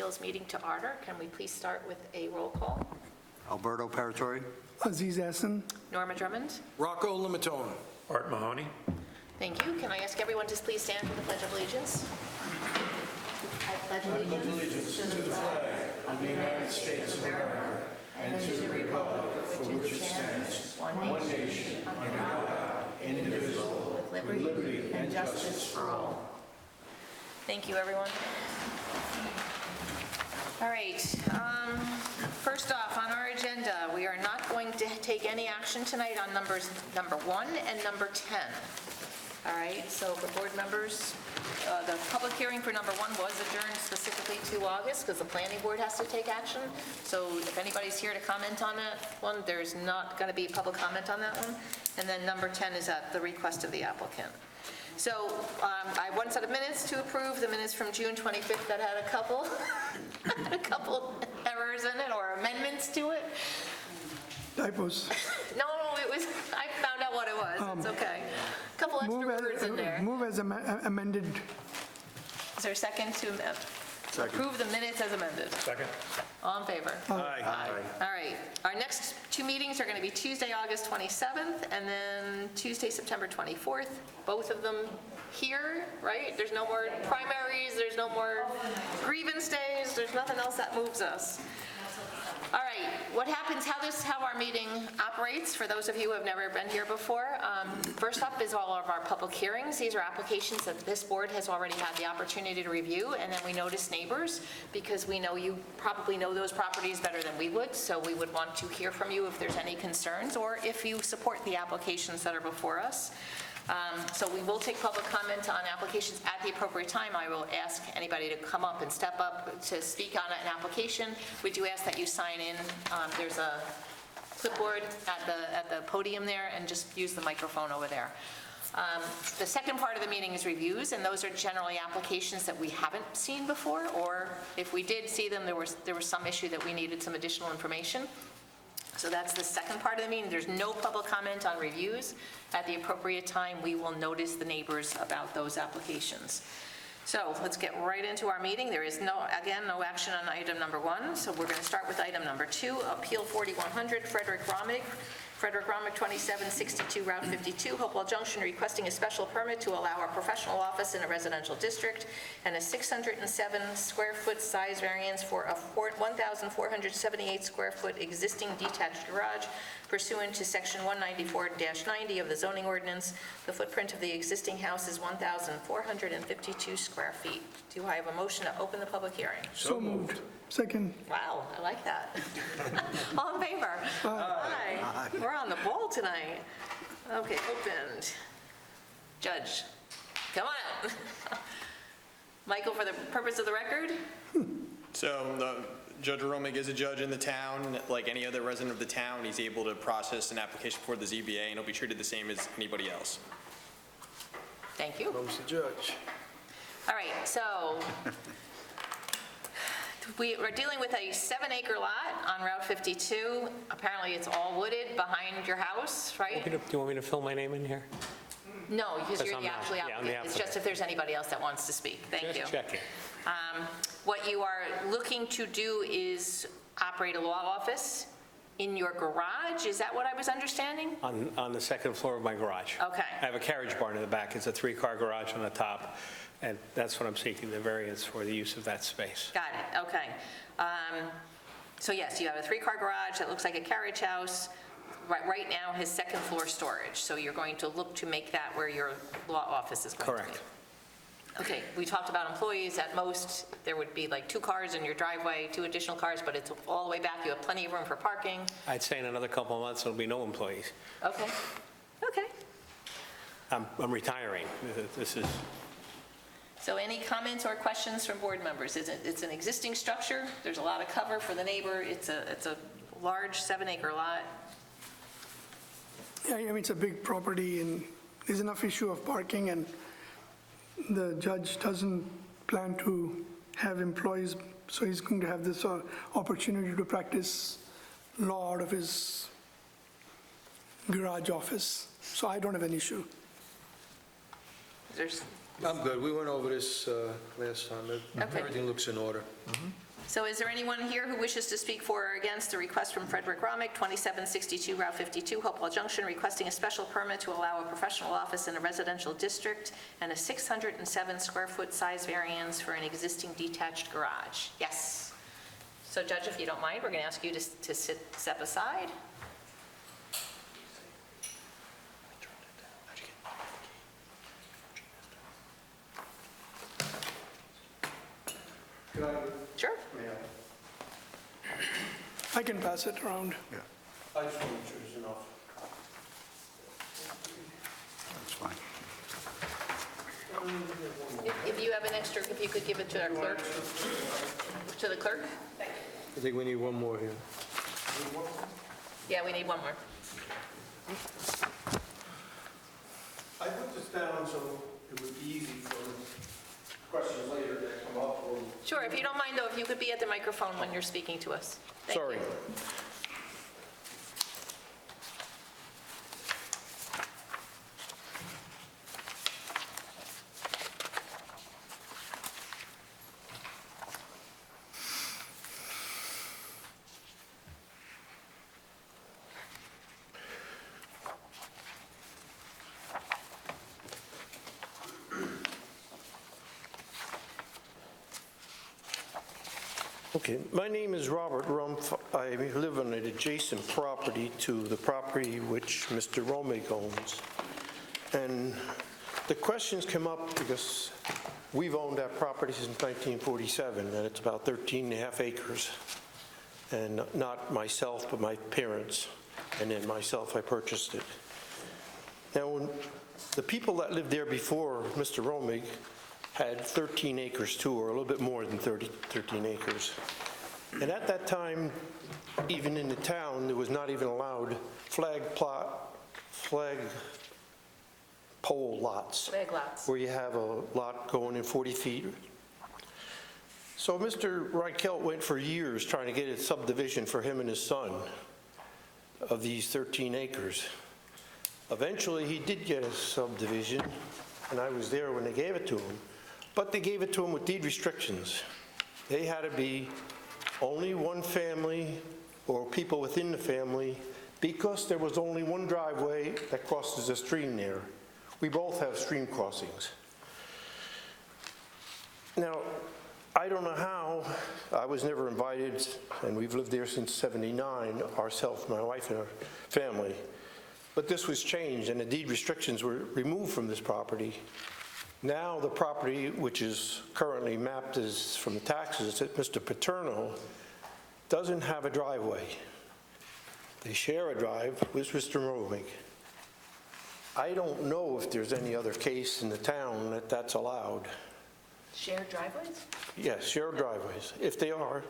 Appeals meeting to order. Can we please start with a roll call? Alberto Paratori. Aziz Hassan. Norma Drummond? Rocco Limatone. Art Mahoney. Thank you. Can I ask everyone to please stand for the Pledge of Allegiance? I pledge allegiance to the flag of the United States of America and to the republic for which it stands, one nation, under God, indivisible, with liberty and justice for all. Thank you, everyone. All right. First off, on our agenda, we are not going to take any action tonight on numbers number 1 and number 10. All right, so for board members, the public hearing for number 1 was adjourned specifically to August because the planning board has to take action. So if anybody's here to comment on that one, there's not going to be public comment on that one. And then number 10 is at the request of the applicant. So I have one set of minutes to approve, the minutes from June 25th that had a couple errors in it or amendments to it. Typos. No, it was, I found out what it was, it's okay. A couple extra words in there. Move as amended. Is there a second to approve the minutes as amended? Second. All in favor? Aye. All right. Our next 2 meetings are going to be Tuesday, August 27th, and then Tuesday, September 24th. Both of them here, right? There's no more primaries, there's no more grievance days, there's nothing else that moves us. All right, what happens, how our meeting operates, for those of you who have never been here before, first up is all of our public hearings. These are applications that this board has already had the opportunity to review, and then we notice neighbors, because we know you probably know those properties better than we would, so we would want to hear from you if there's any concerns, or if you support the applications that are before us. So we will take public comment on applications at the appropriate time. I will ask anybody to come up and step up to speak on an application. We do ask that you sign in. There's a clipboard at the podium there, and just use the microphone over there. The second part of the meeting is reviews, and those are generally applications that we haven't seen before, or if we did see them, there was some issue that we needed some additional information. So that's the second part of the meeting. There's no public comment on reviews. At the appropriate time, we will notice the neighbors about those applications. So let's get right into our meeting. There is no action on item number 1. So we're going to start with item number 2, Appeal 4100, Frederick Romick, 2762 Route 52, Hopewell Junction, requesting a special permit to allow a professional office in a residential district and a 607 square foot size variance for a 1,478 square foot existing detached garage pursuant to section 194-90 of the zoning ordinance. The footprint of the existing house is 1,452 square feet. Do I have a motion to open the public hearing? So moved. Second. Wow, I like that. All in favor? Aye. We're on the ball tonight. Okay, opened. Judge, come on out. Michael, for the purpose of the record? So Judge Romick is a judge in the town. Like any other resident of the town, he's able to process an application for the ZBA, and he'll be treated the same as anybody else. Thank you. Who's the judge? All right, so we are dealing with a 7-acre lot on Route 52. Apparently, it's all wooded behind your house, right? Do you want me to fill my name in here? No, because you're I'm the not. actual Yeah, I'm the applicant. It's just applicant. if there's anybody else that wants to speak. Thank you. Just checking. What you are looking to do is operate a law office in your garage? Is that what I was understanding? On the second floor of my garage. Okay. I have a carriage barn in the back. It's a 3-car garage on the top, and that's what I'm seeking, the variance for the use of that space. Got it, okay. So yes, you have a 3-car garage that looks like a carriage house. Right now, his second floor storage. So you're going to look to make that where your law office is going to be? Correct. Okay, we talked about employees. At most, there would be like 2 cars in your driveway, 2 additional cars, but it's all the way back. You have plenty of room for parking. I'd say in another couple of months, there'll be no employees. Okay, okay. I'm retiring. This is, So any comments or questions from board members? It's an existing structure. There's a lot of cover for the neighbor. It's a large 7-acre lot. Yeah, I mean, it's a big property, and there's enough issue of parking, and the judge doesn't plan to have employees, so he's going to have this opportunity to practice law out of his garage office. So I don't have an issue. There's, I'm good. We went over this last time. Okay. Everything looks in order. So is there anyone here who wishes to speak for or against the request from Frederick Romick, 2762 Route 52, Hopewell Junction, requesting a special permit to allow a professional office in a residential district and a 607 square foot size variance for an existing detached garage? Yes. So Judge, if you don't mind, we're going to ask you to step aside. Sure. I can pass it around. I just want to make sure there's enough. That's fine. If you have an extra, if you could give it to our clerk. To the clerk? I think we need one more here. Yeah, we need one more. I put this down so it would be easy for questions later that come up or Sure, if you don't mind though, if you could be at the microphone when you're speaking to us. Thank Sorry. you. Okay, my name is Robert Rumpf. I live on an adjacent property to the property which Mr. Romig owns. And the questions come up because we've owned that property since 1947, and it's about 13 and a half acres. And not myself, but my parents, and then myself, I purchased it. Now, when the people that lived there before Mr. Romig had 13 acres too, or a little bit more than 13 acres. And at that time, even in the town, there was not even allowed flag pole lots, Flag lots. where you have a lot going in 40 feet. So Mr. Reichelt went for years trying to get a subdivision for him and his son of these 13 acres. Eventually, he did get a subdivision, and I was there when they gave it to him. But they gave it to him with deed restrictions. They had to be only one family or people within the family because there was only one driveway that crosses a stream there. We both have stream crossings. Now, I don't know how, I was never invited, and we've lived there since '79, ourselves, my wife and our family. But this was changed and the deed restrictions were removed from this property. Now, the property, which is currently mapped as from taxes at Mr. Paterno, doesn't have a driveway. They share a drive with Mr. Romig. I don't know if there's any other case in the town that that's allowed. Shared driveways? Yes, shared driveways. If they are,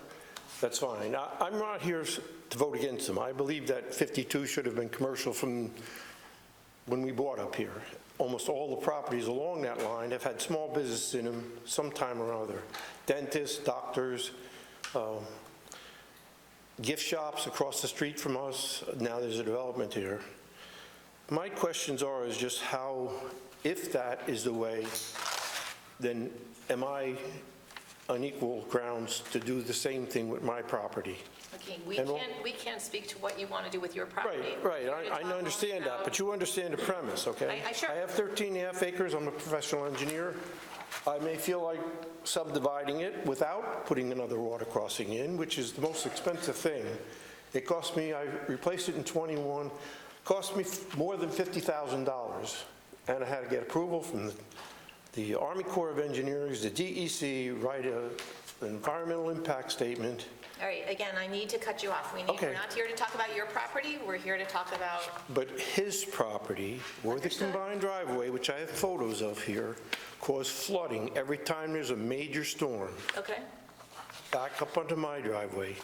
that's fine. I'm not here to vote against them. I believe that 52 should have been commercial from when we bought up here. Almost all the properties along that line have had small business in them sometime or other. Dentists, doctors, gift shops across the street from us. Now there's a development here. My questions is just how, if that is the way, then am I on equal grounds to do the same thing with my property? Okay, And we can't speak to what you want to do with your property. Right, We're here to I talk understand that, about- but you understand the premise, okay? Sure. I have 13 and a half acres, I'm a professional engineer. I may feel like subdividing it without putting another water crossing in, which is the most expensive thing. It cost me, I replaced it in '21, cost me more than $50,000. And I had to get approval from the Army Corps of Engineers, the DEC, write an environmental impact statement. All right, again, I need to cut you off. Okay. We're not here to talk about your property, we're here to talk about, But his property, where the Understood. combined driveway, which I have photos of here, caused flooding every time there's a major storm, okay? back up onto my driveway.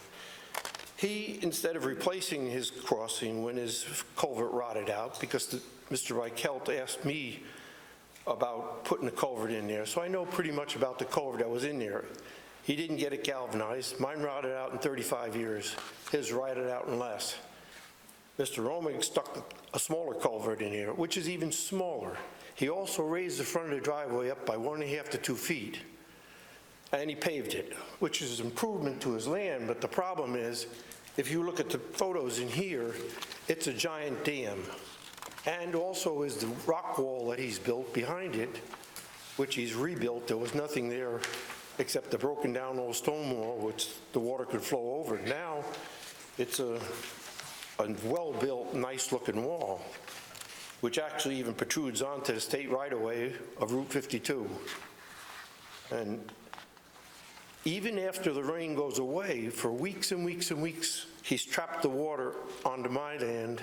He, instead of replacing his crossing when his culvert rotted out, because Mr. Reichelt asked me about putting a culvert in there, so I know pretty much about the culvert that was in there. He didn't get it galvanized. Mine rotted out in 35 years. His rotted out in less. Mr. Romig stuck a smaller culvert in here, which is even smaller. He also raised the front of the driveway up by 1.5 to 2 feet. and he paved it, which is an improvement to his land, but the problem is, if you look at the photos in here, it's a giant dam. And also is the rock wall that he's built behind it, which he's rebuilt. There was nothing there except a broken down old stone wall, which the water could flow over. Now, it's a well-built, nice-looking wall, which actually even protrudes onto the state right-of-way of Route 52. And even after the rain goes away, for weeks and weeks and weeks, he's trapped the water onto my land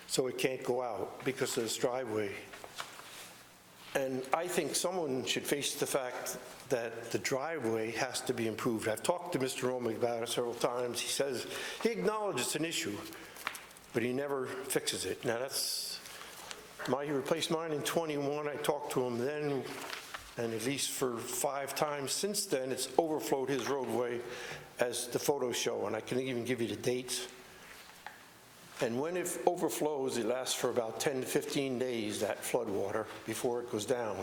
so it can't go out because of this driveway. And I think someone should face the fact that the driveway has to be improved. I've talked to Mr. Romig about it several times. He says, he acknowledges it's an issue, but he never fixes it. Now he replaced mine in '21. I talked to him then, and at least for 5 times since then, it's overflowed his roadway, as the photos show, and I can even give you the dates. And when it overflows, it lasts for about 10 to 15 days, that flood water, before it goes down,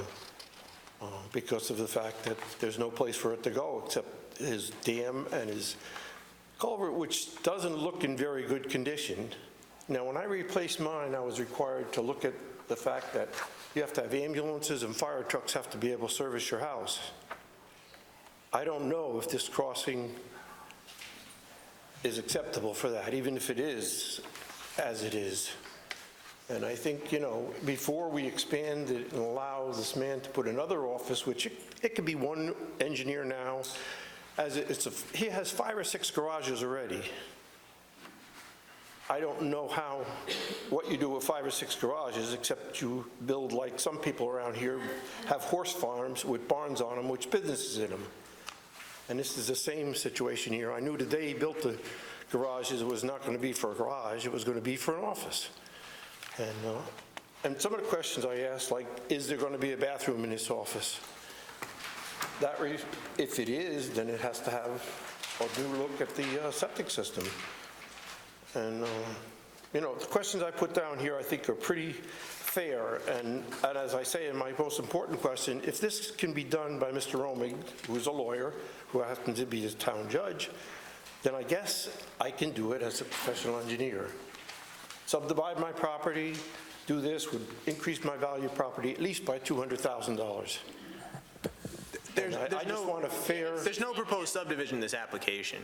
because of the fact that there's no place for it to go except his dam and his culvert, which doesn't look in very good condition. Now, when I replaced mine, I was required to look at the fact that you have to have ambulances and fire trucks have to be able to service your house. I don't know if this crossing is acceptable for that, even if it is as it is. And I think, before we expand it and allow this man to put another office, which it could be one engineer now, he has 5 or 6 garages already. I don't know what you do with 5 or 6 garages, except you build, like some people around here have horse farms with barns on them, which businesses in them. And this is the same situation here. I knew the day he built the garages, it was not going to be for a garage, it was going to be for an office. And some of the questions I asked, like, is there going to be a bathroom in this office? If it is, then it has to have a new look at the septic system. And, the questions I put down here, I think, are pretty fair. And as I say in my most important question, if this can be done by Mr. Romig, who's a lawyer, who happens to be his town judge, then I guess I can do it as a professional engineer. Subdivide my property, do this, would increase my value of property at least by $200,000. I just want a fair... There's no proposed subdivision in this application.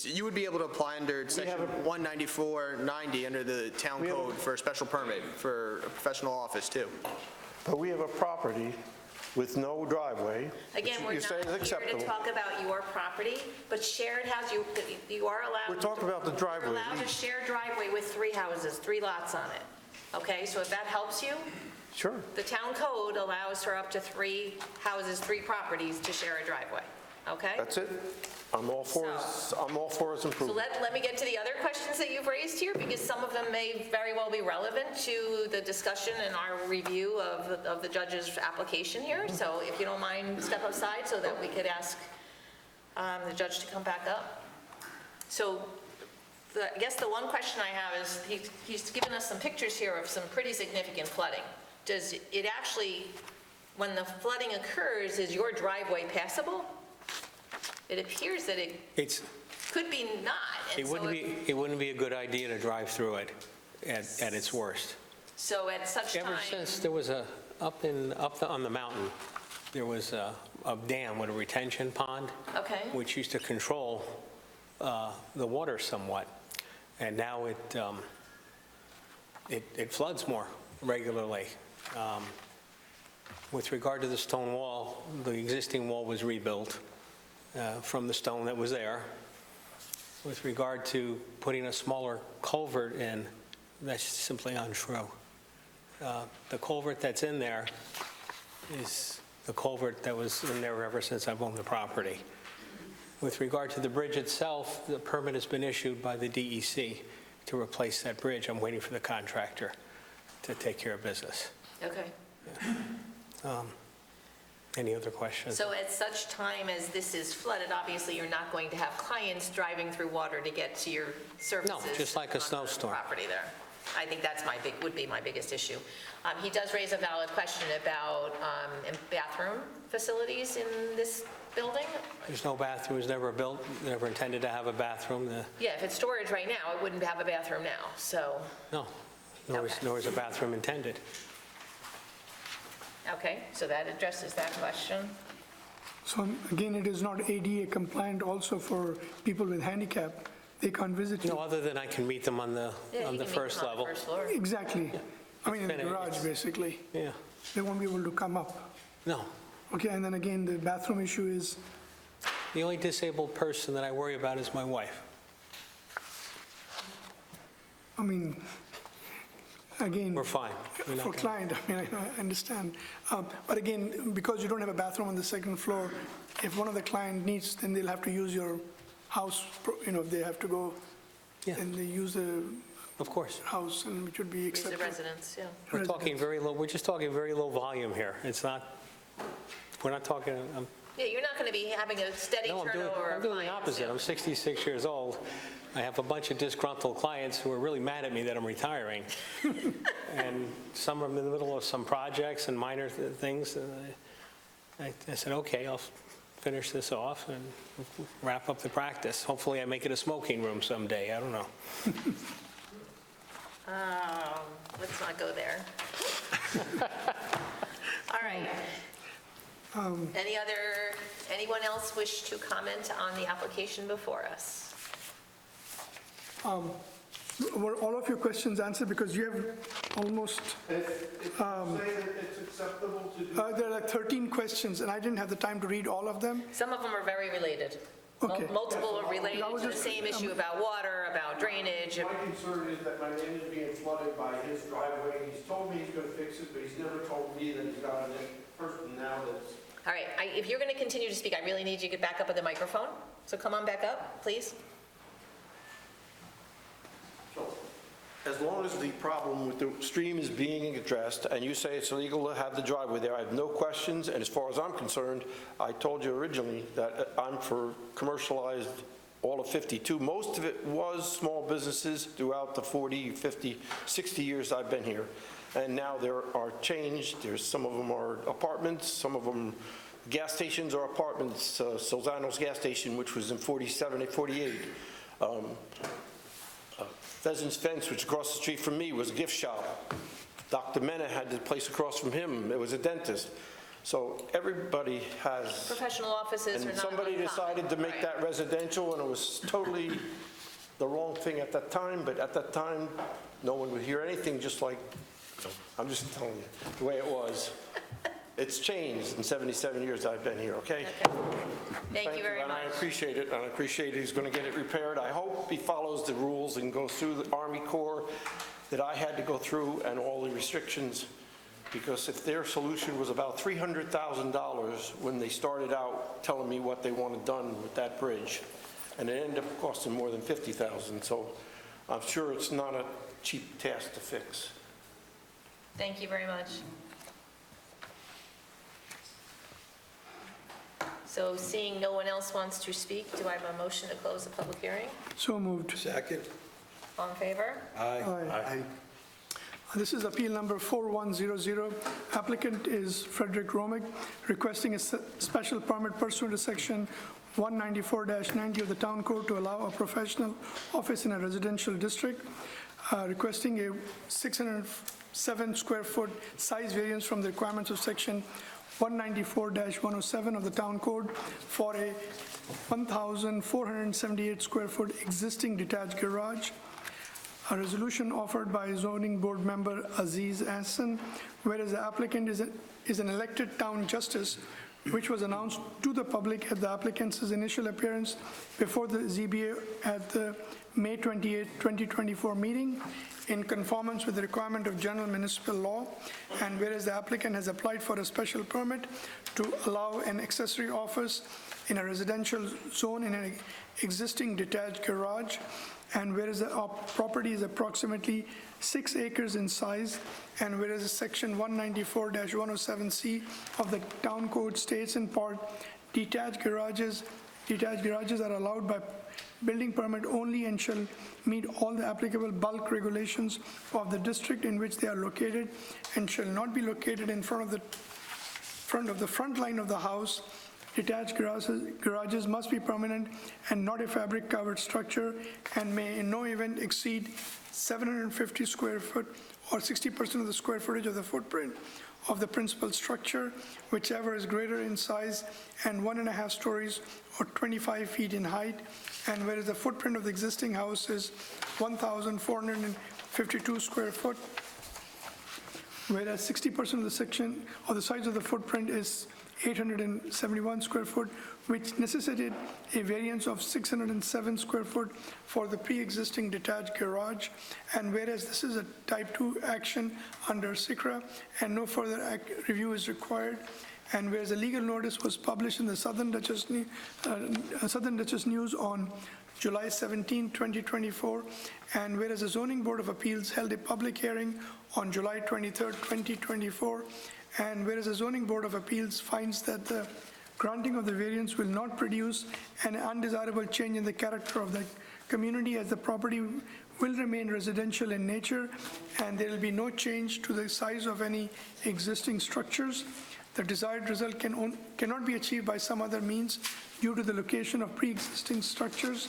You would be able to apply under section 194-90 under the town code for a special permit for a professional office too. But we have a property with no driveway. Again, we're you say is not here acceptable. to talk about your property, but shared house, you are allowed. We're talking about the driveway. You're allowed a shared driveway with 3 houses, 3 lots on it. Okay, so if that helps you, Sure. the town code allows for up to 3 houses, 3 properties to share a driveway. Okay? That's it. I'm all for his So improvement. let me get to the other questions that you've raised here, because some of them may very well be relevant to the discussion and our review of the judge's application here. So if you don't mind, step aside so that we could ask the judge to come back up. So I guess the one question I have is, he's given us some pictures here of some pretty significant flooding. Does it actually, when the flooding occurs, is your driveway passable? It appears that it could be not. and It so wouldn't be a good idea to drive through it at its worst. So at such time. Ever since there was up on the mountain, there was a dam with a retention pond. Okay. Which used to control the water somewhat. And now it floods more regularly. With regard to the stone wall, the existing wall was rebuilt from the stone that was there. With regard to putting a smaller culvert in, that's simply untrue. The culvert that's in there is the culvert that was in there ever since I've owned the property. With regard to the bridge itself, the permit has been issued by the DEC to replace that bridge. I'm waiting for the contractor to take care of business. Okay. Any other questions? So at such time as this is flooded, obviously you're not going to have clients driving through water to get to your services. No, just like a on the snowstorm. Property there. I think that's would be my biggest issue. He does raise a valid question about bathroom facilities in this building? There's no bathroom, it was never built, never intended to have a bathroom. Yeah, if it's storage right now, it wouldn't have a bathroom now, so, No, nor is a bathroom intended. okay, so that addresses that question. So again, it is not ADA compliant also for people with handicap. They can't visit No, you. other than I can meet them on the, Yeah, you on the can meet first them on the level. first floor. Exactly. I mean, in the It's- garage, basically. Yeah, They won't be able to come up. no. Okay, and then again, the bathroom issue is, The only disabled person that I worry about is my wife. I mean, again. We're fine. We're not For gonna- client, I mean, I understand. But again, because you don't have a bathroom on the second floor, if one of the client needs, then they'll have to use your house, if they have to go, Yeah. and they use the Of course. house, and which would be Use the acceptable. residence, yeah. We're talking very low, we're just talking very low volume here. It's not, we're not talking, Yeah, you're not going to be having a steady no, turnover I'm of doing the clients. opposite. yeah. I'm 66 years old. I have a bunch of disgruntled clients who are really mad at me that I'm retiring. And some are in the middle of some projects and minor things. And I said, okay, I'll finish this off and wrap up the practice. Hopefully I make it a smoking room someday, I don't know. Let's not go there. All right. Anyone else wish to comment on the application before us? Were all of your questions answered? Because you have almost, It's acceptable to do. there are like 13 questions, and I didn't have the time to read all of them. Some of them are very related. Okay. Multiple are related I was to the just- same issue about water, about drainage. My concern is that my land is being flooded by his driveway. He's told me he's going to fix it, but he's never told me that he's got a person now that's. All right, if you're going to continue to speak, I really need you to get back up at the microphone. So come on back up, please. So, as long as the problem with the stream is being addressed, and you say it's illegal to have the driveway there, I have no questions, and as far as I'm concerned, I told you originally that I'm for commercialized all of 52. Most of it was small businesses throughout the 40, 50, 60 years I've been here. And now there are changed, some of them are apartments, some of them gas stations or apartments. Solzano's gas station, which was in 47 and 48. Pheasant's Fence, which across the street from me, was a gift shop. Dr. Mena had the place across from him, it was a dentist. So everybody has, Professional offices are and not somebody uncommon. decided to make Right. that residential, and it was totally the wrong thing at that time, but at that time, no one would hear anything, just like, I'm just telling you, the way it was. It's changed in 77 years I've been here, okay? Okay. Thank you very And I much. appreciate it, and I appreciate he's going to get it repaired. I hope he follows the rules and goes through the Army Corps that I had to go through and all the restrictions, because if their solution was about $300,000 when they started out telling me what they wanted done with that bridge, and it ended up costing more than $50,000, so I'm sure it's not a cheap task to fix. Thank you very much. So seeing no one else wants to speak, do I have a motion to close the public hearing? So moved. Second. All in favor? Aye. This is appeal number 4100. Applicant is Frederick Romig, requesting a special permit pursuant to section 194-90 of the Town Code to allow a professional office in a residential district, requesting a 607 square foot size variance from the requirements of section 194-107 of the Town Code for a 1,478 square foot existing detached garage. A resolution offered by zoning board member Aziz Hassan, whereas the applicant is an elected town justice, which was announced to the public at the applicant's initial appearance before the ZBA at the May 28, 2024 meeting in conformance with the requirement of general municipal law, and whereas the applicant has applied for a special permit to allow an accessory office in a residential zone in an existing detached garage, and whereas the property is approximately 6 acres in size, and whereas section 194-107C of the Town Code states in part, detached garages are allowed by building permit only and shall meet all the applicable bulk regulations of the district in which they are located, and shall not be located in front of the front line of the house, Detached garages must be permanent and not a fabric-covered structure and may in no event exceed 750 square foot or 60% of the square footage of the footprint of the principal structure, whichever is greater in size and 1.5 stories or 25 feet in height, and whereas the footprint of the existing house is 1,452 square foot, whereas 60% of the section or the size of the footprint is 871 square foot, which necessitated a variance of 607 square foot for the pre-existing detached garage. And whereas this is a type 2 action under SICRA and no further review is required, and whereas a legal notice was published in the Southern Dutchess News on July 17, 2024, and whereas the Zoning Board of Appeals held a public hearing on July 23, 2024, and whereas the Zoning Board of Appeals finds that the granting of the variance will not produce an undesirable change in the character of the community, as the property will remain residential in nature and there will be no change to the size of any existing structures. The desired result cannot be achieved by some other means due to the location of pre-existing structures.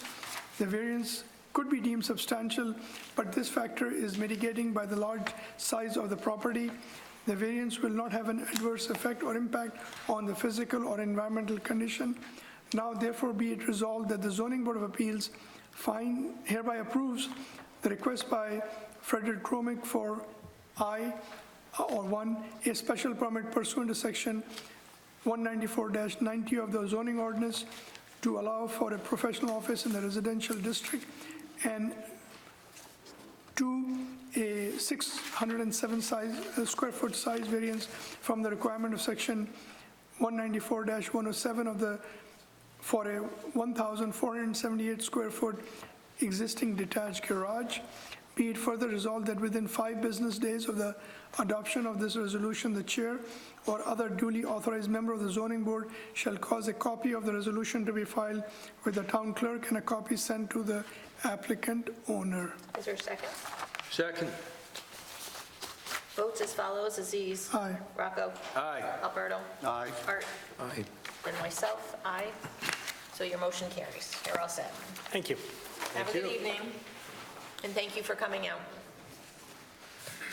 The variance could be deemed substantial, but this factor is mitigating by the large size of the property. The variance will not have an adverse effect or impact on the physical or environmental condition. Now, therefore, be it resolved that the Zoning Board of Appeals hereby approves the request by Frederick Kromick for one, a special permit pursuant to Section 194-90 of the zoning ordinance to allow for a professional office in the residential district, and 2, a 607 square foot size variance from the requirement of Section 194-107 of the for a 1,478 square foot existing detached garage. Be it further resolved that within 5 business days of the adoption of this resolution, the chair or other duly authorized member of the zoning board shall cause a copy of the resolution to be filed with the town clerk and a copy sent to the applicant owner. Is there a second? Second. Votes as follows: Aziz. Aye. Rocco. Aye. Alberto. Aye. Art. Aye. And myself, aye. So your motion carries. You're all set. Thank you. Have a good evening, and thank you for coming out.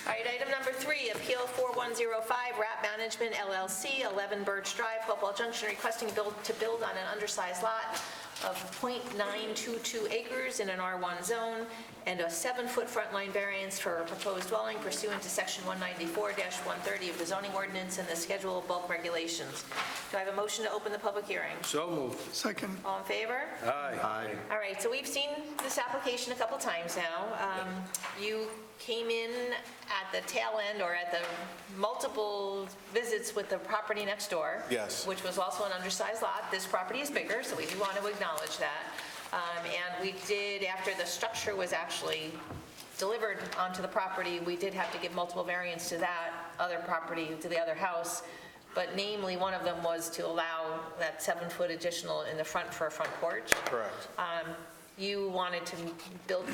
All right, item number 3, Appeal 4105, Rat Management LLC, 11 Birch Drive, Hopewell Junction, requesting to build on an undersized lot of .922 acres in an R1 zone and a 7-foot front line variance for a proposed dwelling pursuant to Section 194-130 of the zoning ordinance and the Schedule of Bulk Regulations. Do I have a motion to open the public hearing? So moved. Second. All in favor? Aye. Aye. All right, so we've seen this application a couple times now. You came in at the tail end or at the multiple visits with the property next door. Yes. Which was also an undersized lot. This property is bigger, so we do want to acknowledge that. And we did, after the structure was actually delivered onto the property, we did have to give multiple variants to that other property, to the other house. But namely, one of them was to allow that 7-foot additional in the front for a front porch. Correct. You wanted to build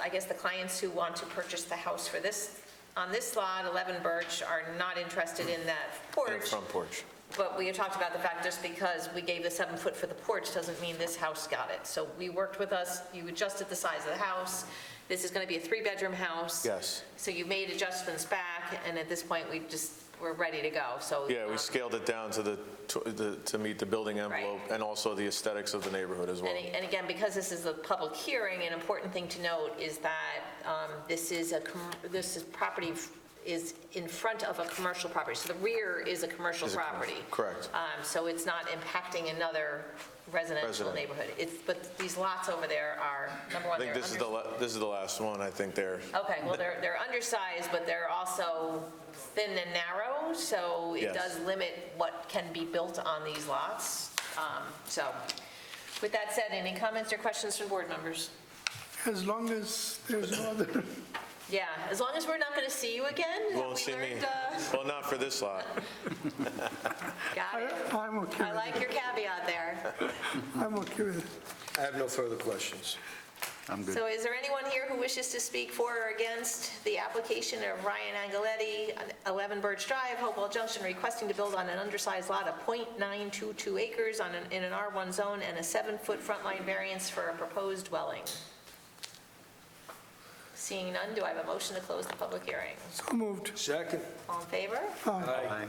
I guess the clients who want to purchase the house for this, on this lot, 11 Birch, are not interested in that porch. Front porch. But we had talked about the fact just because we gave the 7-foot for the porch doesn't mean this house got it. So we worked with us, you adjusted the size of the house. This is going to be a 3-bedroom house. Yes. So you made adjustments back, and at this point, we're ready to go, so. Yeah, we scaled it down to meet the building envelope and also the aesthetics of the neighborhood as well. And again, because this is a public hearing, an important thing to note is that this property is in front of a commercial property. So the rear is a commercial property. Correct. So it's not impacting another residential neighborhood. But these lots over there are, number one, I think this is the last one, I think they're. Okay, well, they're undersized, but they're also thin and narrow, so it Yes. does limit what can be built on these lots. So, with that said, any comments or questions from board members? As long as there's no other, Yeah, as long as we're not going to see you again. You won't see me. Well, not for this lot. Got it. I'm okay I with like your caveat there. it. I'm okay with it. I have no further questions. I'm good. So is there anyone here who wishes to speak for or against the application of Ryan Angeletti, 11 Birch Drive, Hopewell Junction, requesting to build on an undersized lot of .922 acres in an R1 zone and a 7-foot front line variance for a proposed dwelling? Seeing none, do I have a motion to close the public hearing? So moved. Second. All in favor? Aye.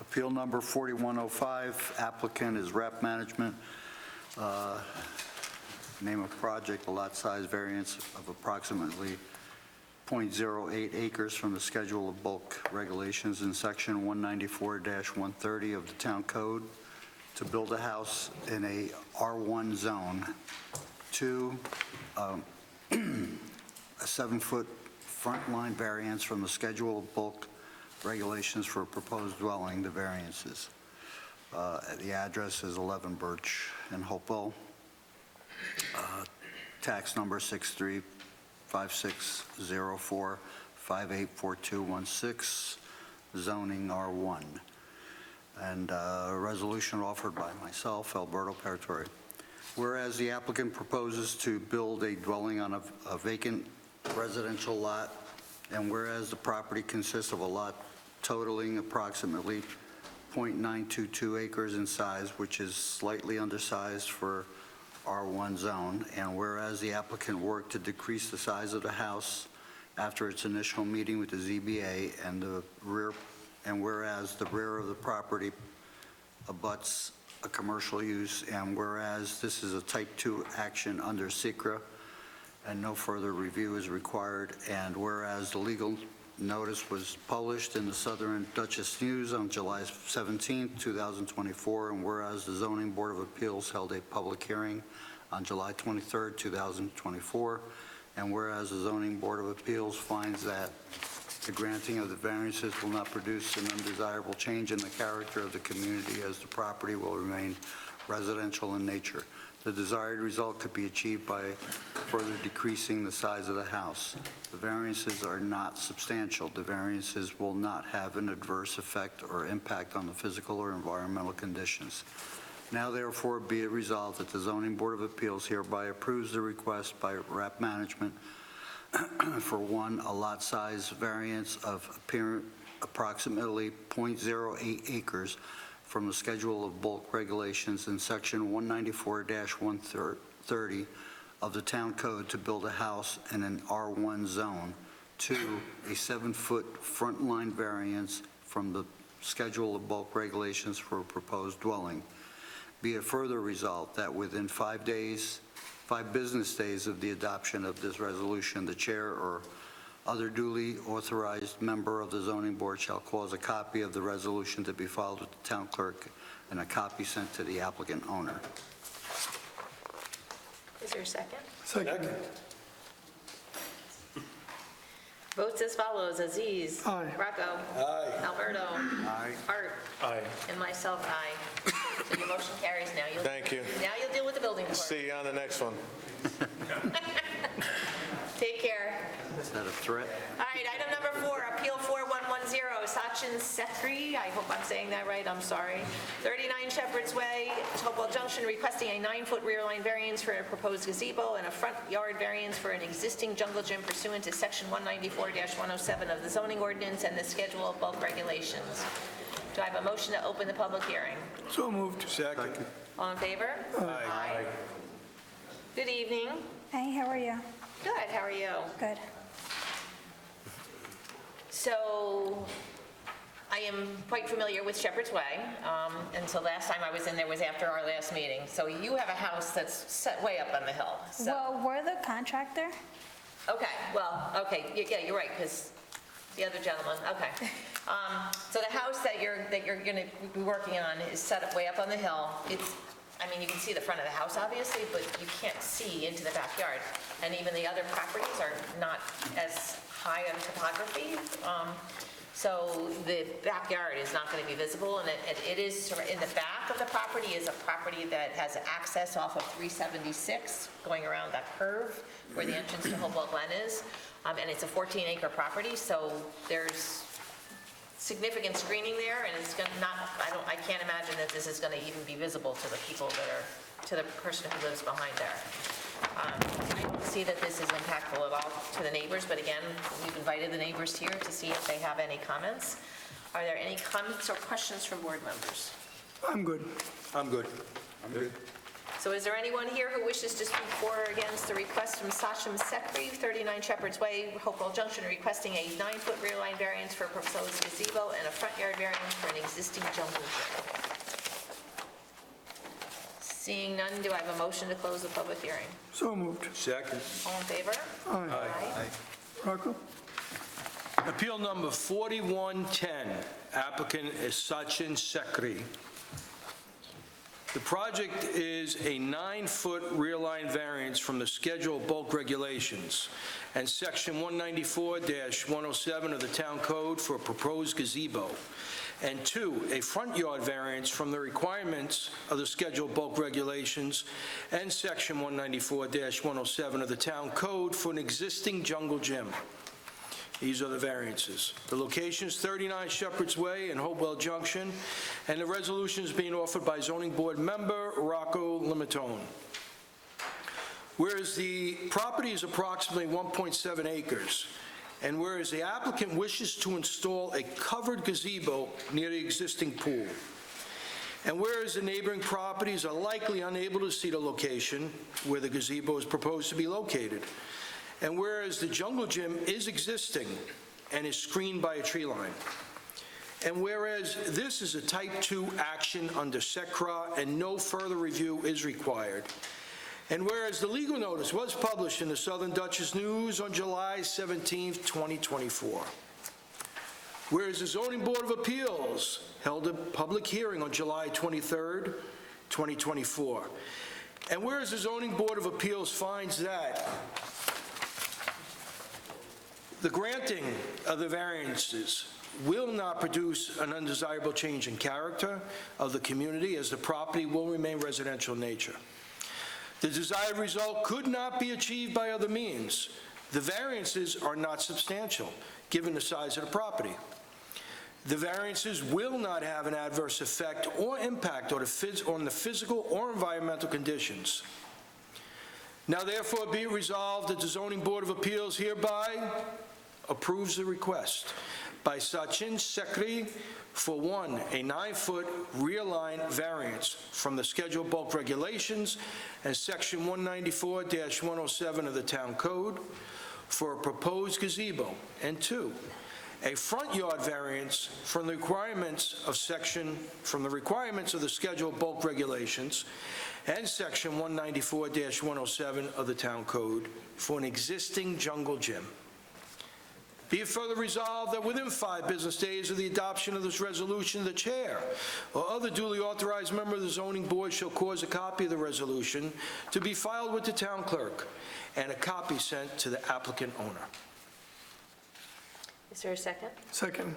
Appeal number 4105, applicant is Rep Management. Name of project, a lot size variance of approximately .08 acres from the Schedule of Bulk Regulations in Section 194-130 of the Town Code to build a house in a R1 zone. 2, a 7-foot front line variance from the Schedule of Bulk Regulations for a proposed dwelling, the variances. The address is 11 Birch in Hopewell. Tax number 635604584216, zoning R1. And a resolution offered by myself, Alberto Paratori. Whereas the applicant proposes to build a dwelling on a vacant residential lot, and whereas the property consists of a lot totaling approximately .922 acres in size, which is slightly undersized for R1 zone, and whereas the applicant worked to decrease the size of the house after its initial meeting with the ZBA, and whereas the rear of the property abuts a commercial use, and whereas this is a type 2 action under SECRA and no further review is required, and whereas the legal notice was published in the Southern Dutchess News on July 17, 2024, and whereas the Zoning Board of Appeals held a public hearing on July 23, 2024, and whereas the Zoning Board of Appeals finds that the granting of the variances will not produce an undesirable change in the character of the community, as the property will remain residential in nature. The desired result could be achieved by further decreasing the size of the house. The variances are not substantial. The variances will not have an adverse effect or impact on the physical or environmental conditions. Now therefore be it resolved that the Zoning Board of Appeals hereby approves the request by RAP Management for 1, a lot size variance of approximately .08 acres from the Schedule of Bulk Regulations in Section 194-130 of the Town Code to build a house in an R1 zone. 2, a 7-foot front line variance from the Schedule of Bulk Regulations for a proposed dwelling. Be it further resolved that within 5 business days of the adoption of this resolution, the chair or other duly authorized member of the zoning board shall cause a copy of the resolution to be filed with the town clerk and a copy sent to the applicant owner. Is there a second? Second. Votes as follows: Aziz. Aye. Rocco. Aye. Alberto. Aye. Art. Aye. And myself, aye. So your motion carries now. Thank you. Now you'll deal with the building department. See you on the next one. Take care. Is that a threat? All right, item number 4, Appeal 4110, Sachin Sethi, I hope I'm saying that right, I'm sorry. 39 Shepherd's Way, Hopewell Junction, requesting a 9-foot rear line variance for a proposed gazebo and a front yard variance for an existing jungle gym pursuant to Section 194-107 of the zoning ordinance and the Schedule of Bulk Regulations. Do I have a motion to open the public hearing? So moved. Second. All in favor? Aye. Good evening. Hey, how are you? Good, how are you? Good. So I am quite familiar with Shepherd's Way, and so last time I was in there was after our last meeting. So you have a house that's set way up on the hill. So, Well, we're the contractor. okay, yeah, you're right, because the other gentleman, okay. So the house that you're going to be working on is set up way up on the hill. I mean, you can see the front of the house, obviously, but you can't see into the backyard. And even the other properties are not as high on topography. So the backyard is not going to be visible, and it is, in the back of the property is a property that has access off of 376, going around that curve where the entrance to Hopewell Glen is. And it's a 14-acre property, so there's significant screening there, and it's going to not, I can't imagine that this is going to even be visible to the people that are, to the person who lives behind there. I don't see that this is impactful at all to the neighbors, but again, we've invited the neighbors here to see if they have any comments. Are there any comments or questions from board members? I'm good. I'm good. So is there anyone here who wishes to speak for or against the request from Sachin Sekri, 39 Shepherd's Way, Hopewell Junction, requesting a 9-foot rear line variance for a proposed gazebo and a front yard variance for an existing jungle gym? Seeing none, do I have a motion to close the public hearing? So moved. Second. All in favor? Aye. Rocco? Appeal number 4110, applicant is Sachin Sekri. The project is a 9-foot rear line variance from the Schedule of Bulk Regulations and Section 194-107 of the Town Code for a proposed gazebo. And 2, a front yard variance from the requirements of the Schedule of Bulk Regulations and Section 194-107 of the Town Code for an existing jungle gym. These are the variances. The location is 39 Shepherd's Way in Hopewell Junction, and the resolution is being offered by Zoning Board member Rocco Limatone. Whereas the property is approximately 1.7 acres, and whereas the applicant wishes to install a covered gazebo near the existing pool, and whereas the neighboring properties are likely unable to see the location where the gazebo is proposed to be located, and whereas the jungle gym is existing and is screened by a tree line, and whereas this is a Type 2 action under SECRA and no further review is required, and whereas the legal notice was published in the Southern Dutchess News on July 17, 2024, whereas the Zoning Board of Appeals held a public hearing on July 23, 2024, and whereas the Zoning Board of Appeals finds that the granting of the variances will not produce an undesirable change in character of the community, as the property will remain residential in nature. The desired result could not be achieved by other means. The variances are not substantial, given the size of the property. The variances will not have an adverse effect or impact on the physical or environmental conditions. Now therefore be it resolved that the Zoning Board of Appeals hereby approves the request by Sachin Sekri for 1, a 9-foot rear line variance from the Schedule of Bulk Regulations and Section 194-107 of the Town Code for a proposed gazebo, and 2, a front yard variance from the requirements of the Schedule of Bulk Regulations and Section 194-107 of the Town Code for an existing jungle gym. Be it further resolved that within 5 business days of the adoption of this resolution, the chair or other duly authorized member of the zoning board shall cause a copy of the resolution to be filed with the town clerk and a copy sent to the applicant owner. Is there a second? Second.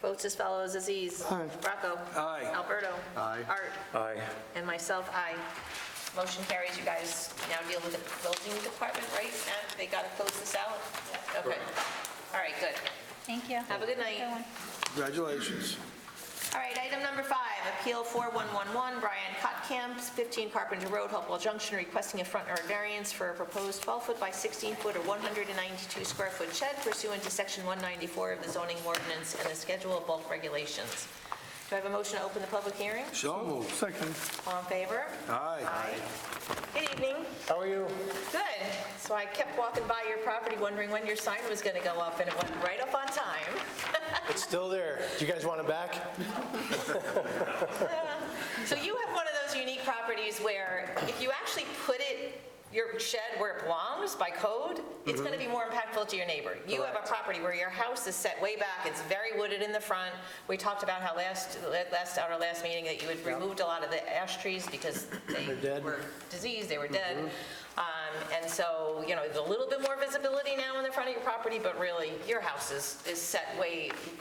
Votes as follows: Aziz. Aye. Rocco. Aye. Alberto. Aye. Art. Aye. And myself, aye. Motion carries. You guys now deal with the building department, right, Matt? They got to close this out? Okay. All right, good. Thank you. Have a good night. Good one. Congratulations. All right, item number 5, Appeal 4111, Brian Cotkamp, 15 Carpenter Road, Hopewell Junction, requesting a front yard variance for a proposed 12-foot by 16-foot or 192-square-foot shed pursuant to Section 194 of the zoning ordinance and the Schedule of Bulk Regulations. Do I have a motion to open the public hearing? So moved. Second. All in favor? Aye. Good evening. How are you? Good. So I kept walking by your property wondering when your sign was going to go up, and it went right up on time. It's still there. Do you guys want it back? So you have one of those unique properties where if you actually put your shed where it belongs by code, it's going to be more impactful to your neighbor. You have a property where your house is set way back, it's very wooded in the front. We talked about how at our last meeting that you had removed a lot of the ash trees because they were diseased, they were dead. And so, you know, there's a little bit more visibility now in the front of your property, but really, your house is set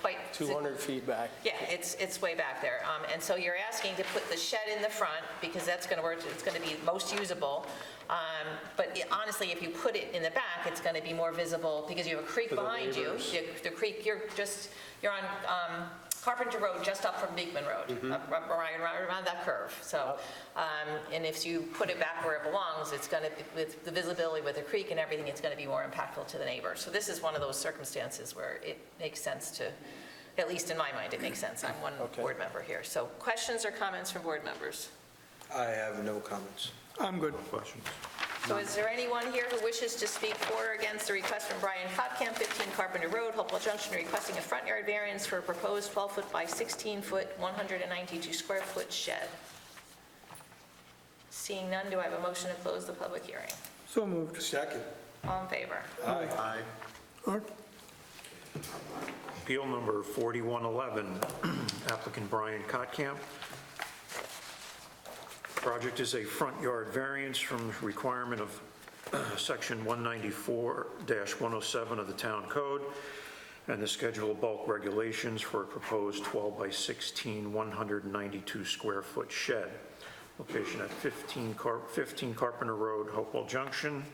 quite 200 feet back. yeah, it's way back there. And so you're asking to put the shed in the front because that's going to work, it's going to be most usable. But honestly, if you put it in the back, it's going to be more visible because you have a creek behind you. The creek, you're on Carpenter Road, just up from Beekman Road, around that curve. So, and if you put it back where it belongs, it's going to, with the visibility with the creek and everything, it's going to be more impactful to the neighbors. So this is one of those circumstances where it makes sense to, at least in my mind, it makes sense. I'm one board member here. So questions or comments from board members? I have no comments. I'm good. So is there anyone here who wishes to speak for or against the request from Brian Cotcamp, 15 Carpenter Road, Hopewell Junction, requesting a front yard variance for a proposed 12-foot by 16-foot, 192 square foot shed? Seeing none, do I have a motion to close the public hearing? So moved. Second. All in favor? Aye. Art? Appeal number 4111, applicant Brian Cotcamp. Project is a front yard variance from requirement of section 194-107 of the town code and the schedule of bulk regulations for a proposed 12 by 16, 192 square foot shed. Location at 15 Carpenter Road, Hopewell Junction.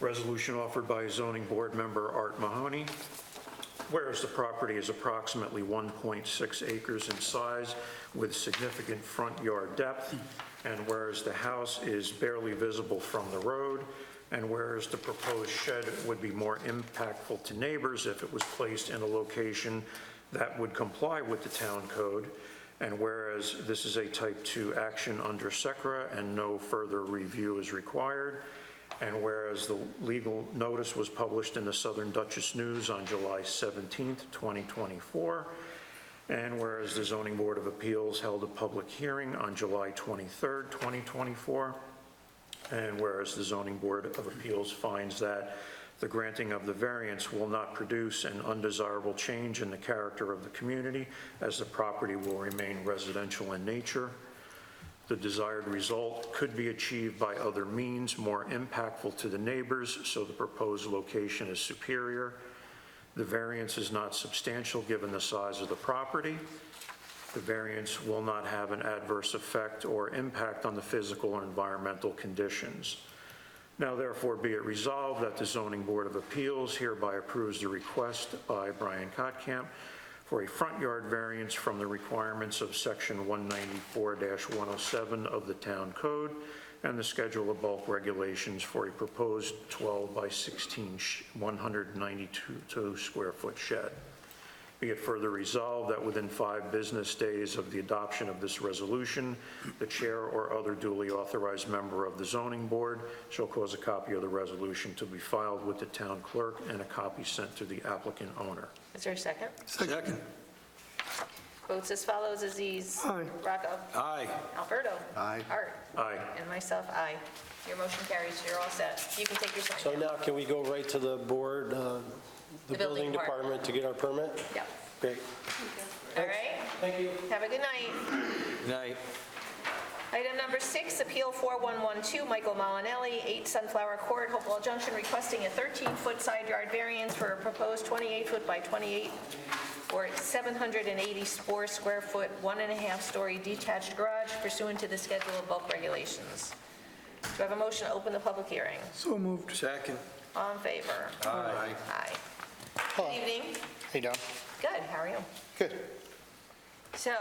Resolution offered by zoning board member Art Mahoney. Whereas the property is approximately 1.6 acres in size with significant front yard depth, and whereas the house is barely visible from the road, and whereas the proposed shed would be more impactful to neighbors if it was placed in a location that would comply with the town code, and whereas this is a type 2 action under SECRA and no further review is required, and whereas the legal notice was published in the Southern Dutchess News on July 17th, 2024, and whereas the Zoning Board of Appeals held a public hearing on July 23rd, 2024, and whereas the Zoning Board of Appeals finds that the granting of the variance will not produce an undesirable change in the character of the community, as the property will remain residential in nature. The desired result could be achieved by other means more impactful to the neighbors, so the proposed location is superior. The variance is not substantial given the size of the property. The variance will not have an adverse effect or impact on the physical or environmental conditions. Now therefore be it resolved that the Zoning Board of Appeals hereby approves the request by Brian Cotcamp for a front yard variance from the requirements of section 194-107 of the town code and the schedule of bulk regulations for a proposed 12 by 16, 192 square foot shed. Be it further resolved that within 5 business days of the adoption of this resolution, the chair or other duly authorized member of the zoning board shall cause a copy of the resolution to be filed with the town clerk and a copy sent to the applicant owner. Is there a second? Second. Votes as follows: Aziz. Aye. Rocco. Aye. Alberto. Aye. Art. Aye. And myself, aye. Your motion carries. You're all set. You can take your sign So down. now can we go right to the board, the building building department to get our permit? Yep. Great. All right. Thank you. Have a good night. Good night. Item number 6, Appeal 4112, Michael Malinelli, 8 Sunflower Court, Hopewell Junction, requesting a 13-foot side yard variance for a proposed 28-foot by 28 or 784 square foot, 1.5-story detached garage pursuant to the schedule of bulk regulations. Do I have a motion to open the public hearing? So moved. Second. All in favor? Aye. Aye. Hello. Good evening. How you doing? Good, how are you? Good. So,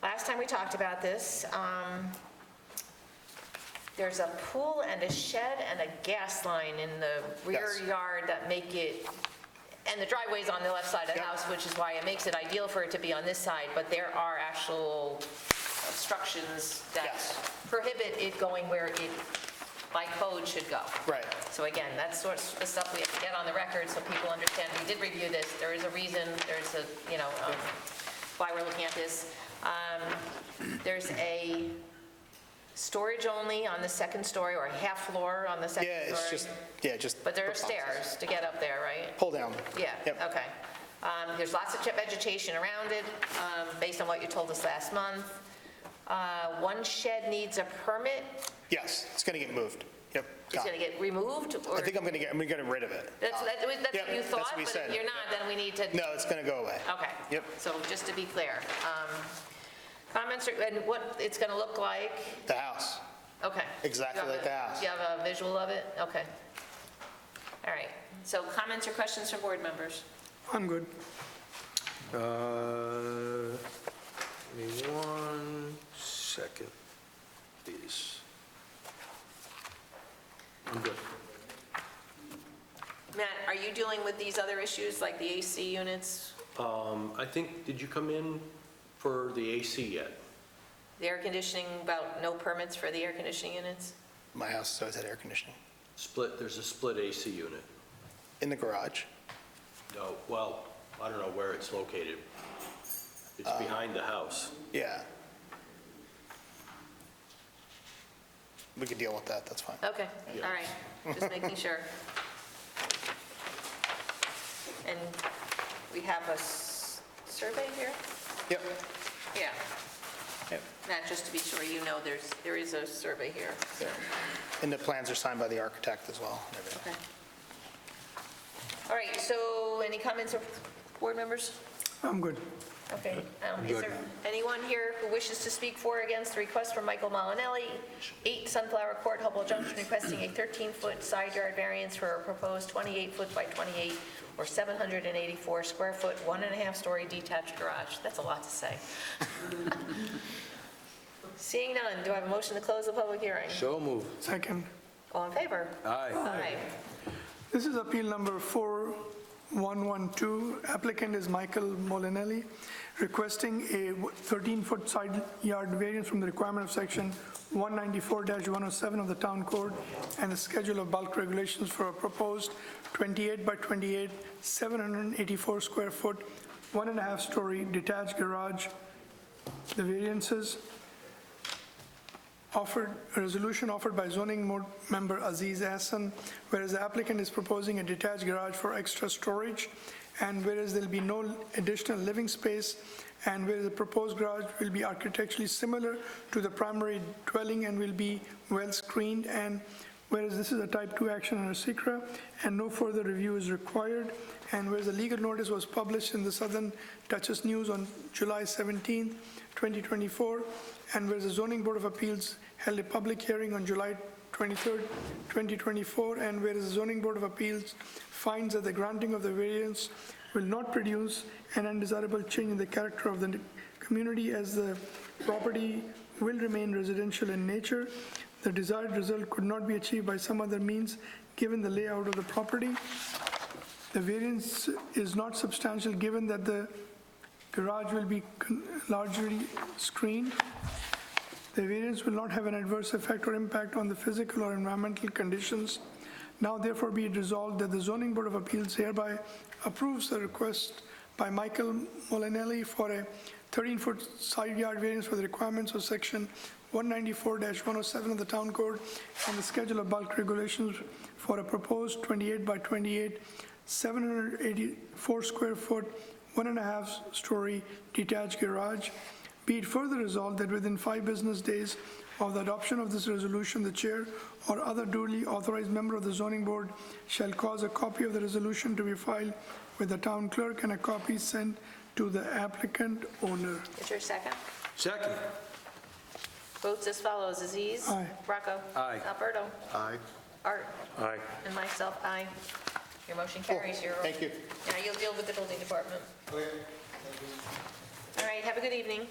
last time we talked about this, there's a pool and a shed and a gas line in the rear Yes. yard that make it, and the driveway's on the left side of the Yep. house, which is why it makes it ideal for it to be on this side, but there are actual obstructions that Yes. prohibit it going where it, by code, should go. Right. So again, that's sort of the stuff we have to get on the record so people understand we did review this. There is a reason, there's a, why we're looking at this. There's a storage only on the second story, or a half floor on the second Yeah, story. it's just. But there are the boxes. stairs to get up there, right? Pull down. Yeah, Yep. okay. There's lots of vegetation around it, based on what you told us last month. One shed needs a permit. Yes, it's going to get moved. Yep. It's got going it. to get removed, or? I think I'm going to get rid of it. That's Yep, what you that's thought, what we but said. if you're not, then we need to. No, it's going to go away. Okay. Yep. So just to be clear, comments, and what it's going to look like? The house. Okay. Exactly Do you have like the house. Do you have a visual of it? Okay. All right. So comments or questions from board members? I'm good. Give me 1 second, please. I'm good. Matt, are you dealing with these other issues like the AC units, I think, did you come in for the AC yet? the air conditioning, about no permits for the air conditioning units? My house has always had air conditioning. There's a split AC unit. In the garage. No, well, I don't know where it's located. It's behind the house. Yeah. We could deal with that, that's fine. Okay, all right, just making sure. And we have a survey here? Yep. Yeah. Yep. Matt, just to be sure, you know, there is a survey here. Yeah. And the plans are signed by the architect as well. and everything. Okay. All right, so any comments of board members? I'm good. Okay. Is there anyone here who wishes to speak for or against the request from Michael Malinelli, 8 Sunflower Court, Hopewell Junction, requesting a 13-foot side yard variance for a proposed 28-foot by 28 or 784 square foot, 1.5-story detached garage? That's a lot to say. Seeing none, do I have a motion to close the public hearing? So moved. Second. All in favor? Aye. Aye. This is appeal number 4112. Applicant is Michael Molinelli, requesting a 13-foot side yard variance from the requirement of section 194-107 of the Town Code and the schedule of bulk regulations for a proposed 28 by 28, 784 square foot, 1.5-story detached garage. The variances offered, a resolution offered by zoning board member Aziz Hassan, whereas the applicant is proposing a detached garage for extra storage, and whereas there'll be no additional living space, and whereas the proposed garage will be architecturally similar to the primary dwelling and will be well screened, and whereas this is a type 2 action under SECRA and no further review is required, and whereas the legal notice was published in the Southern Duchess News on July 17, 2024, and whereas the Zoning Board of Appeals held a public hearing on July 23, 2024, and whereas the Zoning Board of Appeals finds that the granting of the variance will not produce an undesirable change in the character of the community as the property will remain residential in nature, the desired result could not be achieved by some other means given the layout of the property. The variance is not substantial given that the garage will be largely screened. The variance will not have an adverse effect or impact on the physical or environmental conditions. Now therefore be it resolved that the Zoning Board of Appeals hereby approves the request by Michael Molinelli for a 13-foot side yard variance for the requirements of section 194-107 of the Town Code and the schedule of bulk regulations for a proposed 28 by 28, 784 square foot, 1.5-story detached garage. Be it further resolved that within 5 business days of the adoption of this resolution, the chair or other duly authorized member of the zoning board shall cause a copy of the resolution to be filed with the town clerk and a copy sent to the applicant owner. Is there a second? Second. Votes as follows: Aziz. Aye. Rocco. Aye. Alberto. Aye. Art. Aye. And myself, aye. Your motion carries. Thank you. Now you'll deal with the building department. All right, have a good evening.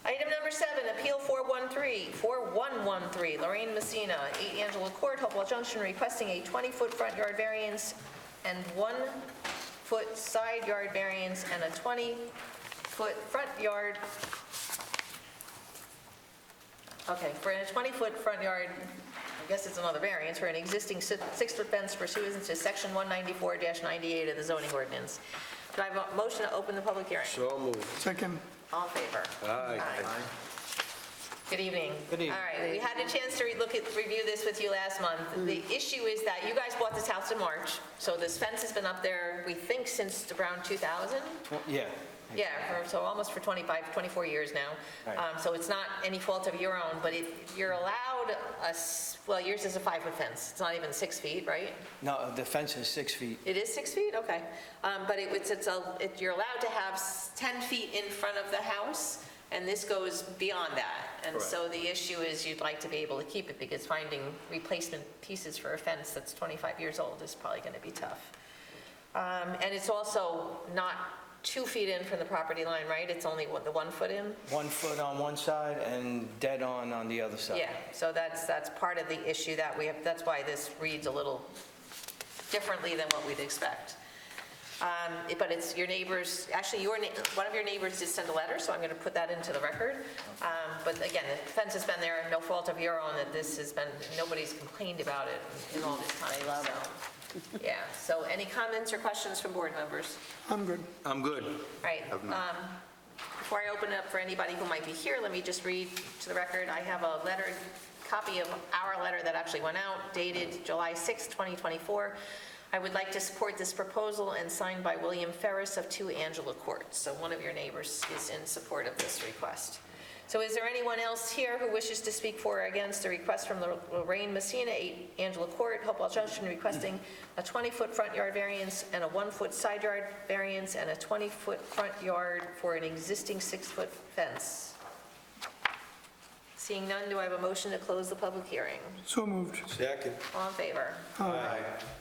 Item number 7, Appeal 4113, Lorraine Messina, 8 Angela Court, Hopewell Junction, requesting a 20-foot front yard variance and 1-foot side yard variance and a 20-foot front yard. Okay, for a 20-foot front yard, I guess it's another variance, for an existing 6-foot fence pursuant to section 194-98 of the zoning ordinance. Do I have a motion to open the public hearing? So moved. Second. All in favor? Aye. Good evening. Good evening. All right, we had a chance to review this with you last month. The issue is that you guys bought this house in March, so this fence has been up there, we think, since around 2000? Yeah. Yeah, so almost for 24 years now. Right. So it's not any fault of your own, but you're allowed well, yours is a 5-foot fence. It's not even 6 feet, right? No, the fence is 6 feet. It is 6 feet? Okay. But you're allowed to have 10 feet in front of the house, and this goes beyond that. And so the issue is you'd like to be able to keep it because finding replacement pieces for a fence that's 25 years old is probably going to be tough. And it's also not 2 feet in from the property line, right? It's only the 1 foot in? 1 foot on one side and dead on the other side. Yeah, so that's part of the issue that we have, that's why this reads a little differently than what we'd expect. But it's your neighbors, actually, one of your neighbors did send a letter, so I'm going to put that into the record. But again, the fence has been there, no fault of your own, that this has been, nobody's complained about it in all this time. I love it. Yeah, so any comments or questions from board members? I'm good. I'm good. All right, before I open it up for anybody who might be here, let me just read to the record. I have a letter, copy of our letter that actually went out, dated July 6, 2024. I would like to support this proposal and signed by William Ferris of 2 Angela Court. So one of your neighbors is in support of this request. So is there anyone else here who wishes to speak for or against the request from Lorraine Messina, 8 Angela Court, Hopewell Junction, requesting a 20-foot front yard variance and a 1-foot side yard variance and a 20-foot front yard for an existing 6-foot fence? Seeing none, do I have a motion to close the public hearing? So moved. Second. All in favor?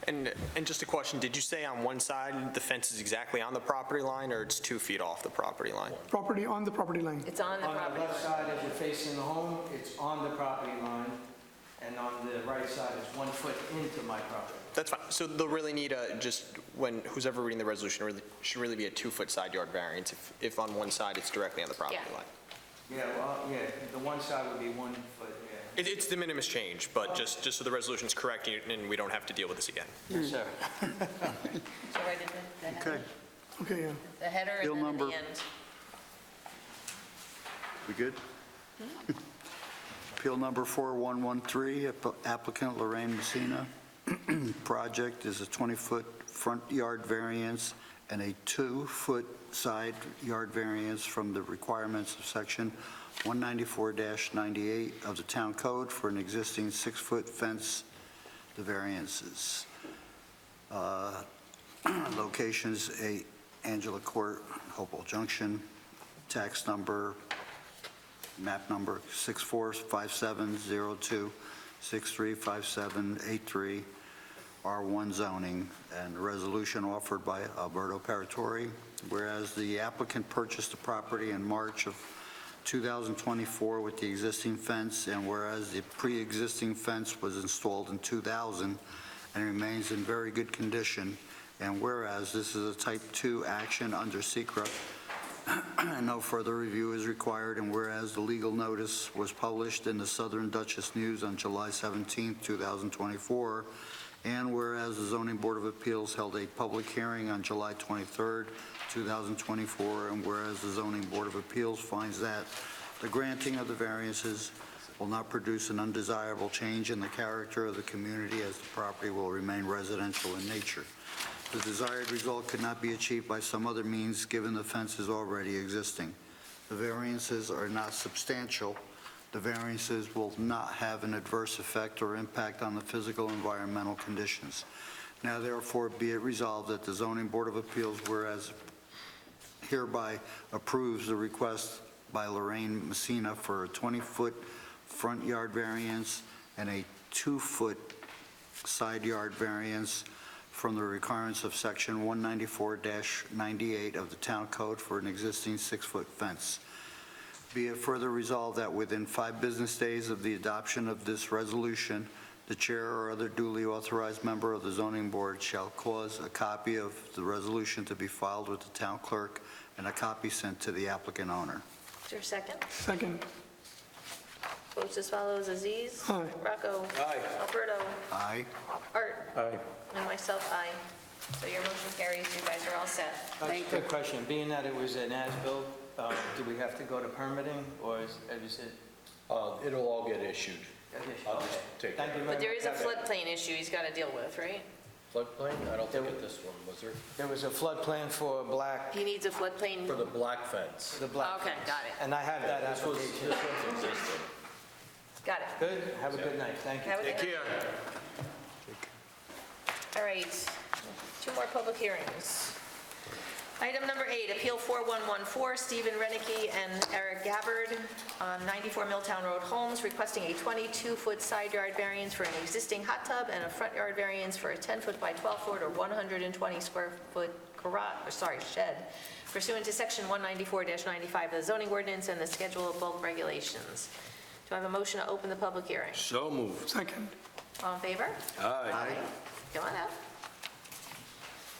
And just a question, did you say on one side the fence is exactly on the property line, or it's 2 feet off the property line? Property, on the property line. It's on the On the property left line. side, as you're facing the home, it's on the property line, and on the right side, it's 1 foot into my property. That's fine. So they'll really need who's ever reading the resolution, should really be a 2-foot side yard variance if on one side it's directly on the property Yeah. line. Yeah, well, yeah, the one side would be 1 foot, yeah. It's de minimis change, but just so the resolution's correct and we don't have to deal with this again. Yes, sir. So I did the header. Okay, Okay, yeah. The header and Bill then at number- the end. we good? Appeal number 4113, applicant Lorraine Messina. Project is a 20-foot front yard variance and a 2-foot side yard variance from the requirements of section 194-98 of the town code for an existing 6-foot fence, the variances. Locations, 8 Angela Court, Hopewell Junction, tax number, map number 645702, 635783, R1 zoning, and resolution offered by Alberto Paratori. Whereas the applicant purchased the property in March of 2024 with the existing fence, and whereas the pre-existing fence was installed in 2000 and remains in very good condition, and whereas this is a type 2 action under SECRA, no further review is required, and whereas the legal notice was published in the Southern Dutchess News on July 17, 2024, and whereas the Zoning Board of Appeals held a public hearing on July 23, 2024, and whereas the Zoning Board of Appeals finds that the granting of the variances will not produce an undesirable change in the character of the community, as the property will remain residential in nature. The desired result could not be achieved by some other means, given the fence is already existing. The variances are not substantial. The variances will not have an adverse effect or impact on the physical and environmental conditions. Now therefore be it resolved that the Zoning Board of Appeals, whereas hereby approves the request by Lorraine Messina for a 20-foot front yard variance and a 2-foot side yard variance from the requirements of section 194-98 of the town code for an existing 6-foot fence. Be it further resolved that within 5 business days of the adoption of this resolution, the chair or other duly authorized member of the zoning board shall cause a copy of the resolution to be filed with the town clerk and a copy sent to the applicant owner. Is there a second? Second. Votes as follows: Aziz. Aye. Rocco. Aye. Alberto. Aye. Art. Aye. And myself, aye. So your motion carries. You guys are all set. Good question. Being that it was an as-built, do we have to go to permitting, or is it? It'll all get issued. I'll just take Thank you very But there much. is a floodplain issue he's got to deal with, right? floodplain. I don't think at this one, was there? There was a flood plan for black, He needs a floodplain. For the black fence. the black. Okay, got it. And I have that This was application. existing. Got it. Good, have a good night, thank you. Have a good night. All right, 2 more public hearings. Item number 8, Appeal 4114, Stephen Renicky and Eric Gabbard, 94 Milltown Road, Holmes, requesting a 22-foot side yard variance for an existing hot tub and a front yard variance for a 10-foot by 12-foot or 120-square-foot shed pursuant to Section 194-95 of the zoning ordinance and the Schedule of Bulk Regulations. Do I have a motion to open the public hearing? So moved. Second. All in favor? Aye. Come on up.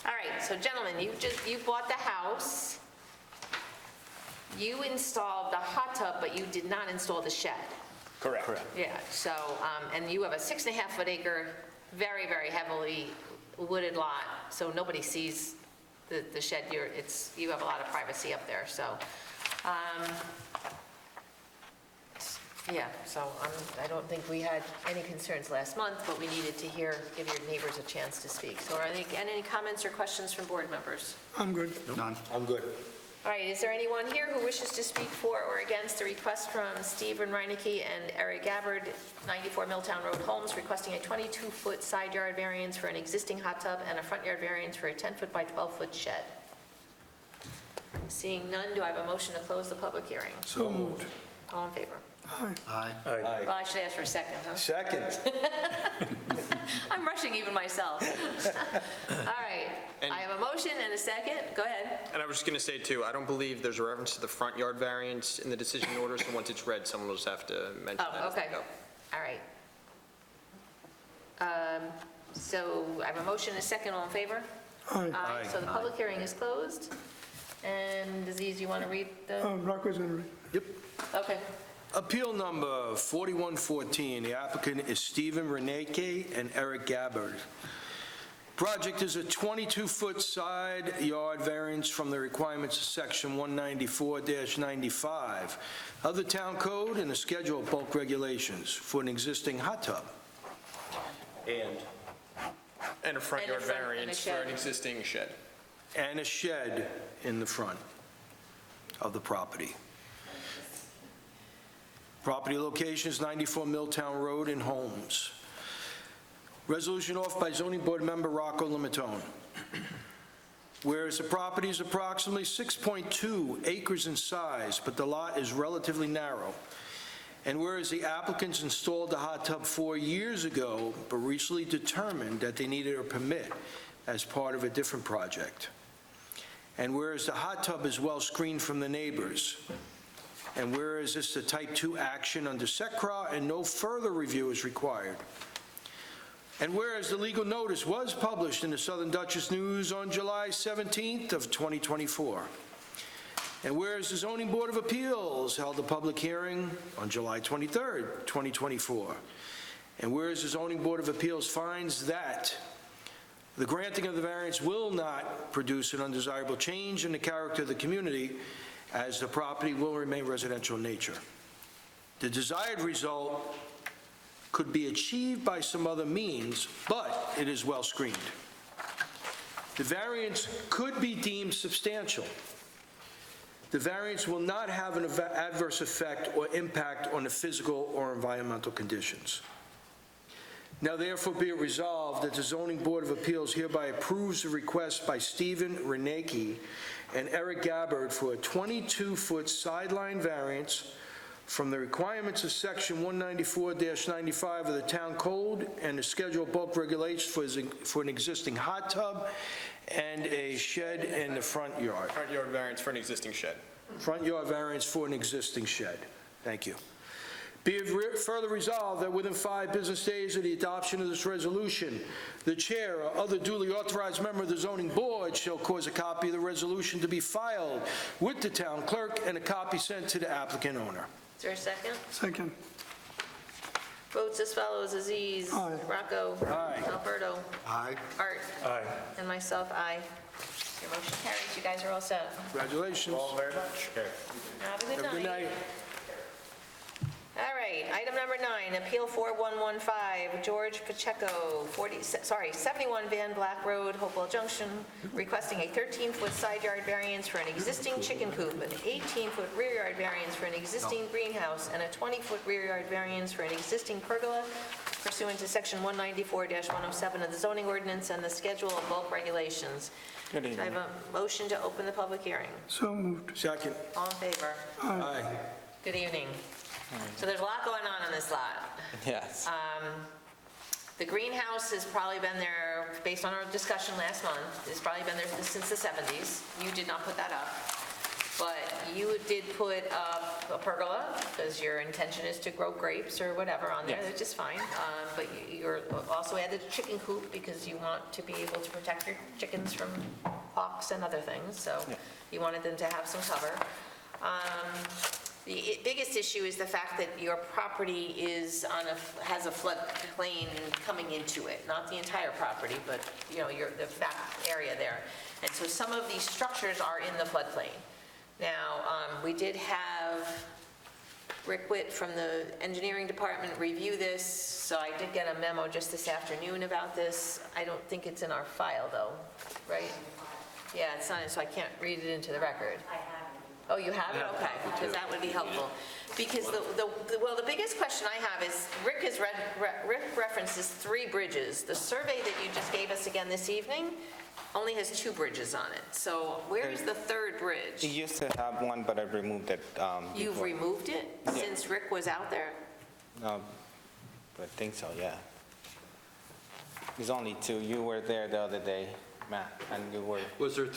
All right, so gentlemen, you bought the house. You installed the hot tub, but you did not install the shed. Correct. Yeah, so, and you have a 6.5-foot acre, very, very heavily wooded lot, so nobody sees the shed. You have a lot of privacy up there, so, yeah, so I don't think we had any concerns last month, but we needed to give your neighbors a chance to speak. So are there any comments or questions from board members? I'm good. None. I'm good. All right, is there anyone here who wishes to speak for or against the request from Stephen Reinecke and Eric Gabbard, 94 Milltown Road, Holmes, requesting a 22-foot side yard variance for an existing hot tub and a front yard variance for a 10-foot by 12-foot shed? Seeing none, do I have a motion to close the public hearing? So moved. All in favor? Aye. Well, I should ask for a second, huh? Second. I'm rushing even myself. All right, I have a motion and a second. Go ahead. And I was just going to say, too, I don't believe there's a reference to the front yard variance in the decision order, so once it's read, someone will just have to mention that. Oh, as they okay. go. All right. So I have a motion and a second. All in favor? Aye. Aye. So the public hearing is closed. And Aziz, you want to read the? Rocco's going to read. Yep. Okay. Appeal number 4114, the applicant is Stephen Reinecke and Eric Gabbard. Project is a 22-foot side yard variance from the requirements of Section 194-95 of the Town Code and the Schedule of Bulk Regulations for an existing hot tub. And a front And a yard front- and a variance for shed. an existing shed. And a shed in the front of the property. Property location is 94 Milltown Road in Holmes. Resolution offered by Zoning Board Member Rocco Limatone. Whereas the property is approximately 6.2 acres in size, but the lot is relatively narrow. And whereas the applicants installed the hot tub 4 years ago, but recently determined that they needed a permit as part of a different project. And whereas the hot tub is well screened from the neighbors. And whereas this is a type 2 action under SECRA and no further review is required. And whereas the legal notice was published in the Southern Dutchess News on July 17th of 2024. And whereas the Zoning Board of Appeals held a public hearing on July 23rd, 2024. And whereas the Zoning Board of Appeals finds that the granting of the variance will not produce an undesirable change in the character of the community, as the property will remain residential in nature. The desired result could be achieved by some other means, but it is well screened. The variance could be deemed substantial. The variance will not have an adverse effect or impact on the physical or environmental conditions. Now therefore be it resolved that the Zoning Board of Appeals hereby approves the request by Stephen Reinecke and Eric Gabbard for a 22-foot sideline variance from the requirements of Section 194-95 of the Town Code and the Schedule of Bulk Regulations for an existing hot tub and a shed in the front yard. Front yard variance for an existing shed. Front yard variance for an existing shed. Thank you. Be it further resolved that within 5 business days of the adoption of this resolution, the chair or other duly authorized member of the zoning board shall cause a copy of the resolution to be filed with the town clerk and a copy sent to the applicant owner. Is there a second? Second. Votes as follows: Aziz. Aye. Rocco. Aye. Alberto. Aye. Art. Aye. And myself, aye. Your motion carries. You guys are all set. Congratulations. Very much. Have a Have a good night. All right, item number 9, Appeal 4115, George Pacheco, 71 Van Black Road, Hopewell Junction, requesting a 13-foot side yard variance for an existing chicken coop, an 18-foot rear yard variance for an existing greenhouse, and a 20-foot rear yard variance for an existing pergola pursuant to Section 194-107 of the zoning ordinance and the schedule of bulk regulations. Good Do I evening. have a motion to open the public hearing? So moved. Second. All in favor? Aye. Good evening. So there's a lot going on this lot. Yes. The greenhouse has probably been there, based on our discussion last month, it's probably been there since the 70s. You did not put that up. But you did put up a pergola, because your intention is to grow grapes or whatever on there, Yes. which is fine. But you're also added a chicken coop, because you want to be able to protect your chickens from hawks and other things, so you wanted them to have some cover. The biggest issue is the fact that your property has a floodplain coming into it, not the entire property, but, you know, the back area there. And so some of these structures are in the floodplain. Now, we did have Rick Witt from the engineering department review this, so I did get a memo just this afternoon about this. I don't think it's in our file, though, right? Yeah, it's not, so I can't read it into the record. I have it. Oh, you have it? Okay, because that would be helpful. Because the biggest question I have is, Rick references 3 bridges. The survey that you just gave us again this evening only has 2 bridges on it. So where's the 3rd It bridge? used to have one, but I removed it. You've before. removed it since Rick was out there? I think so, yeah. There's only 2. You were there the other day, Matt, and you were, Was there,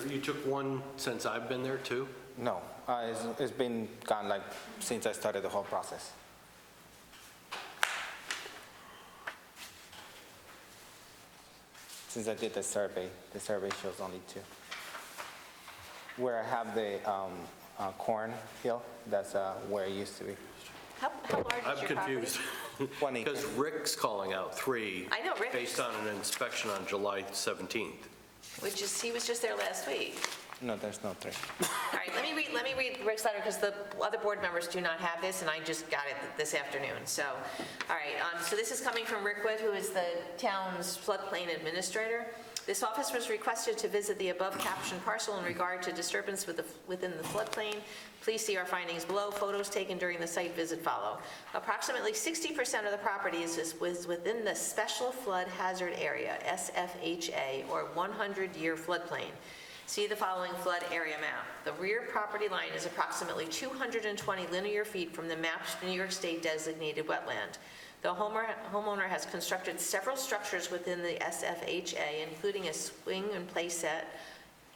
you took one since I've been there too? no, it's been gone like since I started the whole process. Since I did the survey shows only 2. Where I have the corn hill, that's where it used to be. How large I'm is your property? confused. 1 acre. Because Rick's calling out 3. I know, Rick. Based on an inspection on July 17th. Which is, he was just there last week. No, there's no 3. All right, let me read Rick's letter, because the other board members do not have this, and I just got it this afternoon. So, all right, so this is coming from Rick Wood, who is the town's floodplain administrator. This office was requested to visit the above captioned parcel in regard to disturbance within the floodplain. Please see our findings below. Photos taken during the site visit follow. Approximately 60% of the property is within the Special Flood Hazard Area, SFHA, or 100-year floodplain. See the following flood area map. The rear property line is approximately 220 linear feet from the mapped New York State designated wetland. The homeowner has constructed several structures within the SFHA, including a swing and play set,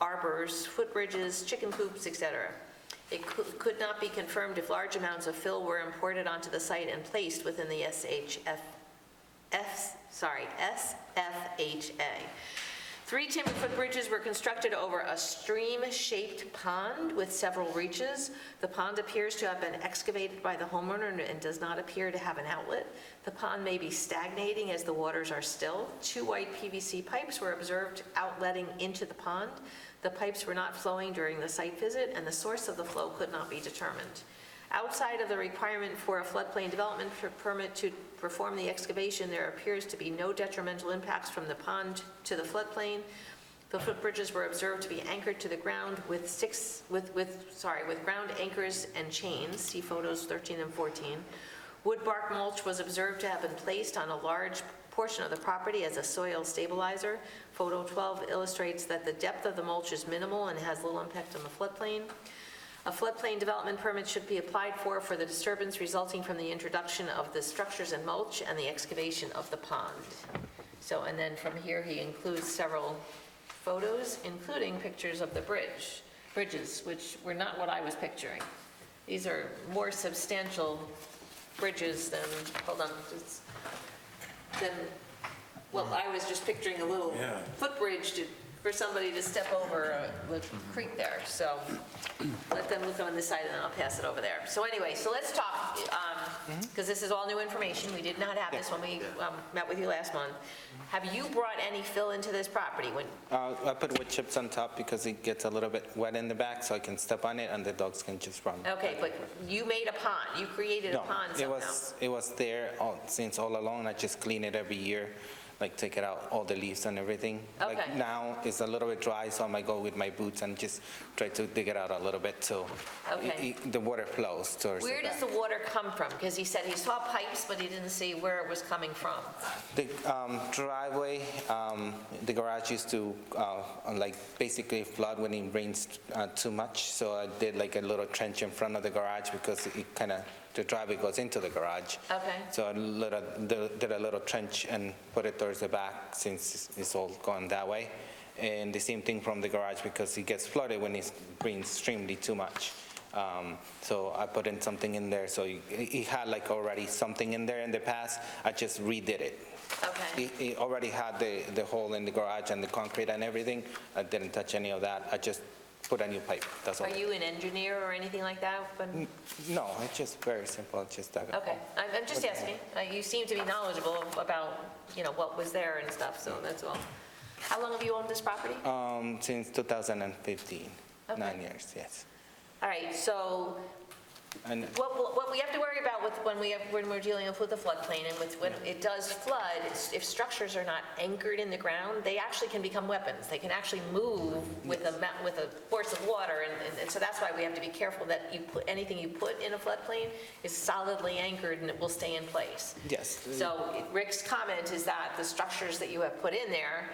arbors, footbridges, chicken coops, etc. It could not be confirmed if large amounts of fill were imported onto the site and placed within the SFHA. 3 timber footbridges were constructed over a stream-shaped pond with several reaches. The pond appears to have been excavated by the homeowner and does not appear to have an outlet. The pond may be stagnating as the waters are still. 2 white PVC pipes were observed outletting into the pond. The pipes were not flowing during the site visit, and the source of the flow could not be determined. Outside of the requirement for a floodplain development permit to perform the excavation, there appears to be no detrimental impacts from the pond to the floodplain. The footbridges were observed to be anchored to the ground with ground anchors and chains. See photos 13 and 14. Wood bark mulch was observed to have been placed on a large portion of the property as a soil stabilizer. Photo 12 illustrates that the depth of the mulch is minimal and has little impact on the floodplain. A floodplain development permit should be applied for the disturbance resulting from the introduction of the structures and mulch and the excavation of the pond. So, and then from here, he includes several photos, including pictures of the bridges, which were not what I was picturing. These are more substantial bridges than, hold on, well, I was just picturing a little footbridge for somebody to step over the creek there. So let them look on this side and then I'll pass it over there. So anyway, so let's talk, because this is all new information. We did not have this when we met with you last month. Have you brought any fill into this property? I put wood chips on top because it gets a little bit wet in the back, so I can step on it and the dogs can just run. Okay, but you made a pond. You created a pond somehow. It was there since all along. I just clean it every year. like take it out, all the leaves and everything. Okay. Like now it's a little bit dry, so I might go with my boots and just try to dig it out a little bit so Okay. the water flows towards Where the does back. the water come from? Because he said he saw pipes, but he didn't see where it was coming from. The driveway, the garage used to like basically flood when it rains too much, so I did like a little trench in front of the garage because it kind of, the driveway goes into the garage. Okay. So I did a little trench and put it towards the back since it's all gone that way. And the same thing from the garage because it gets flooded when it rains extremely too much. So I put in something in there, so it had like already something in there in the past. I just redid it. Okay. It already had the hole in the garage and the concrete and everything. I didn't touch any of that. I just put a new pipe, that's all. Are you an engineer or anything like that? No, it's just very simple, just dug it. Okay, I'm just asking. You seem to be knowledgeable about, what was there and stuff, so that's all. How long have you owned this property? Since 2015, Okay. 9 years, yes. All right, so And what we have to worry about when we're dealing with the floodplain and when it does flood, if structures are not anchored in the ground, they actually can become weapons. They can actually move with a force of water, and so that's why we have to be careful that anything you put in a floodplain is solidly anchored and it will stay in place. yes, So Rick's comment is that the structures that you have put in there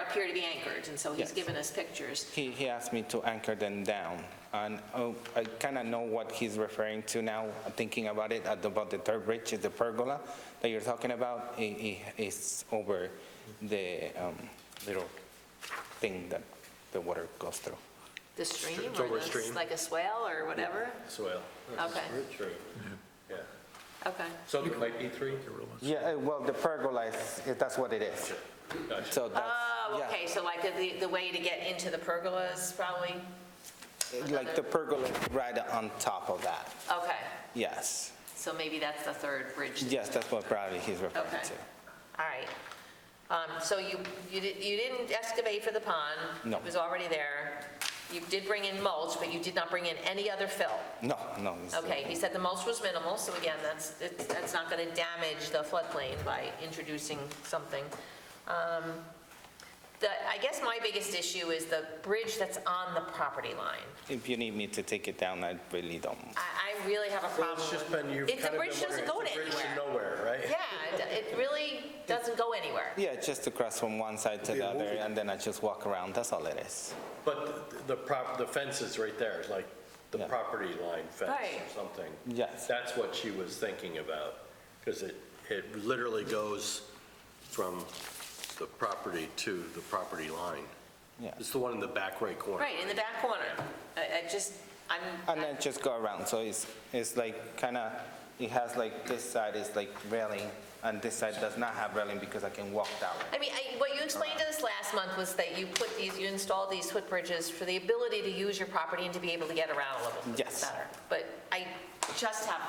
appear to be anchored, and so he's Yes. given us pictures. he asked me to anchor them down. And I kind of know what he's referring to now, thinking about it, about the third bridge, the pergola that you're talking about. It's over the little thing that the water goes through. The stream, It's or over a stream. like a swale or whatever? Swale. Okay. True. Yeah. Okay. So it might be 3? Yeah, well, the pergola that's what it is. Gotcha. So that's, Oh, yeah. okay, so like the way to get into the pergola is probably, Like the pergola right on top of that, okay, yes. so maybe that's the third bridge. Yes, that's what probably he's referring Okay. to. All right. So you didn't excavate for the pond? No. It was already there. You did bring in mulch, but you did not bring in any other fill? No. It's- Okay, he said the mulch was minimal, so again, that's not going to damage the floodplain by introducing something. I guess my biggest issue is the bridge that's on the property line. If you need me to take it down, I really don't. I really have a Well, problem. it's just been, you've If kind the of been bridge doesn't wondering, go it's a bridge to anywhere. nowhere, right? Yeah, it really doesn't go anywhere. Yeah, just to cross from one side to the other, and then I just walk around, that's all it is. But the fence is right there, like the Yeah. property line fence Right. or something. Yes. That's what she was thinking about, because it literally goes from the property to the property line. Yeah. It's the one in the back right corner. Right, in the back corner. And then just go around, so it's like kind of, it has like, this side is like railing, and this side does not have railing because I can walk that way. I mean, what you explained to us last month was that you installed these footbridges for the ability to use your property and to be able to get around a little bit Yes. better. But I just have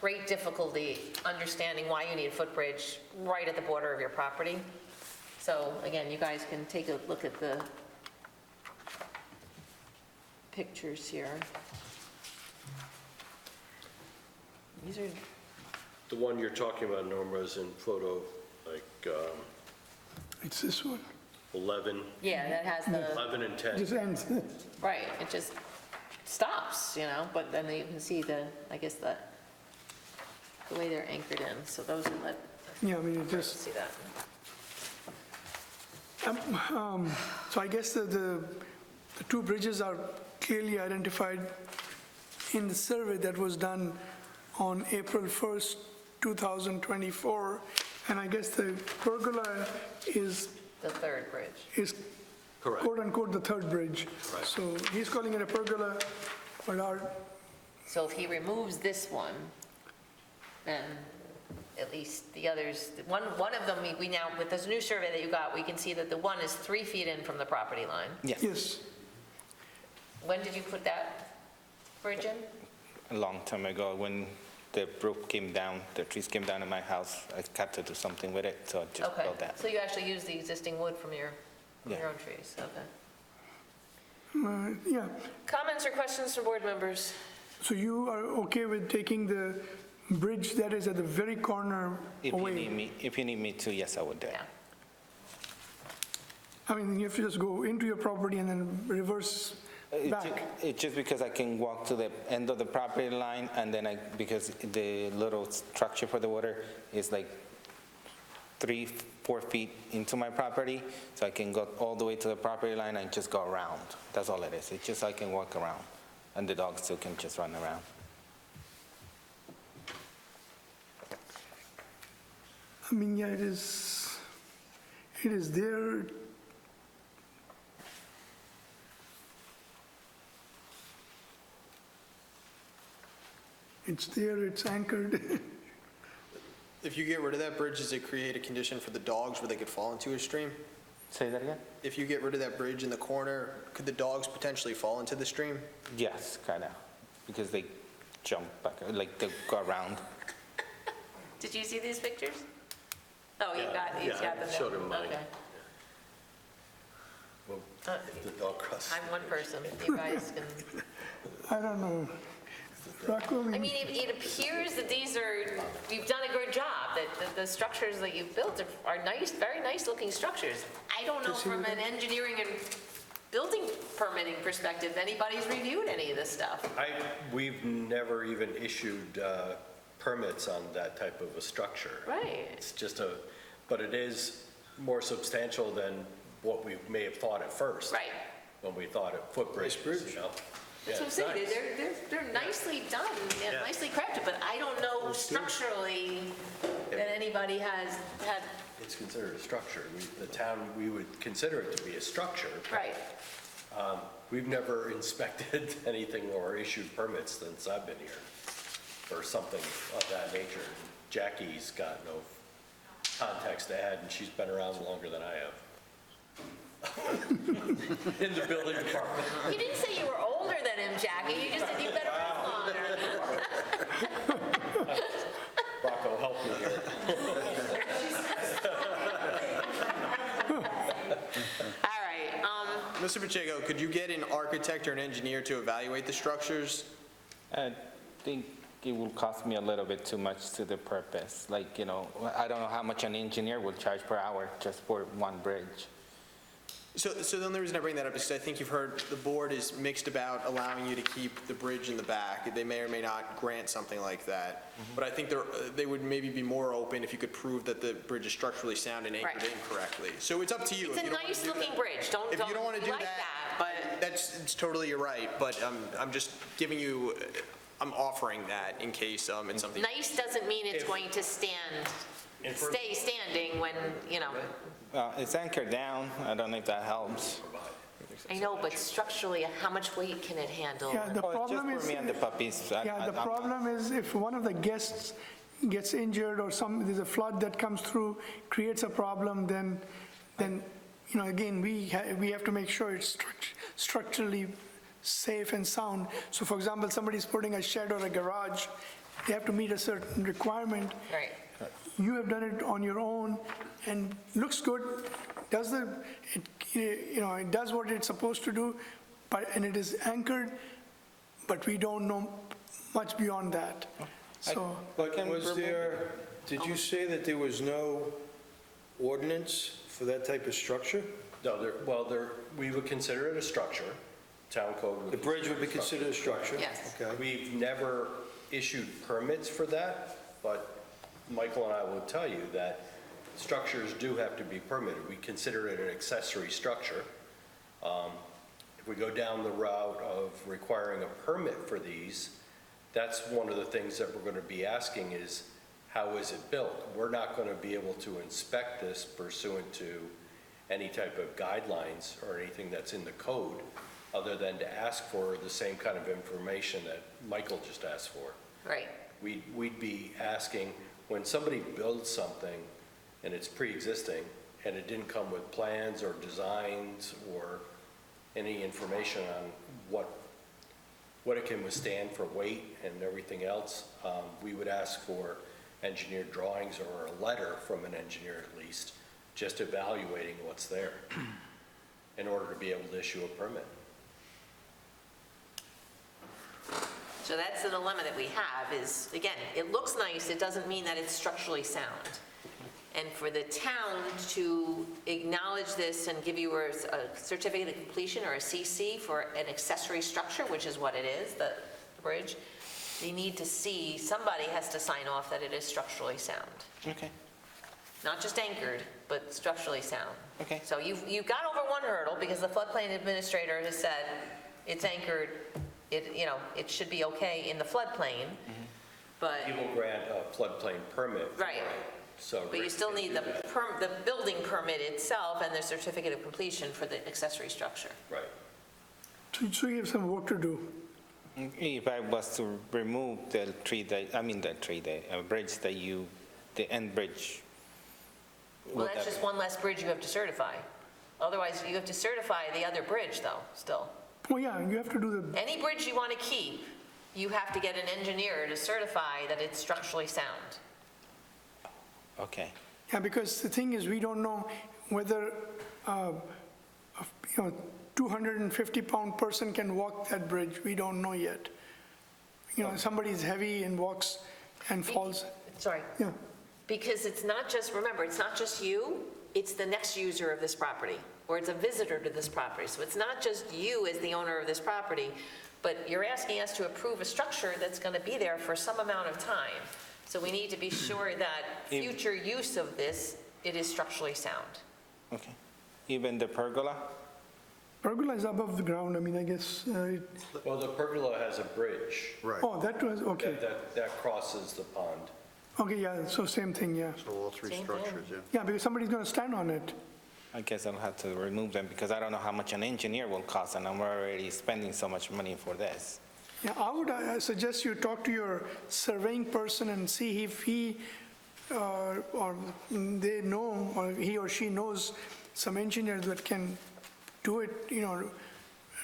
great difficulty understanding why you need a footbridge right at the border of your property. So again, you guys can take a look at the pictures here. These are, The one you're talking about, Norma, is in photo, like, It's this one. 11, yeah, that has the, 11 and 10. Just ends. right, it just stops, but then you can see I guess the way they're anchored in. So those are Yeah, I mean, it just, see that. so I guess the two bridges are clearly identified in the survey that was done on April 1st, 2024. And I guess the pergola is The third bridge. Correct. quote unquote the third bridge. So he's calling it a pergola, but So if he removes this one, then at least the others, one of them, we now, with this new survey that you got, we can see that the one is 3 feet in from the property line. yes, When did you put that bridge in? A long time ago, when the roof came down, the trees came down in my house, I had to do something with it, so I just Okay, built that. so you actually use the existing wood from your Yeah. own trees, okay. yeah. Comments or questions from board members? So you are okay with taking the bridge that is at the very corner If you away. need me to, yes, I would do it. Yeah. I mean, you have to just go into your property and then reverse back. It's just because I can walk to the end of the property line, and then because the little structure for the water is like 3-4 feet into my property, so I can go all the way to the property line and just go around. That's all it is. It's just so I can walk around, and the dogs still can just run around. I mean, yeah, it is there. It's there, it's anchored. If you get rid of that bridge, does it create a condition for the dogs where they could fall into a stream? Say that again? If you get rid of that bridge in the corner, could the dogs potentially fall into the stream? Yes, kind of, because they jump back, like they go around. Did you see these pictures? Oh, he's got them. I showed him mine. Okay. Well, if the dog crosses. I'm one person, you guys can. I don't know. Rocco, I mean, it appears that you've done a good job, that the structures that you've built are nice, very nice looking structures. I don't know from an engineering and building permitting perspective, if anybody's reviewed any of this stuff. We've never even issued permits on that type of a structure. Right. It's just but it is more substantial than what we may have thought at first. Right. When we thought of footbridges, you know? That's what I'm Yeah, saying, it's nice. they're nicely done, and Yeah. nicely crafted, but I don't know structurally that anybody has had, It's considered a structure. The town, we would consider it to be a structure. right. We've never inspected anything or issued permits since I've been here for something of that nature. Jackie's got no context to add, and she's been around longer than I have. In the building department. You didn't say you were older than him, Jackie, you just said you've been around longer. Rocco, help me here. All right, Mr. Pacheco, could you get an architect or an engineer to evaluate the structures? I think it will cost me a little bit too much to the purpose. Like, you know, I don't know how much an engineer will charge per hour just for one bridge. So the only reason I bring that up is I think you've heard the board is mixed about allowing you to keep the bridge in the back. They may or may not grant something like that. But I think they would maybe be more open if you could prove that the bridge is structurally sound and anchored Right. in correctly. So it's up to you. it's If a you don't wanna nice do looking that. bridge, If you don't want to do like that, but it's totally your right. But I'm just giving you, I'm offering that in case it's something. nice doesn't mean it's going to stay standing when, you know, It's anchored down. I don't know if that helps. I know, but structurally, how much weight can it handle? Yeah, the Oh, it's problem just is, for me and the puppies. yeah, the problem is if one of the guests gets injured or there's a flood that comes through, creates a problem, then, you know, again, we have to make sure it's structurally safe and sound. So for example, somebody's putting a shed or a garage, they have to meet a certain requirement. Right. You have done it on your own and looks good, it does what it's supposed to do, and it is anchored, but we don't know much beyond that. So, But did you say that there was no ordinance for that type of structure? No, we would consider it a structure. Town code would. The bridge would be consider it a considered a structure? Yes. Okay. We've never issued permits for that, but Michael and I will tell you that structures do have to be permitted. We consider it an accessory structure. If we go down the route of requiring a permit for these, that's one of the things that we're going to be asking is, how is it built? We're not going to be able to inspect this pursuant to any type of guidelines or anything that's in the code, other than to ask for the same kind of information that Michael just asked for. Right. We'd be asking, when somebody builds something and it's pre-existing and it didn't come with plans or designs or any information on what it can withstand for weight and everything else, we would ask for engineered drawings or a letter from an engineer at least, just evaluating what's there in order to be able to issue a permit. So that's the dilemma that we have is, again, it looks nice, it doesn't mean that it's structurally sound. And for the town to acknowledge this and give you a certificate of completion or a CC for an accessory structure, which is what it is, the bridge, they need to see, somebody has to sign off that it is structurally sound. Okay, Not just anchored, but structurally sound. okay. So you've got over one hurdle because the floodplain administrator has said it's anchored, it should be okay in the floodplain, but, He will grant a floodplain permit. right. So. But you still need the building permit itself and the certificate of completion for the accessory structure. Right. So you have some work to do. If I was to remove the bridge that you, the end bridge. Well, would that's that- just one less bridge you have to certify. Otherwise, you have to certify the other bridge, though, still. Oh, yeah, you have to do the, Any bridge you want to keep, you have to get an engineer to certify that it's structurally sound. Okay, yeah, because the thing is, we don't know whether, 250-pound person can walk that bridge. We don't know yet. Somebody's heavy and walks and falls. Sorry. Yeah, Because it's not just, remember, it's not just you, it's the next user of this property, or it's a visitor to this property. So it's not just you as the owner of this property, but you're asking us to approve a structure that's going to be there for some amount of time. So we need to be sure that future use of this, it is structurally sound. okay. Even the pergola? pergola is above the ground, I mean, I guess, Well, the pergola has a bridge oh, that was, okay. that crosses the pond. Okay, yeah, so same thing, yeah. So all three Same thing. structures, yeah. Yeah, because somebody's going to stand on it. I guess I'll have to remove them because I don't know how much an engineer will cost and I'm already spending so much money for this. Yeah, I would suggest you talk to your surveying person and see if he or they know, or he or she knows some engineers that can do it,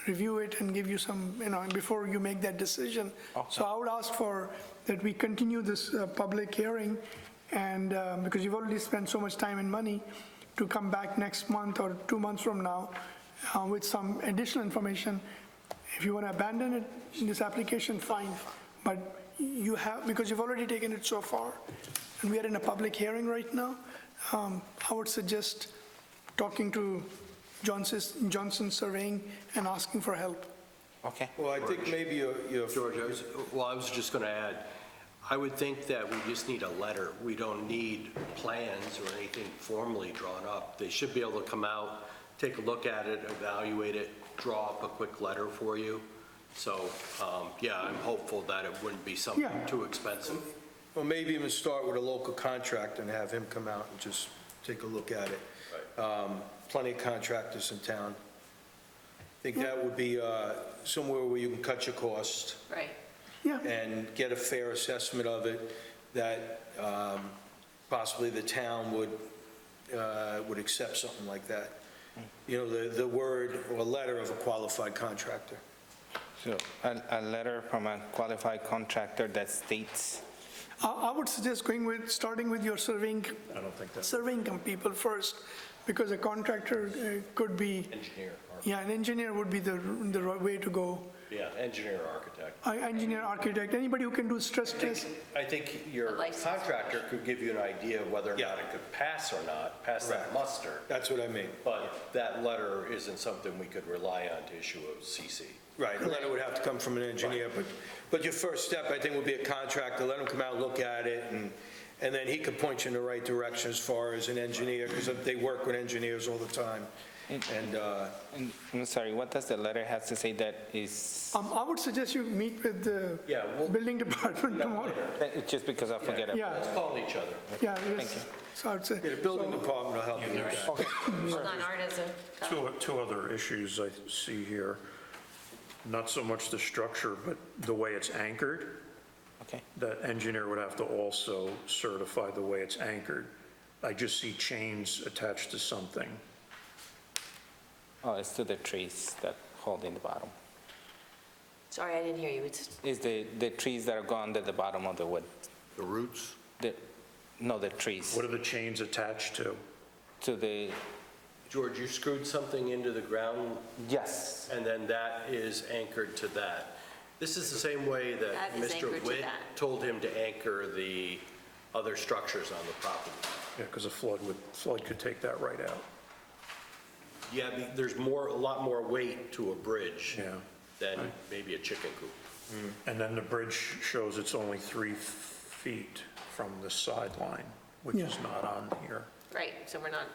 review it and give you some, before you make that decision. So I would ask for that we continue this public hearing and, because you've already spent so much time and money, to come back next month or 2 months from now with some additional information. If you want to abandon it, this application, fine, but you have, because you've already taken it so far, and we are in a public hearing right now, I would suggest talking to Johnson Surveying and asking for help. Okay. Well, I think maybe your George, I was just going to add, I would think that we just need a letter. We don't need plans or anything formally drawn up. They should be able to come out, take a look at it, evaluate it, draw up a quick letter for you. So, yeah, I'm hopeful that it wouldn't be something Yeah. too expensive. Or maybe even start with a local contractor and have him come out and just take a look at it. Plenty of contractors in town. I think that would be somewhere where you can cut your costs Right. Yeah, and get a fair assessment of it, that possibly the town would accept something like that. The word or letter of a qualified contractor. So a letter from a qualified contractor that states, I would suggest starting with your surveying people first, because a contractor could be, Engineer, yeah, an engineer would be the right way to go. yeah, engineer, architect. Engineer, architect, anybody who can do stress tests. I think your A licensed contractor could give you an idea of whether or Yeah. not it could pass or not, pass that Correct. muster. That's what I mean. But that letter isn't something we could rely on to issue a CC. Right, a letter would have to come from an engineer, but your first step, I think, would be a contractor, let him come out, look at it, and then he could point you in the right direction as far as an engineer, because they work with engineers all the time. And, and I'm sorry, what does the letter have to say that is, I would suggest you meet with the Yeah, we'll- building department tomorrow. just because I forget about Yeah, Let's call each other. yeah, yes. So I'd say, yeah, the building department will help you with that. Hold on, Art has a, Two other issues I see here, not so much the structure, but the way it's anchored. okay, That engineer would have to also certify the way it's anchored. I just see chains attached to something. oh, it's to the trees that hold in the bottom. sorry, I didn't hear you. It's, It's the trees that are gone at the bottom of the wood. The roots? No, the trees, What are the chains attached to? to the, George, you screwed something into the ground, yes, and then that is anchored to that. This is the same way that That is Mr. anchored to Witt that. told him to anchor the other structures on the property. Yeah, because a flood could take that right out. Yeah, there's a lot more weight to a bridge Yeah. than maybe a chicken coop. And then the bridge shows it's only 3 feet from the sideline, which is not on here. Right, so we We're not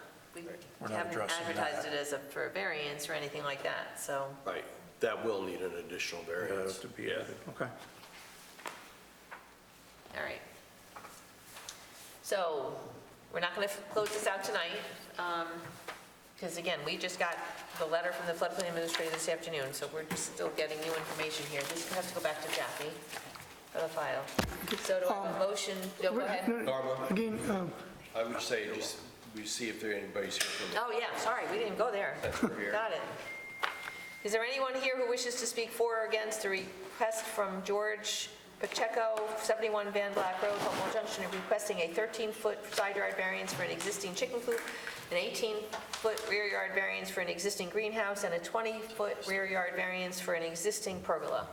haven't addressing advertised that. it as for a variance or anything like that, so. Right, that will need an additional That variance. has to be added, okay. All right. So we're not going to close this out tonight, because again, we just got the letter from the floodplain administrator this afternoon, so we're just still getting new information here. This has to go back to Jackie for the file. So do I have a motion? No, go ahead. Again, I would say just, we see if anybody's here from the Oh, yeah, sorry, we didn't go there. Got it. Is there anyone here who wishes to speak for or against the request from George Pacheco, 71 Van Black Road, Hopewell Junction, requesting a 13-foot side yard variance for an existing chicken coop, an 18-foot rear yard variance for an existing greenhouse, and a 20-foot rear yard variance for an existing pergola?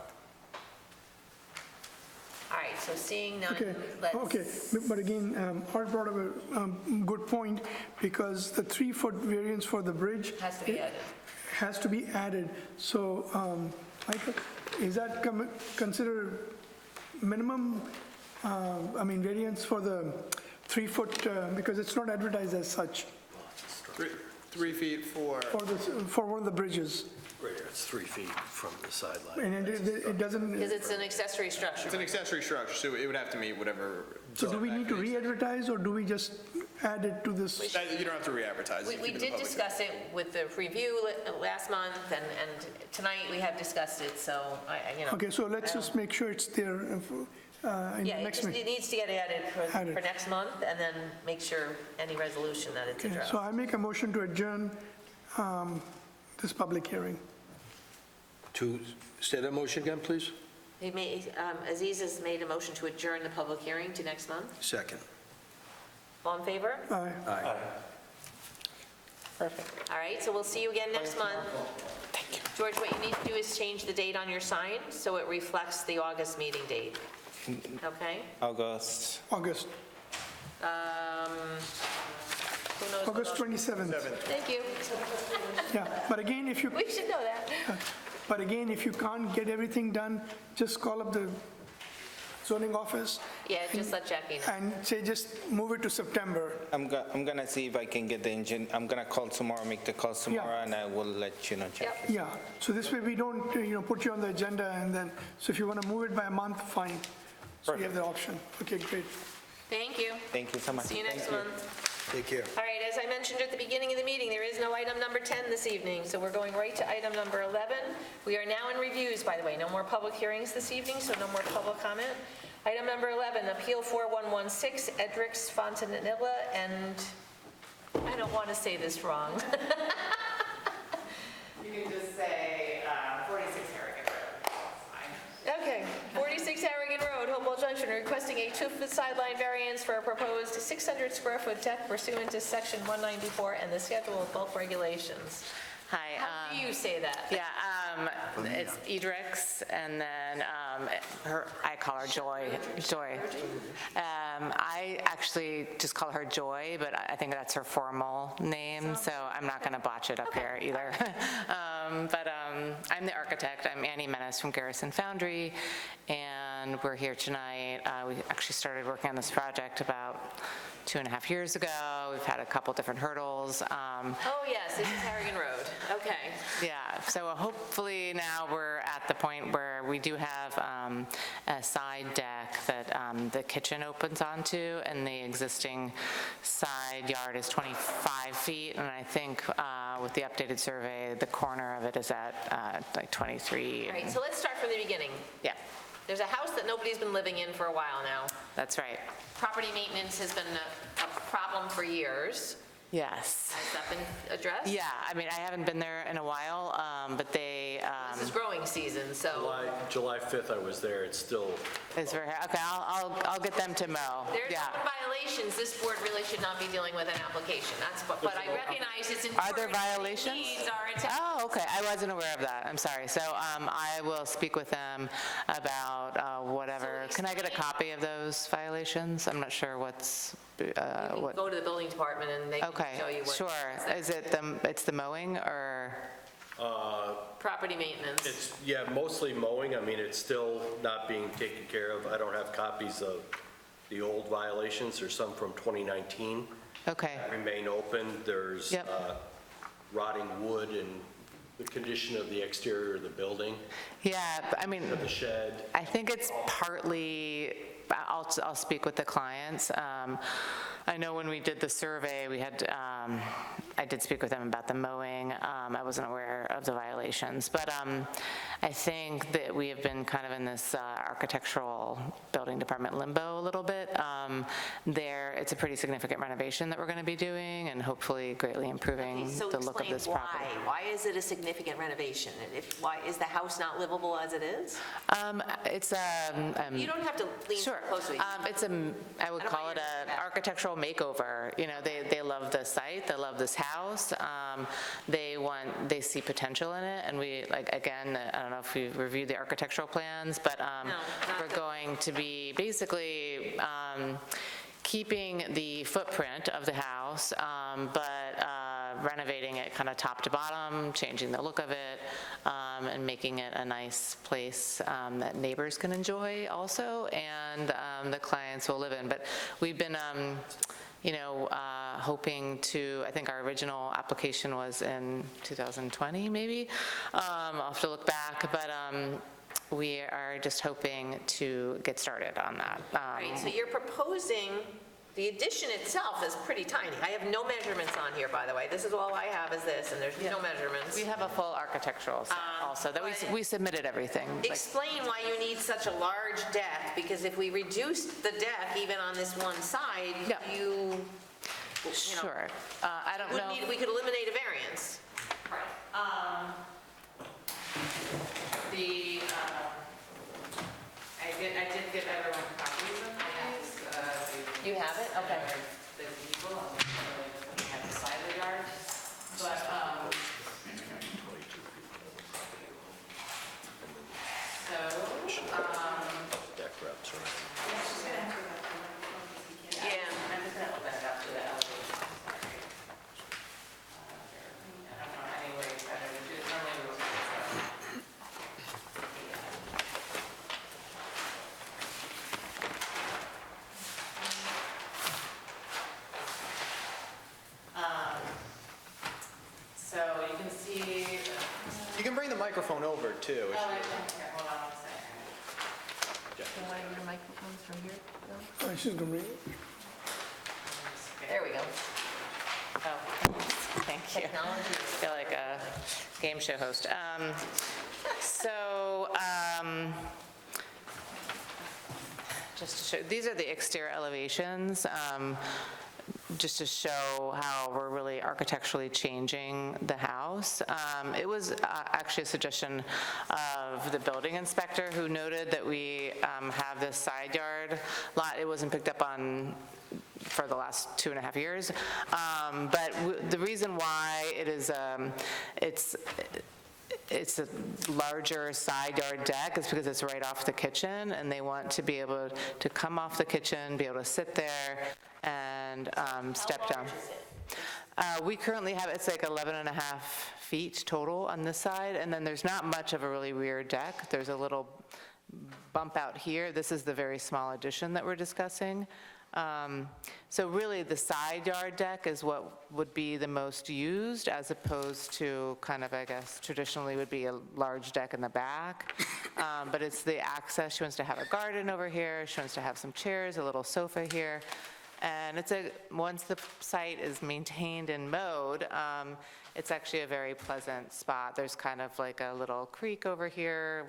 All right, so seeing none, okay, but again, Art brought up a good point, because the 3-foot variance for the bridge. Has to be added. Has to be added. So, Michael, is that considered minimum, variance for the 3-foot, because it's not advertised as such, 3 feet for, for one of the bridges? Right here, it's 3 feet from the sideline. And it doesn't, Because it's an accessory structure. it's an accessory structure, so it would have to meet whatever. so do we need to re-advertise, or do we just add it to this? You don't have to re-advertise. We You keep it in did public. discuss it with the review last month, and tonight we have discussed it, so Okay, so let's just make sure it's there in Yeah, it next just, meeting. it needs to get added Added. for next month, and then make sure any resolution that it's Okay, addressed. so I make a motion to adjourn this public hearing. To say that motion again, please? Aziz has made a motion to adjourn the public hearing to next month. Second. All in favor? Aye. Aye. Perfect. All right, so we'll see you again next month. Thank you. George, what you need to do is change the date on your sign so it reflects the August meeting date. Okay? August. August, Who knows? what August else? 27th. Thank you. Yeah, but again, if you, We should know that. if you can't get everything done, just call up the zoning office Yeah, just let Jackie know. and say, just move it to September. I'm gonna see if I can get the engine, I'm gonna call tomorrow, make the calls tomorrow, and I will let you know, Jack. Yep. Yeah, so this way we don't, put you on the agenda, and then, so if you want to move it by a month, fine. So you have the option. Okay, great. Thank you. Thank you so much. See you next Thank you. month. Take care. All right, as I mentioned at the beginning of the meeting, there is no item number 10 this evening, so we're going right to item number 11. We are now in reviews, by the way, no more public hearings this evening, so no more public comment. Item number 11, Appeal 4116, Edrix Fontanilla, and I don't want to say this wrong. You can just say 46 Harrigan Road. It's fine. Okay, 46 Harrigan Road, Hopewell Junction, requesting a 2-foot sideline variance for a proposed 600-square-foot deck pursuant to Section 194 and the Schedule of Bulk Regulations. Hi. How do you say that? Yeah, it's Edrix, and then I call her Joy. Joy. I actually just call her Joy, but I think that's her formal name, so I'm not going to botch it up here either. But I'm the architect. I'm Annie Menace from Garrison Foundry, and we're here tonight. We actually started working on this project about 2.5 years ago. We've had a couple different hurdles. Oh, yes, this is Harrigan Road. Okay. Yeah, so hopefully now we're at the point where we do have a side deck that the kitchen opens onto, and the existing side yard is 25 feet, and I think with the updated survey, the corner of it is at like 23. All right, so let's start from the beginning. Yeah, There's a house that nobody's been living in for a while now. that's right. Property maintenance has been a problem for years. Yes. Has that been addressed? Yeah, I mean, I haven't been there in a while, but they, This is growing season, so July 5th, I was there, it's still, it's very, okay, I'll get them to mow. there's Yeah. violations. This board really should not be dealing with an application. But I recognize it's important. Are there violations? Needs our attention. Oh, okay, I wasn't aware of that, I'm sorry. So I will speak with them about whatever. Can I get a copy of those violations? I'm not sure what's, what. Go to the building department and they can Okay, show you what. sure. Is it it's the mowing or? Property maintenance. it's, yeah, mostly mowing. I mean, it's still not being taken care of. I don't have copies of the old violations. There's some from 2019 Okay, that remain open. There's Yep. rotting wood and the condition of the exterior of the building, yeah, I mean, of the shed. I think it's partly, I'll speak with the clients. I know when we did the survey, we had, I did speak with them about the mowing. I wasn't aware of the violations, but I think that we have been kind of in this architectural building department limbo a little bit. It's a pretty significant renovation that we're going to be doing and hopefully greatly improving the look of this property. Why is it a significant renovation? And why is the house not livable as it is? It's You don't have to lean Sure. closely. It's I would I don't call want it you to do an that. architectural makeover. You know, they love the site, they love this house. They see potential in it, and we, like, again, I don't know if we reviewed the architectural plans, but we're going to be basically keeping the footprint of the house, but renovating it kind of top to bottom, changing the look of it, and making it a nice place that neighbors can enjoy also, and the clients will live in. But we've been, hoping to, I think our original application was in 2020, maybe. I'll have to look back, but we are just hoping to get started on that. Right, so you're proposing, the addition itself is pretty tiny. I have no measurements on here, by the way. This is all I have is this, and there's no measurements. We have a full architectural set also, that we submitted everything. Explain why you need such a large deck, because if we reduced the deck even on this one side, Yeah. you know, Sure. I don't know. we could eliminate a variance. I did give everyone copies of these. You have it? Okay. The people, we have the side of the yard, but, Deck reps, right? Yeah. I'm just gonna open it up to the elevation. I don't know any way better to do it. Normally we will do So you can see, You can bring the microphone over, too. hold on one second. Oh, she's gonna bring it. There we go. Oh, thank you. I feel like a game show host. Just to show, these are the exterior elevations, just to show how we're really architecturally changing the house. It was actually a suggestion of the building inspector, who noted that we have this side yard lot. It wasn't picked up on for the last 2.5 years. But the reason why it is, it's a larger side yard deck is because it's right off the kitchen, and they want to be able to come off the kitchen, be able to sit there and step down. We currently have, it's like 11.5 feet total on this side, and then there's not much of a really rear deck. There's a little bump out here. This is the very small addition that we're discussing. So really, the side yard deck is what would be the most used, as opposed to kind of, I guess, traditionally would be a large deck in the back. But it's the access. She wants to have a garden over here. She wants to have some chairs, a little sofa here. And once the site is maintained and mowed, it's actually a very pleasant spot. There's kind of like a little creek over here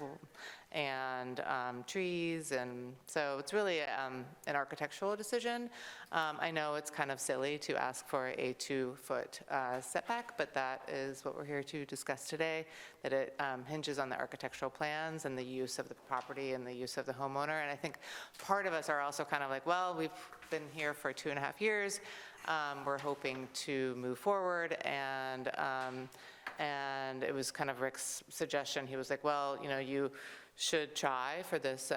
and trees, and so it's really an architectural decision. I know it's kind of silly to ask for a 2-foot setback, but that is what we're here to discuss today, that it hinges on the architectural plans and the use of the property and the use of the homeowner. And I think part of us are also kind of like, well, we've been here for 2.5 years. We're hoping to move forward, and it was kind of Rick's suggestion. He was like, well, you should try for this,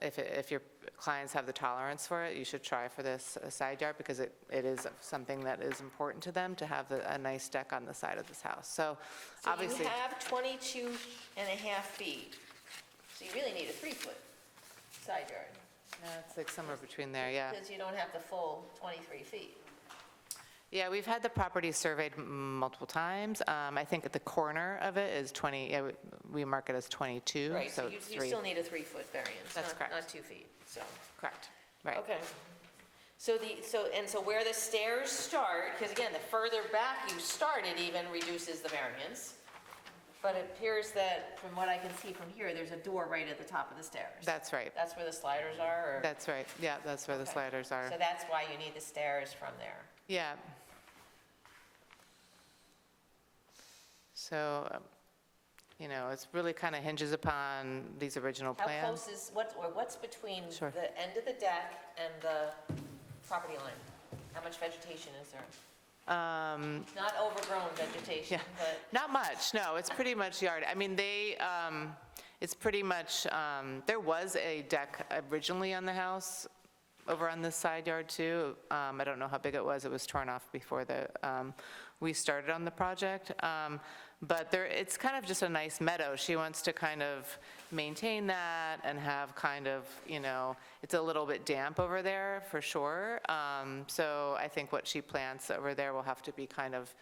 if your clients have the tolerance for it, you should try for this side yard, because it is something that is important to them to have a nice deck on the side of this house. So obviously. You have 22 and a half feet, so you really need a 3-foot side yard. Yeah, it's like somewhere between there, yeah. Because you don't have the full 23 feet. Yeah, we've had the property surveyed multiple times. I think at the corner of it is 20, yeah, we mark it as 22, Right, so so it's you 3. still need a 3-foot variance. That's correct. Not 2 feet, so. Correct, right. Okay. So where the stairs start, because again, the further back you start, it even reduces the variance. But it appears that, from what I can see from here, there's a door right at the top of the stairs. That's right. That's where the sliders are, or? That's right, yeah, that's where the Okay. sliders are. So that's why you need the stairs from there. Yeah. So, it's really kind of hinges upon these original How plans. close is, what's between Sure. the end of the deck and the property line? How much vegetation is there? Not overgrown vegetation, Yeah. but, Not much, no, it's pretty much yard. I mean, it's pretty much, there was a deck originally on the house over on this side yard too. I don't know how big it was torn off before we started on the project. But it's kind of just a nice meadow. She wants to kind of maintain that and have kind of, it's a little bit damp over there for sure. So I think what she plants over there will have to be kind of,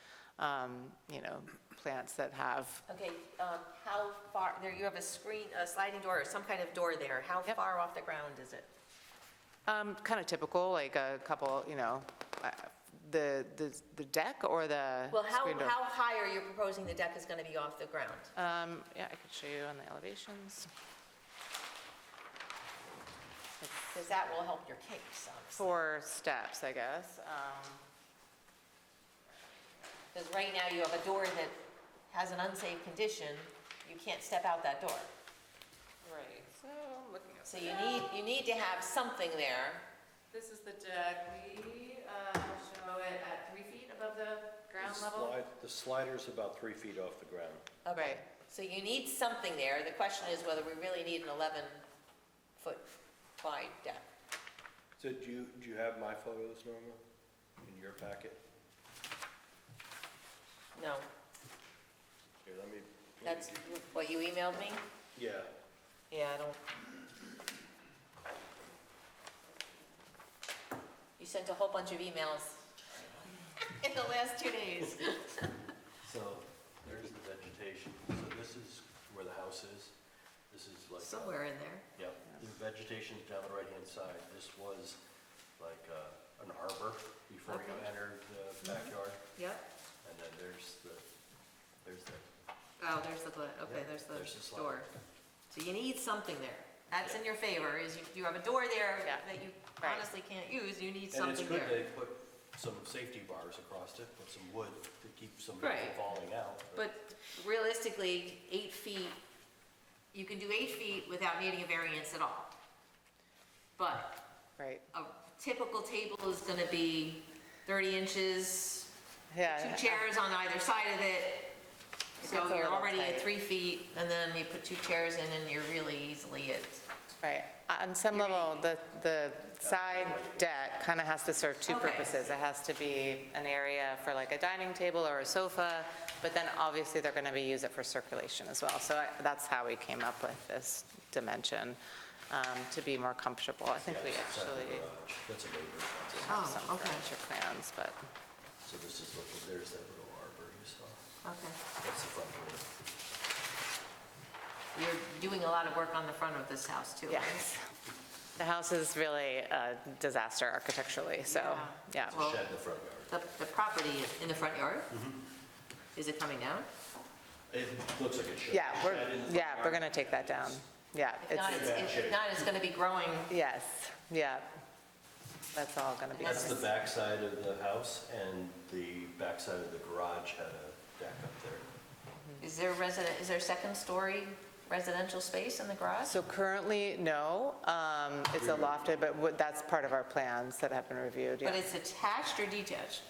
plants that have. okay, how far, there you have a sliding door or some kind of door there. How far off the ground is it? Kind of typical, like a couple, the deck or the Well, how screen door? high are you proposing the deck is going to be off the ground? Yeah, I could show you on the elevations. Because that will help your case, obviously. 4 steps, I guess. Because right now you have a door that has an unsafe condition, you can't step out that door. Right, so I'm looking at. So you need to have something there. This is the deck. We show it at 3 feet above the ground level. The slider's about 3 feet off the ground. Okay. So you need something there. The question is whether we really need an 11-foot wide deck. So do you have my photos, Norma, in your packet? No. Here, let me. That's what you emailed me? Yeah. Yeah, I don't. You sent a whole bunch of emails in the last 2 days. So there's the vegetation. So this is where the house is. This is like. Somewhere in there. Yep. The vegetation's down the right-hand side. This was like an arbor before you Okay. entered the backyard. Yep. And then there's the Oh, there's the, okay, Yeah, there's the there's the slide. door. So you need something there. That's in your favor, is you have a door there Yeah. that you Right. honestly can't use, you need And it's something good there. they put some safety bars across it, put some wood to keep some people Right. falling out. But realistically, 8 feet, you can do 8 feet without needing a variance at all. But Right, a typical table is gonna be 30 inches, yeah. 2 chairs on either side of it. It's So a you're little already at tight. 3 feet, and then you put 2 chairs in, and you're really easily at, Right. On some level, the side deck kind of has to serve 2 Okay. purposes. It has to be an area for like a dining table or a sofa, but then obviously they're going to be use it for circulation as well. So that's how we came up with this dimension, to be more comfortable. I think we actually That's a neighbor. have Oh, some okay. furniture plans, but, So this is looking, there's that little arbor you saw. okay. That's the front door. You're doing a lot of work on the front of this house, too, right? yes. The house is really a disaster architecturally, so, yeah. Shed in the front yard. The property in the front yard? Is it coming down? It looks like it should. Yeah, Shed in the front we're yard. going to take that down. Yeah. If not, it's going to be growing. Yes, yeah. That's all going to be. That's the backside of the house, and the backside of the garage had a deck up there. Is there second-story residential space in the garage? So currently, no. It's a lofted, but that's part of our plans that have been reviewed, yeah. But it's attached or detached?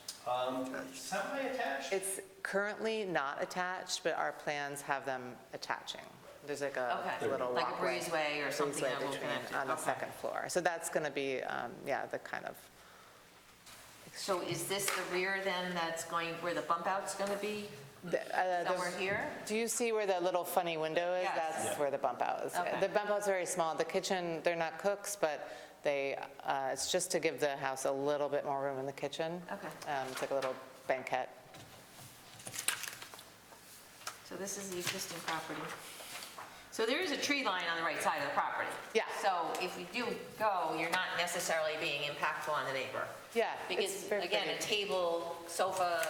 Semi-attached? It's currently not attached, but our plans have them attaching. There's like a Okay, little like a walkway. breezeway or something breezeway that will between- connect it. on the Okay. second floor. So that's going to be, the kind of, So is this the rear then that's going, where the bump out's going to be? Somewhere here? do you see where the little funny window is? Yes. That's where the bump out is. Okay. The bump out's very small. The kitchen, they're not cooks, but it's just to give the house a little bit more room in the kitchen. Okay. It's like a little banquette. So this is the existing property. So there is a tree line on the right side of the property. Yeah. So if we do go, you're not necessarily being impactful on the neighbor. Yeah. Because, it's very again, pretty. a table, sofa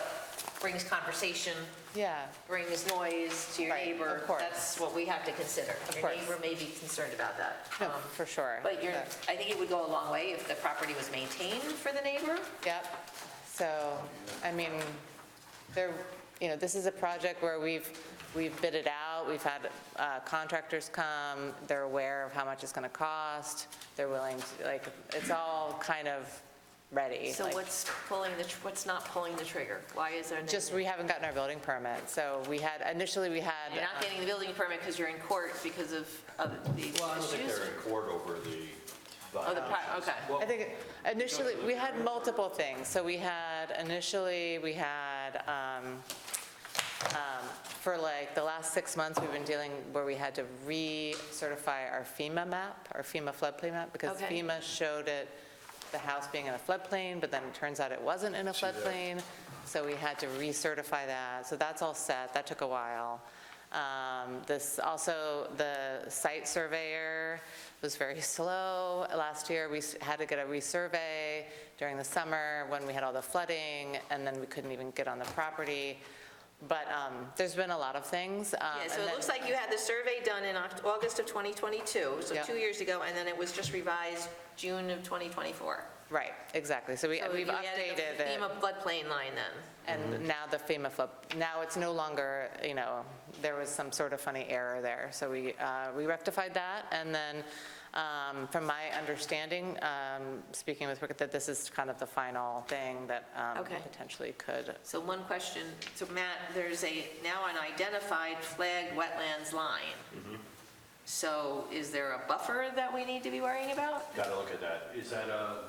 brings conversation, Yeah. brings noise to your Right, neighbor. of course. That's what we have to consider. Your course. neighbor may be concerned about that. No, for sure. But Yeah. I think it would go a long way if the property was maintained for the neighbor. Yep. So, I mean, this is a project where we've bid it out, we've had contractors come, they're aware of how much it's gonna cost, they're willing to, it's all kind of ready. So what's not pulling the trigger? Why is there? Just, we haven't gotten our building permit, so initially we had. You're not getting the building permit because you're in court because of these issues? Well, I don't think they're in court over the Oh, okay. I think initially, we had multiple things. So initially, we had, for like the last 6 months, we've been dealing where we had to recertify our FEMA map, our FEMA floodplain map, because Okay. FEMA showed the house being in a floodplain, but then it turns out it wasn't in a floodplain. So we had to recertify that. So that's all set. That took a while. The site surveyor was very slow. Last year, we had to get a resurvey during the summer when we had all the flooding, and then we couldn't even get on the property. But there's been a lot of things. Yeah, so it looks like you had the survey done in August of 2022, so Yeah. 2 years ago, and then it was just revised June of 2024. Right, exactly. So we've So you added updated the it. FEMA floodplain line then. And now the FEMA flood, now it's no longer, there was some sort of funny error there. So we rectified that. And then from my understanding, speaking with Rick, that this is kind of the final thing that Okay. potentially could. So one question, so Matt, there's now an identified flagged wetlands line. So is there a buffer that we need to be worrying about? Got to look at that. Is that a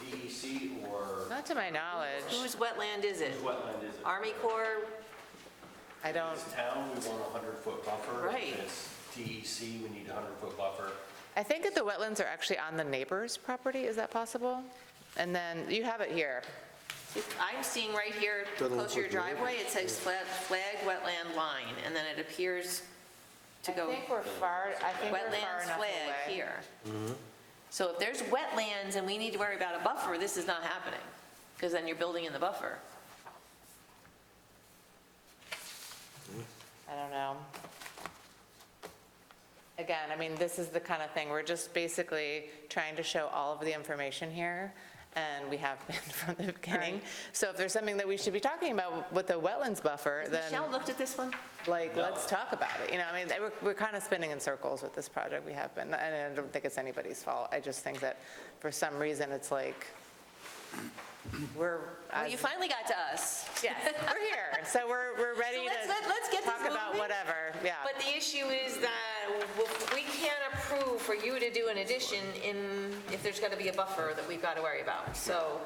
DEC or Not to my knowledge. Whose wetland is it? whose wetland is it? Army Corps? I don't, As a town, we want a 100-foot buffer. Right. If it's DEC, we need a 100-foot buffer. I think that the wetlands are actually on the neighbor's property. Is that possible? And then you have it here. I'm seeing right here, close to your driveway, it says flagged wetland line, and then it appears to go. I think we're far Wetlands enough flag away. here. So if there's wetlands and we need to worry about a buffer, this is not happening, because then you're building in the buffer. I don't know. Again, I mean, this is the kind of thing, we're just basically trying to show all of the information here, and we have been from the beginning. So if there's something that we should be talking about with the wetlands buffer, then, Michelle looked at this one? let's talk about it. I mean, we're kind of spinning in circles with this project, we have been, and I don't think it's anybody's fault. I just think that for some reason, it's like, we're. Well, you finally got to us. Yes, we're here, so we're ready So to let's get this talk about moving. whatever, yeah. But the issue is that we can't approve for you to do an addition if there's going to be a buffer that we've got to worry about. So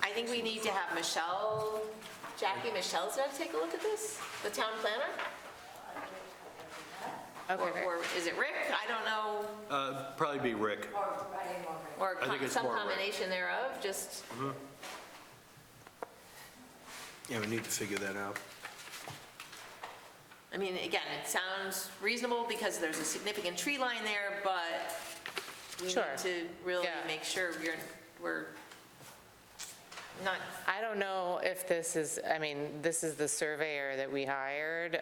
I think we need to have Michelle's got to take a look at this, the town planner? Okay, Or is it Rick? I don't know. Probably be Rick. Or I think it's some more Rick. combination thereof, just, Yeah, we need to figure that out. I mean, again, it sounds reasonable because there's a significant tree line there, but we need Sure. to really Yeah. make sure we're not, I don't know if this is, I mean, this is the surveyor that we hired.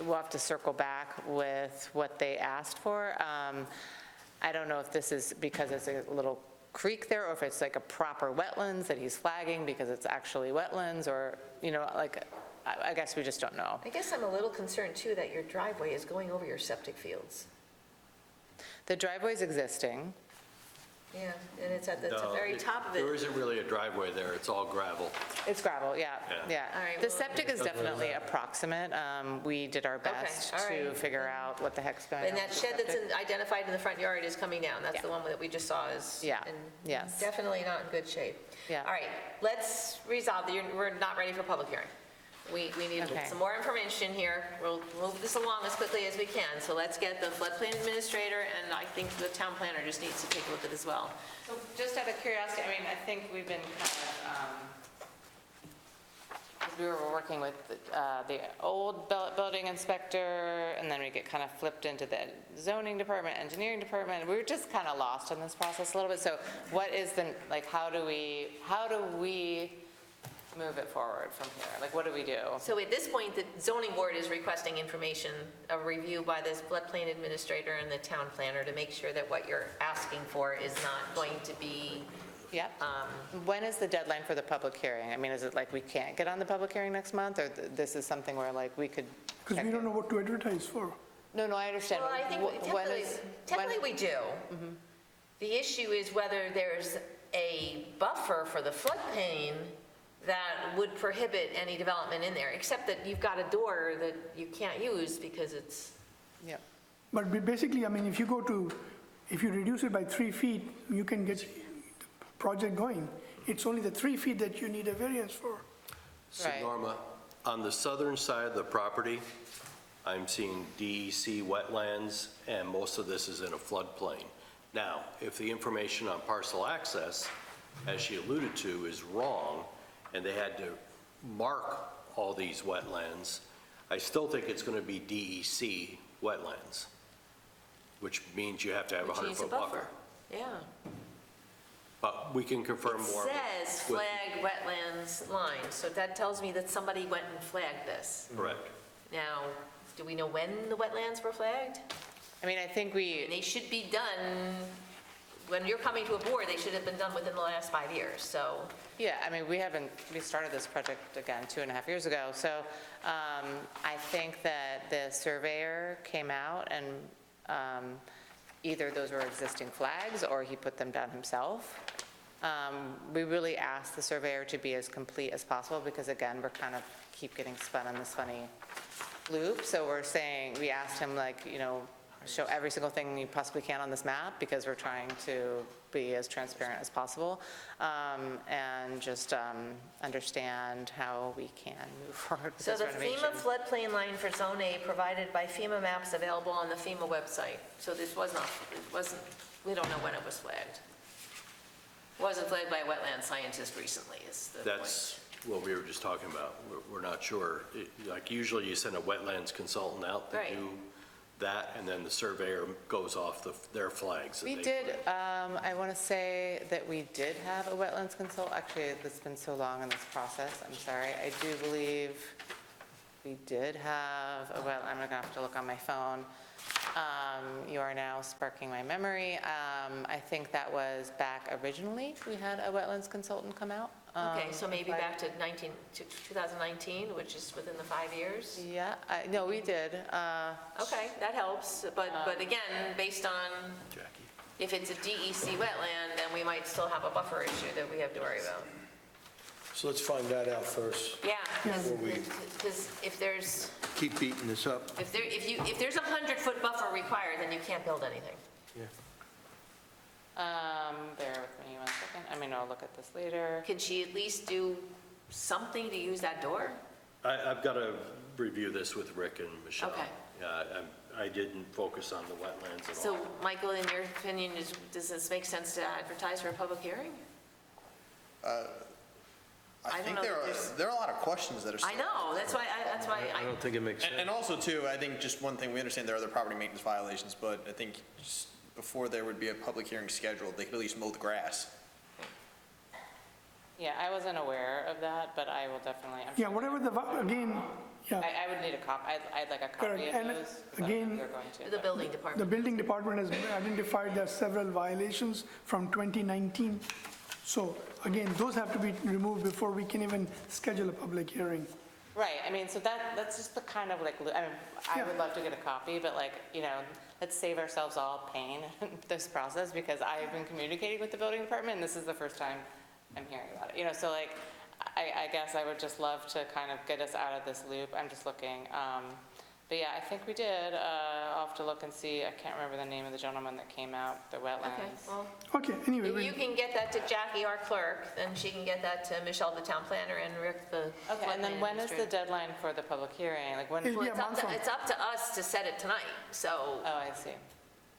We'll have to circle back with what they asked for. I don't know if this is because it's a little creek there, or if it's like a proper wetlands that he's flagging because it's actually wetlands, or, you know, like, I guess we just don't know. I guess I'm a little concerned too that your driveway is going over your septic fields. The driveway's existing. Yeah, and it's at the very top of it. There isn't really a driveway there, it's all gravel. It's gravel, yeah, yeah. All right, The well- septic is definitely approximate. We did our best all to right. figure out what the heck's going on. And that with the shed that's septic. identified in the front yard is coming down. That's Yeah. the one that we just saw is. Yeah, in yes. Definitely not in good shape. Yeah. All right, let's resolve, we're not ready for public hearing. We need Okay. some more information here. We'll move this along as quickly as we can. So let's get the floodplain administrator, and I think the town planner just needs to take a look at it as well. So just out of curiosity, I mean, I think we've been kind of, we were working with the old building inspector, and then we get kind of flipped into the zoning department, engineering department. We were just kind of lost in this process a little bit. So what is the, like, how do we move it forward from here? Like, what do we do? So at this point, the zoning board is requesting information, a review by this floodplain administrator and the town planner to make sure that what you're asking for is not going to be, Yep. When is the deadline for the public hearing? I mean, is it like we can't get on the public hearing next month, or this is something where like we could Because check we don't it? know what to advertise for. No, I understand. well, I think When is- technically we do. Mm-hmm. The issue is whether there's a buffer for the floodplain that would prohibit any development in there, except that you've got a door that you can't use because it's, Yep. But basically, I mean, if you reduce it by 3 feet, you can get the project going. It's only the 3 feet that you need a variance for. So Right. Norma, on the southern side of the property, I'm seeing DEC wetlands, and most of this is in a floodplain. Now, if the information on parcel access, as she alluded to, is wrong, and they had to mark all these wetlands, I still think it's going to be DEC wetlands, which means you have to have a which needs a 100-foot buffer. buffer. Yeah. But we can confirm It more. says with- flag wetlands line, so that tells me that somebody went and flagged this. Correct. Now, do we know when the wetlands were flagged? I mean, I think And they should be done, when you're coming to a board, they should have been done within the last 5 years, so. yeah, I mean, we started this project again 2.5 years ago. So I think that the surveyor came out and either those were existing flags or he put them down himself. We really asked the surveyor to be as complete as possible because again, we're kind of keep getting spun on this funny loop. So we asked him like, you know, show every single thing you possibly can on this map because we're trying to be as transparent as possible and just understand how we can move forward with So this the renovation. FEMA floodplain line for Zone A provided by FEMA maps available on the FEMA website. So this wasn't, we don't know when it was flagged. It wasn't flagged by a wetland scientist recently, is the point. That's what we were just talking about. We're not sure. Like usually you send a wetlands consultant out to Right. do that, and then the surveyor goes off their flags. that We they did, put. I want to say that we did have a wetlands consult, actually, it's been so long in this process, I'm sorry. I do believe we did have a I'm going to have to look on my phone. You are now sparking my memory. I think that was back originally, we had a wetlands consultant come out. Okay, so maybe back to 2019, which is within the 5 years? Yeah, no, we did. Okay, that helps, but again, based on, if it's a DEC wetland, then we might still have a buffer issue that we have to worry about. So let's find that out first. Yeah, Before we because if there's, keep beating this up. if there's a 100-foot buffer required, then you can't build anything. Bear with me 1 second. I mean, I'll look at this later. Can she at least do something to use that door? I've got to review this with Rick and Michelle. Okay. I didn't focus on the wetlands at all. So, Michael, in your opinion, does this make sense to advertise for a public hearing? I I don't think know there that are, there's- there are a lot of questions that are still. I know, that's why I don't think it makes sense. And also too, I think just one thing, we understand there are other property maintenance violations, but I think just before there would be a public hearing scheduled, they could at least mow the grass. Yeah, I wasn't aware of that, but I will definitely, I'm Yeah, sure- whatever again, yeah. I would need a copy, I'd like a copy Correct. of And those. 'cause I don't again, think they're going to, The but- building The department. building department has identified there are several violations from 2019. So again, those have to be removed before we can even schedule a public hearing. Right, I mean, so that's just the kind of like, I mean, I would love to get a copy, but like, let's save ourselves all pain in this process, because I've been communicating with the building department, and this is the first time I'm hearing about it, so like, I guess I would just love to kind of get us out of this loop. I'm just looking, but yeah, I think we did. I'll have to look and see, I can't remember the name of the gentleman that came out, the Okay, wetlands. well, Okay, anyway, if you can get that to Jackie, our clerk, then she can get that to Michelle, the town planner, and Rick, the Okay, and then floodplain when is the administrator. deadline for the public hearing? Like when? It'll Well, be a month from. it's up to us to set it tonight, so Oh, I see.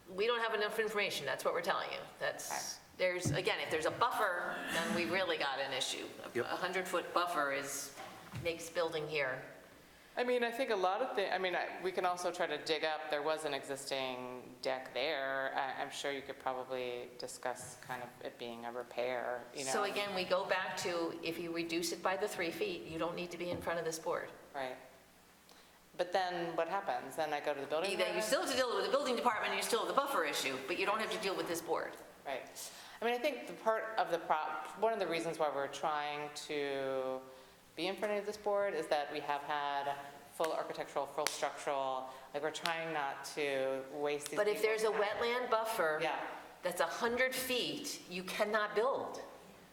we don't have enough information, that's what we're telling you. Again, if there's a buffer, then we really got an issue. A 100-foot buffer makes building here. I mean, I think a lot of things, we can also try to dig up, there was an existing deck there. I'm sure you could probably discuss kind of it being a repair, So again, we go back to, if you reduce it by the 3 feet, you don't need to be in front of this board. Right. But then what happens? Then I go to the building Then you department? still have to deal with the building department, and you still have the buffer issue, but you don't have to deal with this board. Right. I think the part of one of the reasons why we're trying to be in front of this board is that we have had full architectural, full structural, like we're trying not to waste these But if there's a people's time. wetland buffer Yeah. that's 100 feet, you cannot build.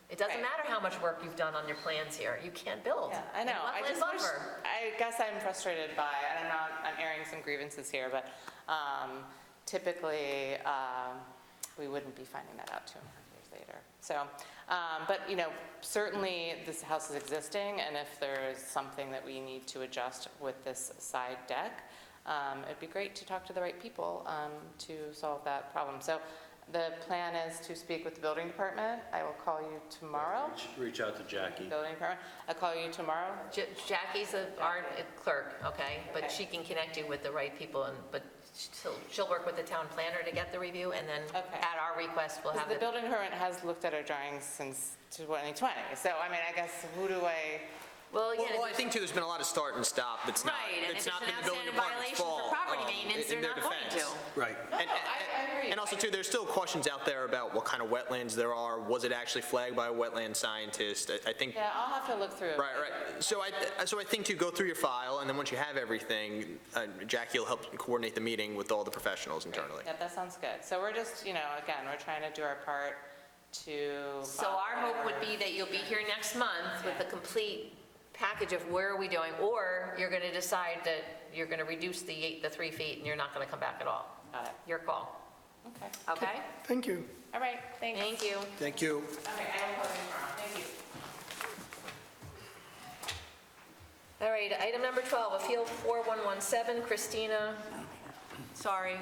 It doesn't Right. matter how much work you've done on your plans here, you can't build. Yeah, I know. And I wetland just wish, buffer. I guess I'm frustrated by, and I'm airing some grievances here, but typically, we wouldn't be finding that out 2.5 years later. So, but, certainly this house is existing, and if there is something that we need to adjust with this side deck, it'd be great to talk to the right people to solve that problem. So the plan is to speak with the building department. I will call you tomorrow. Reach out to Jackie. Building department, I'll call you tomorrow. Jackie's our clerk, okay? But Okay. she can connect you with the right people, but she'll work with the town planner to get the review, and then Okay. at our request, we'll have The it. building department has looked at our drawings since 2020, so I guess who do I, Well, again, Well, I think too, there's been a lot of start and stop that's not, right, and if it's it's not an been the building outstanding department's violation fault. for property maintenance, in they're their not going to. defense. Right. I agree. And also too, there's still questions out there about what kind of wetlands there are. Was it actually flagged by a wetland scientist? I think, Yeah, I'll have to look through it. right. So I think to go through your file, and then once you have everything, Jackie will help coordinate the meeting with all the professionals internally. Yeah, that sounds good. So we're just, again, we're trying to do our part to. So our hope would be that you'll be here next month with a complete package of where are we doing, or you're going to decide that you're going to reduce the 3 feet and you're not going to come back at all. Got it. Your call, Okay. okay? Thank you. All right, thanks. Thank you. Thank you. Okay, I will call you tomorrow. Thank you. All right, item number 12, Appeal 4117, Christina, sorry.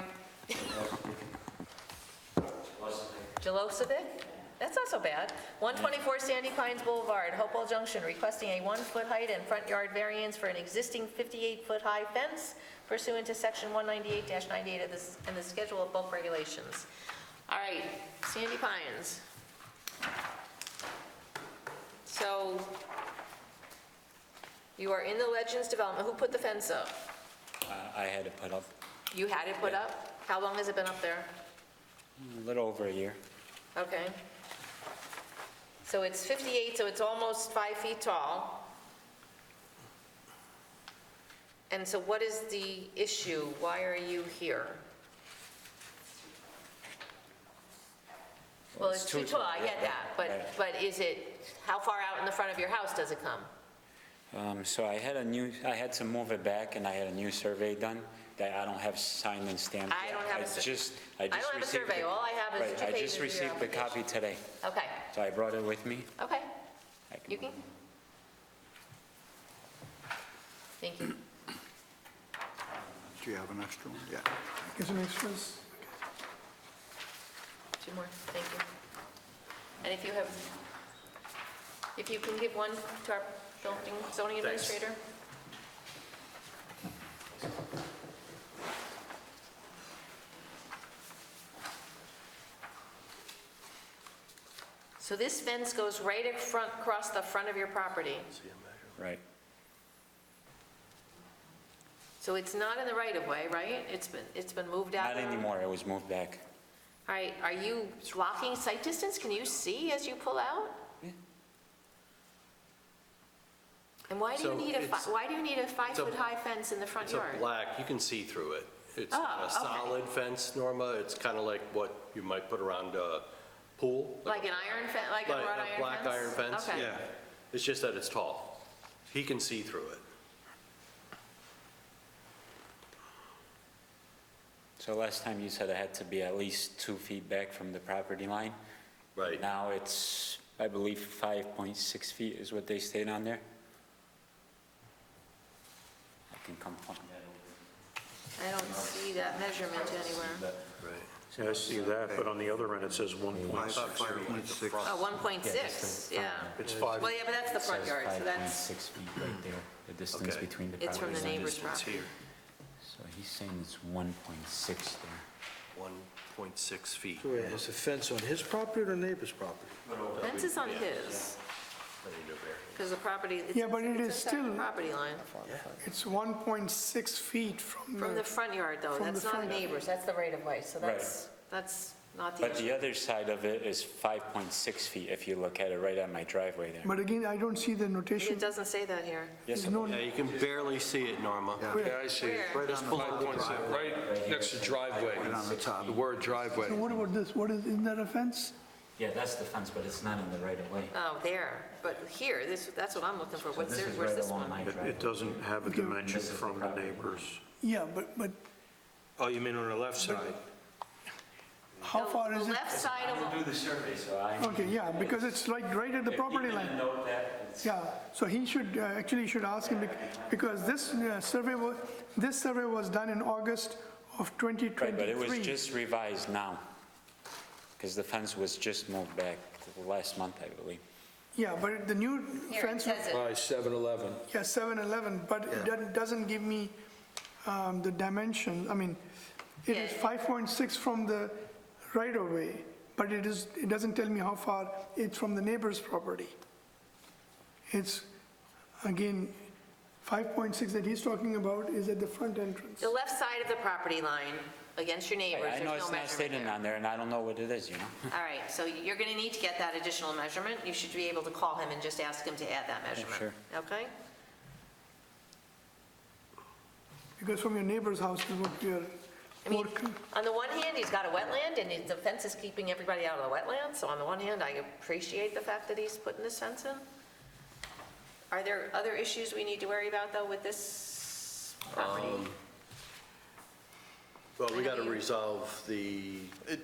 Jalosovic? That's not so bad. 124 Sandy Pines Boulevard, Hopewell Junction, requesting a 1-foot height and front yard variance for an existing 58-foot high fence pursuant to Section 198-98 of this, and the Schedule of Bulk Regulations. All right, Sandy Pines. So, you are in the Legends development. Who put the fence up? I had it put up You had it put up? How long has it been up there? a little over a year. Okay. So it's 58, so it's almost 5 feet tall. And so what is the issue? Why are you here? Well, it's too tall, I get that, but is it, how far out in the front of your house does it come? So I had to move it back, and I had a new survey done that I don't have signed and stamped I yet. don't have a I sur- just I don't have a received survey. the- All I have is Right, 2 I pages just of your received the copy application. today, Okay, so I brought it with me. okay, I can- you can. Thank you. Do you have an extra one? Yeah. Get some extras. 2 more, thank you. And if you can give one to our zoning administrator? So this fence goes right across the front of your property. Right. So it's not in the right-of-way, right? It's been moved out? Not anymore, it was moved back. All right, are you blocking sight distance? Can you see as you pull out? Yeah. And why do you So need it's- why do you need a 5-foot-high fence in the front It's a yard? black, you can see through it. It's Oh, not a okay. solid fence, Norma. It's kind of like what you might put around a pool. Like an iron fence, like a Like wrought a iron fence? black iron fence, Okay. yeah. It's just that it's tall. He can see through it. So last time you said it had to be at least 2 feet back from the property line. Right. Now it's, I believe, 5.6 feet is what they state on there. I can come find that over. I don't see that measurement anywhere. Yeah, I see that, but on the other end, it says 1.6. 5.6. Oh, 1.6, yeah. It's 5. Well, yeah, but that's the front yard, so that's, 6 feet right there, the distance Okay. between the it's from properties. the and neighbor's this- property. So he's saying it's 1.6 there. 1.6 feet. So wait, is the fence on his property or the neighbor's property? Fence is on his, because the property, Yeah, but it is it's inside the still- property line. It's 1.6 feet From the front yard, though, From that's the not the front. neighbor's, that's the right-of-way, so that's not the But issue. the other side of it is 5.6 feet if you look at it right at my driveway there. But again, I don't see the notation. It doesn't say that here. Yes, There's no, Yeah, you can barely see it, Norma. Yeah, I see it. Where? Right next to driveway. on the top. The word driveway. so what about this? What is, isn't that a fence? Yeah, that's the fence, but it's not in the right of way. Oh, there, but here, that's what I'm looking for, what's there, where's this one? It doesn't have a dimension from the neighbors. Yeah, but Oh, you mean on the left side? how far is The it? left side of, Do the survey, so I. Okay, yeah, because it's like right at the property line. Note that, it's- Yeah, so he should, actually should ask him, because this survey was done in August of Right, 2023. but it was just revised now, because the fence was just moved back last month, I believe. Yeah, but the new here, it fence, says it. By 7-Eleven. yeah, 7-Eleven, but it doesn't give me the dimension. I mean, it is Yeah. 5.6 from the right-of-way, but it doesn't tell me how far it's from the neighbor's property. It's, again, 5.6 that he's talking about is at the front entrance. The left side of the property line against your neighbors, I there's know no it's not measurement stated there. on there, and I don't know what it is, you know? All right, so you're going to need to get that additional measurement. You should be able to call him and just ask him to add that measurement. sure. Okay? Because from your neighbor's house is what we are I mean, working. on the one hand, he's got a wetland, and the fence is keeping everybody out of the wetland, so on the one hand, I appreciate the fact that he's putting this fence in. Are there other issues we need to worry about, though, with this property? Well, we got to resolve the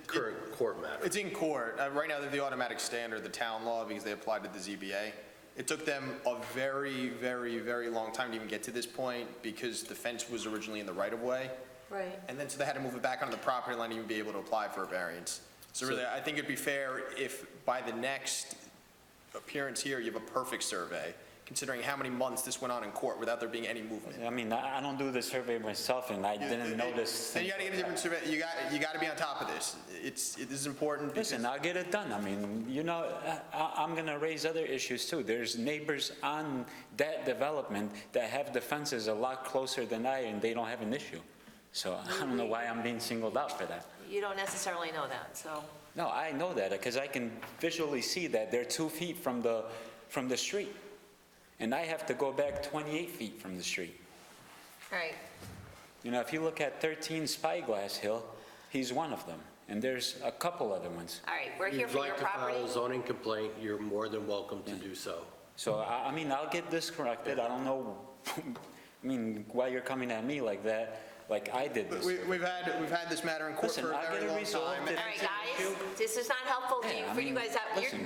current court matter. It's in court. Right now, they're the automatic stay under the town law because they applied to the ZBA. It took them a very, very, very long time to even get to this point because the fence was originally in the right-of-way. Right. And then, so they had to move it back onto the property line to even be able to apply for a variance. So really, I think it'd be fair if by the next appearance here, you have a perfect survey, considering how many months this went on in court without there being any movement. I mean, I don't do the survey myself, and I didn't notice. Then you gotta get a different survey, you gotta be on top of this. This is important because. Listen, I'll get it done. I mean, you know, I'm going to raise other issues too. There's neighbors on that development that have the fences a lot closer than I, and they don't have an issue. So I don't know why I'm being singled out for that. You don't necessarily know that, so. No, I know that because I can visually see that they're 2 feet from the street. And I have to go back 28 feet from the street. All right, You know, if you look at 13 Spyglass Hill, he's one of them. And there's a couple other ones. all right, we're If here you'd for your like to file property. a zoning complaint, you're more than welcome to do so. So, I mean, I'll get this corrected. I don't know, I mean, why you're coming at me like that, like I did this. We've had this matter in court Listen, for a I'll very get it long resolved. time. If All right, it's an issue- guys, this is not helpful Yeah, I for you mean, guys. listen.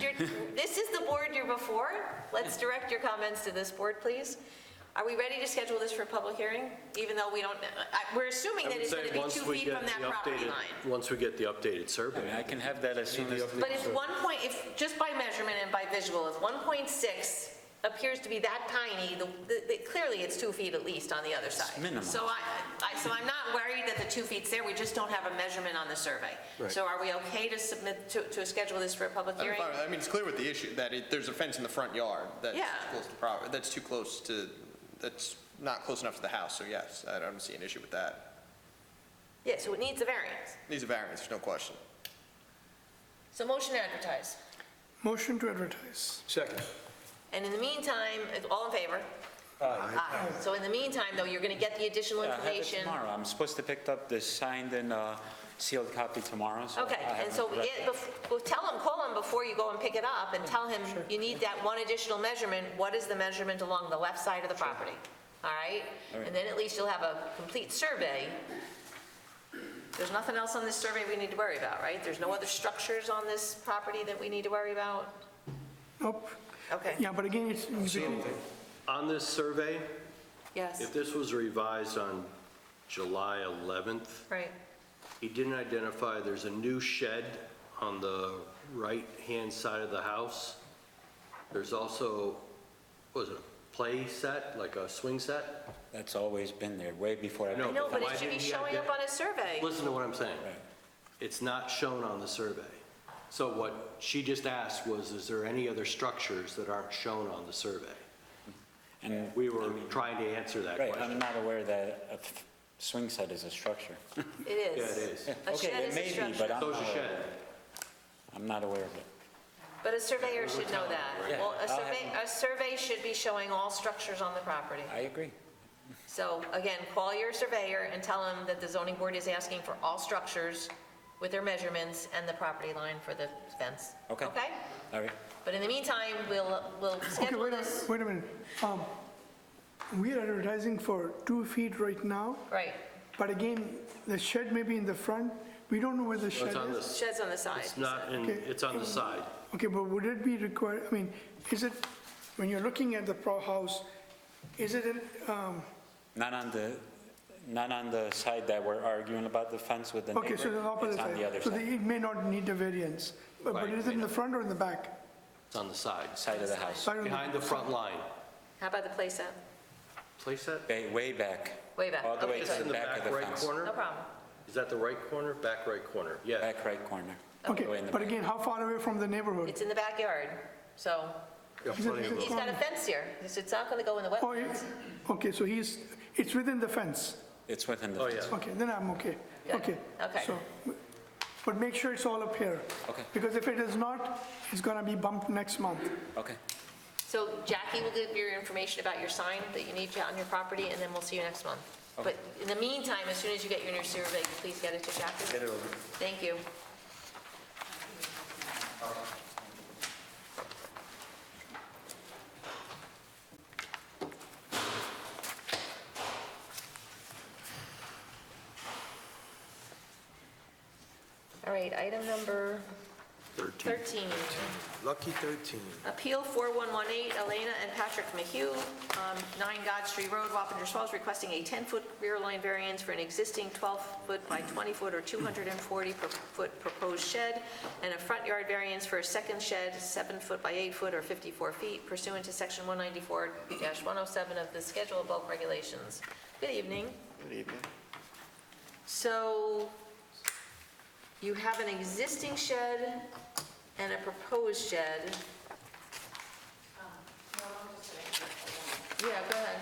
This is the board you're before. Let's direct your comments to this board, please. Are we ready to schedule this for a public hearing? Even though we don't, we're assuming I that would it's going say to be once 2 we feet get from that the property updated, line. once we get the updated I mean, survey. I can have that as soon as. But if 1 point, if, just by measurement and by visual, if 1.6 appears to be that tiny, clearly it's 2 feet at least on the other side. minimum. So I'm not worried that the 2 feet's there, we just don't have a measurement on the survey. Right. So are we okay to submit, to schedule this for a public I'm hearing? fine with that. I mean, it's clear with the issue, that there's a fence in the front yard that's Yeah. close to property, that's not close enough to the house, so yes, I don't see an issue with that. Yeah, so it needs a variance. Needs a variance, there's no question. So motion to advertise. Motion to advertise. Second. And in the meantime, all in favor? Aye. So in the meantime, though, you're going to get the additional Yeah, I have it information. tomorrow. I'm supposed to pick up the signed and sealed copy tomorrow, so Okay, I have and it so correct. call him before you go and pick it up, and tell him you need that one additional measurement. What is the measurement along the left side of the property? All right? All right. And then at least you'll have a complete survey. There's nothing else on this survey we need to worry about, right? There's no other structures on this property that we need to worry about? Nope. Okay. Yeah, but again, it's, On this survey, Yes, if this was revised on July 11th, right. he didn't identify, there's a new shed on the right-hand side of the house. There's also, what was it, a play set, like a swing set? That's always been there, way before I No, I know, but why it should be didn't he showing up on a survey. Listen to what I'm saying. Right. It's not shown on the survey. So what she just asked was, is there any other structures that aren't shown on the survey? And We were trying to answer that Right, question. I'm not aware that a swing set is a structure. It is. Yeah, it is. A Okay, shed it is may a be, structure. but I'm So's not a aware. shed. I'm not aware of it. But a surveyor should know that. Yeah, Well, I'll have a survey should be showing all structures on the property. I agree. So again, call your surveyor and tell him that the zoning board is asking for all structures with their measurements and the property line for the fence. Okay. Okay? All right. But in the meantime, we'll okay, schedule this. wait a minute. We are advertising for 2 feet right now, Right, but again, the shed may be in the front. We don't know where the shed It's on is. the, shed's on the side. it's not in, Okay. it's on the side. Okay, but would it be required, I mean, is it, when you're looking at the house, is it, Not on the side that we're arguing about the fence with the neighbor. okay, so the opposite It's on the side. other So side, it may not need a variance. But Right, is it in the front or in the back? It's on the side, side of the house. Side or the- behind the front line. How about the playset? Place that? Way back. Way back. All the way Okay, to so- the In the back of back the right fence. corner? No problem. Is that the right corner? Back right corner, yeah. Back right corner. All the way Okay, in the but back. again, how far away from the neighborhood? It's in the backyard, so Is it he's got a fence here. It's not going to go in the Oh, wetlands. okay, so it's within the fence. It's within the Oh, fence. yeah. Okay, then I'm okay. Good. Okay. Okay. So, but make sure it's all up here. Okay. Because if it is not, it's gonna be bumped next month. Okay. So Jackie will give you your information about your sign that you need on your property, and then we'll see you next month. But in the meantime, as soon as you get your new survey, please get it to Jackie. Get it over. Thank you. All right, item number 13. Lucky 13. Appeal 4118, Elena and Patrick Mahue, 9 God Street Road, Wappingers Falls, requesting a 10-foot rear line variance for an existing 12-foot by 20-foot or 240-foot proposed shed, and a front yard variance for a second shed, 7-foot by 8-foot or 54 feet pursuant to Section 194-107 of the Schedule of Bulk Regulations. Good evening. Good evening. So you have an existing shed and a proposed shed. Yeah, go ahead.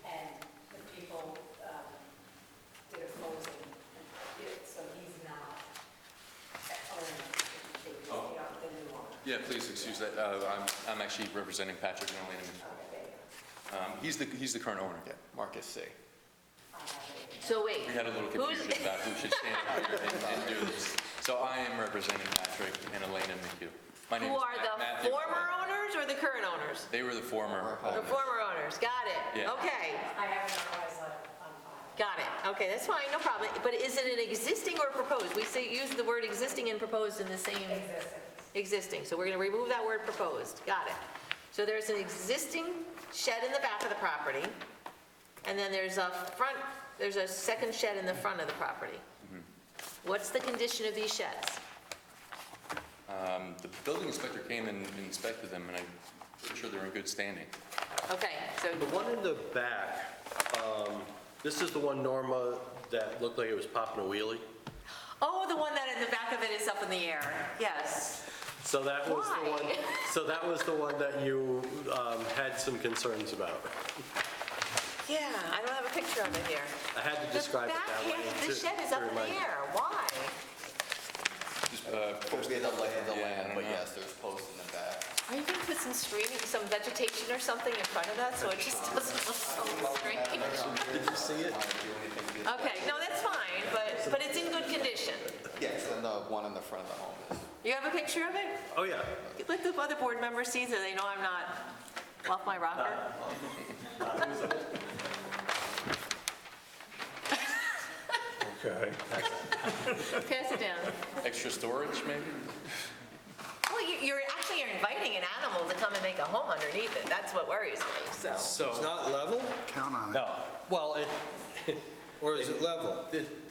And the people did oppose it, so he's not owning the new one. Yeah, please excuse that. I'm actually representing Patrick and Elena. He's the current owner. Yeah, Marcus C. So wait. We had a little who's- confusion about who should stand up here and do this. So I am representing Patrick and Elena McHugh. My name Who is are the Matthew. former owners or the current owners? They were the former The owners. former owners, got it. Yeah. Okay, I have an otherwise on file. got it. Okay, that's fine, no problem. But is it an existing or proposed? We say, use the word existing and proposed in the same. Existing, so we're going to remove that word proposed. Got it. So there's an existing shed in the back of the property, and then there's a second shed in the front of the property. What's the condition of these sheds? The building inspector came and inspected them, and I'm pretty sure they're in good standing. Okay, so, The one in the back, this is the one, Norma, that looked like it was popping a wheelie. oh, the one that in the back of it is up in the air, yes. So that was the one, Why? so that was the one that you had some concerns about. Yeah, I don't have a picture of it here. I had to describe it that way. The shed is up in the air, why? But yes, there's posts in the back. Are you going to put some screening, some vegetation or something in front of that, so it just doesn't look so strange? Did you see it? Okay, no, that's fine, but it's in good condition. Yes, and the one in the front of the home is. You have a picture of it? Oh, yeah. Let the other board members see so they know I'm not off my rocker. Okay. Pass it down. Extra storage, maybe? Well, you're actually inviting an animal to come and make a home underneath it. That's what worries me, so. It's not level, Count on it. No, well, or is it level?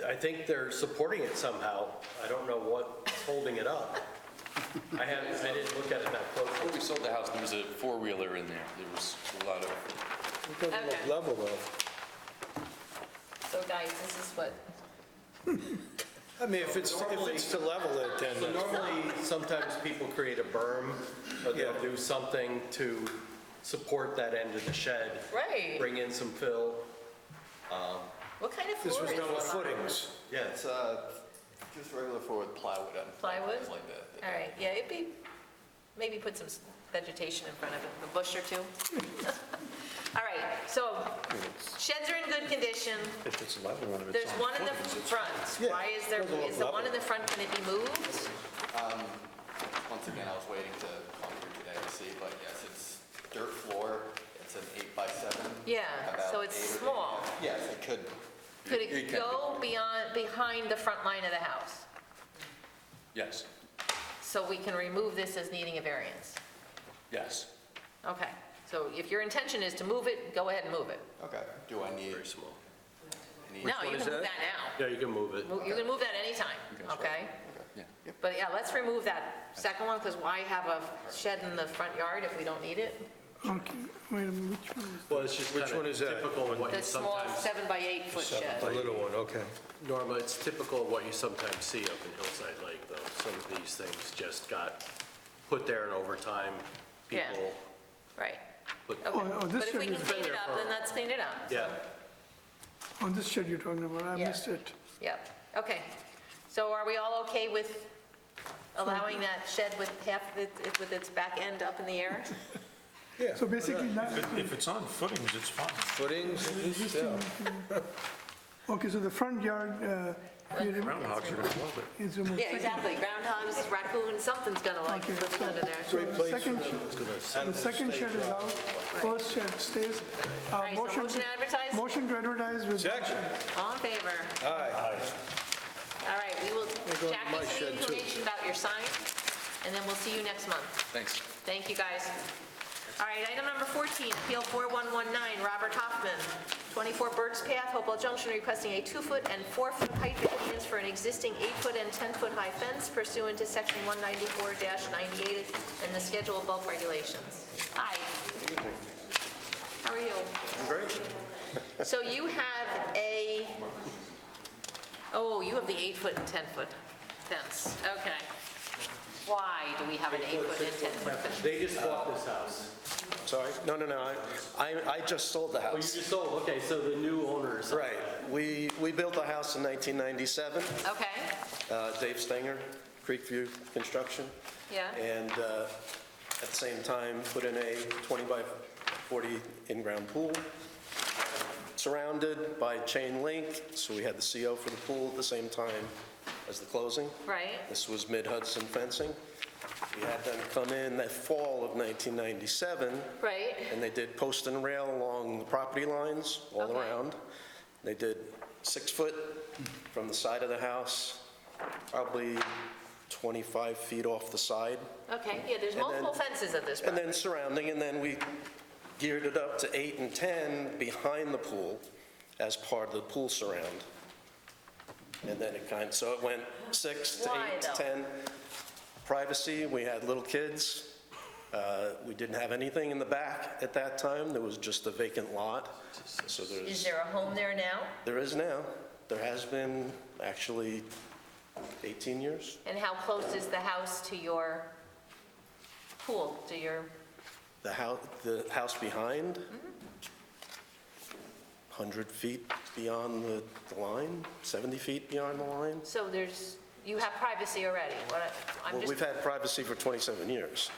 I think they're supporting it somehow. I don't know what's holding it up. I didn't look at it that closely. Before we sold the house, there was a four-wheeler in there. There was a lot of, It doesn't look Okay. level, though. So guys, this is what, I mean, if it's to level it, then So normally, sometimes people create a berm, or they'll Yeah. do something to support that end of the shed. right. Bring in some fill. What kind of this floor was is done with this? footings. Yeah, It's just regular floor with plywood on. Plywood? It's like that. All right, yeah, maybe put some vegetation in front of it, a bush or two. All right, so sheds are in good condition. If it's level, and if it's There's on one in the footings, it's front. Yeah, Why is there, doesn't look is the one level. in the front going to be moved? Once again, I was waiting to come here today to see, but yes, it's dirt floor. It's an 8x7. Yeah, about so it's 8 or 8. small. Yes, it could. Could It it can go behind the front line of the house? yes, So we can remove this as needing a variance? yes. Okay, so if your intention is to move it, go ahead and move it. Okay. Do I need? very small. No, you is can move that? that now. Yeah, you can move it. You can move that anytime, okay? Yeah. But yeah, let's remove that second one, because why have a shed in the front yard if we don't need it? Okay, wait a minute, which one? Well, it's just Which kind one of is that? typical of what The you small sometimes, 7 by 8 foot shed. The little one, okay. Norma, it's typical of what you sometimes see up in Hillside Lake, though. Some of these things just got put there and over time, Yeah. people Right, put, okay. oh, this But if we shed can is- clean it up, then let's clean it up. yeah. On this shed you're talking about, I Yeah. missed it. Yep, okay. So are we all okay with allowing that shed with with its back end up in the air? Yeah. So basically, If it's on footings, it's fine. Footings, yeah. okay, so the front yard Groundhogs are going to love it. is removed. Yeah, exactly. Groundhogs, raccoons, something's gonna like Okay, live under there. So the second shed is out, first shed stays. All right, so motion to advertise? Motion to advertise with. Second. All in favor? Aye. All right, we will, go to my Jackie, send shed, too. information about your sign, and then we'll see you next month. Thanks. Thank you, guys. All right, item number 14, Appeal 4119, Robert Hoffman, 24 Burt's Path, Hopewell Junction, requesting a 2-foot and 4-foot height variance for an existing 8-foot and 10-foot high fence pursuant to Section 194-98 and the Schedule of Bulk Regulations. Hi. How are you? Great. So you have you have the 8-foot and 10-foot fence. Okay. Why do we have an 8-foot and 10-foot fence? They just bought this house. Sorry? No, I just sold the Oh, you house. just sold, okay, so the new owners. Right. We built the house in 1997. Okay, Dave Stenger, Creekview Construction. yeah. And at the same time, put in a 20 by 40 in-ground pool, surrounded by chain link, so we had the CO for the pool at the same time as the closing. Right. This was Mid-Hudson Fencing. We had them come in that fall of 1997, Right. and they did post and rail along the property lines all Okay. around. They did 6 foot from the side of the house, probably 25 feet off the side, Okay, yeah, there's And then- multiple fences at this and property. then surrounding, and then we geared it up to 8 and 10 behind the pool as part of the pool surround. And then so it went 6 to Why, 8 to though? 10. privacy. We had little kids. We didn't have anything in the back at that time. There was just a vacant lot. So Is there a home there now? there is now. There has been actually 18 years. And how close is the house to your pool, to your, The house behind, 100 feet beyond the line, 70 feet beyond the line. so you have privacy already? I'm Well, just, we've had privacy for 27 years.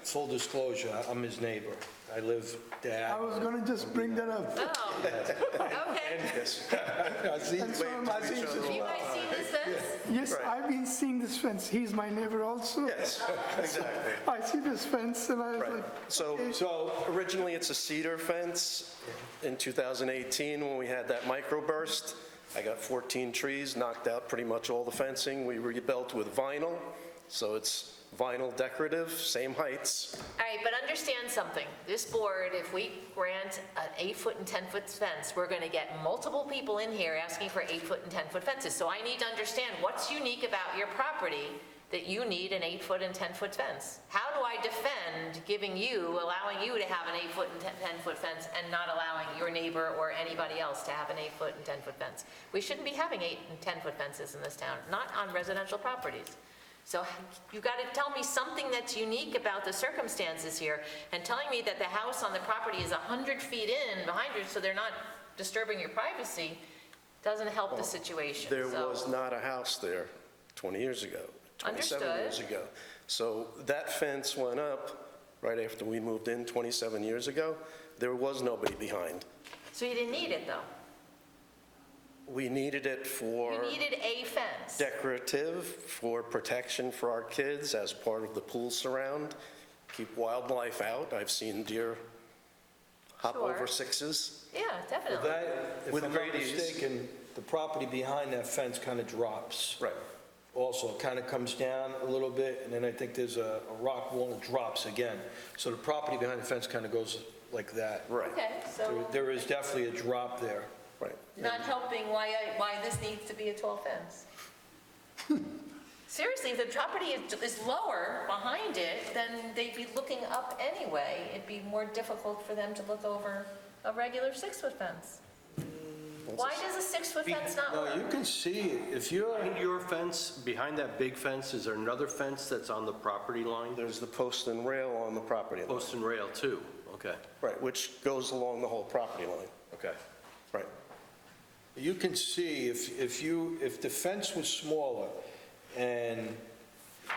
Full disclosure, I'm his neighbor. I live there. I was going to just bring that up. oh, okay. Yes. And so am I. You guys see this fence? Yes, I've been seeing this fence. He's my neighbor also. Yes, exactly. I see this fence and I was Right. like, So originally, it's a cedar fence. In 2018, when we had that microburst, I got 14 trees, knocked out pretty much all the fencing. We rebuilt with vinyl, so it's vinyl decorative, same heights. All right, but understand something. This board, if we grant an 8-foot and 10-foot fence, we're going to get multiple people in here asking for 8-foot and 10-foot fences. So I need to understand what's unique about your property that you need an 8-foot and 10-foot fence. How do I defend allowing you to have an 8-foot and 10-foot fence and not allowing your neighbor or anybody else to have an 8-foot and 10-foot fence? We shouldn't be having 8 and 10-foot fences in this town, not on residential properties. So you've got to tell me something that's unique about the circumstances here, and telling me that the house on the property is 100 feet in behind you, so they're not disturbing your privacy, doesn't help the situation. There So- was not a house there 20 years ago, 27 Understood. years ago. So that fence went up right after we moved in 27 years ago. There was nobody behind. So you didn't need it, though? We needed it for... You needed a fence? Decorative, for protection for our kids as part of the pool surround, keep wildlife out. I've seen deer hop Sure. over sixes. Yeah, definitely. If With I'm not great ease. mistaken, the property behind that fence kind of drops. Right. Also, it kind of comes down a little bit, and then I think there's a rock wall that drops again. So the property behind the fence kind of goes like that. Right. Okay, so There is definitely a drop there. Right. not helping why this needs to be a tall fence. Seriously, if the property is lower behind it, then they'd be looking up anyway. It'd be more difficult for them to look over a regular 6-foot fence. Why does a 6-foot fence not No, work? you can see it. If you're, Behind your fence, behind that big fence, is there another fence that's on the property line? There's the post and rail on the property line. Post and rail too, okay, Right, which goes along the whole property line. okay. Right. you can see if the fence was smaller and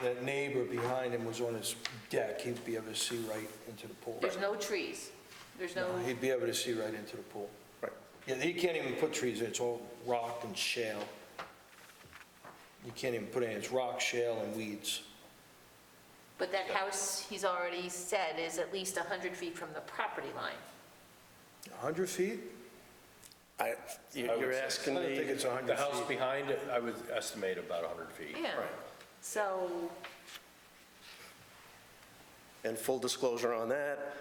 that neighbor behind him was on his deck, he'd be able to see right into the pool. There's no trees. There's no, He'd be able to see right into the pool. Right. Yeah, he can't even put trees in, it's all rock and shale. You can't even put in, it's rock, shale, and weeds. but that house, he's already said, is at least 100 feet from the property line. 100 feet? You're asking I don't think me, it's 100 The house feet. behind it, I would estimate about 100 feet. Yeah. So, and full disclosure on that,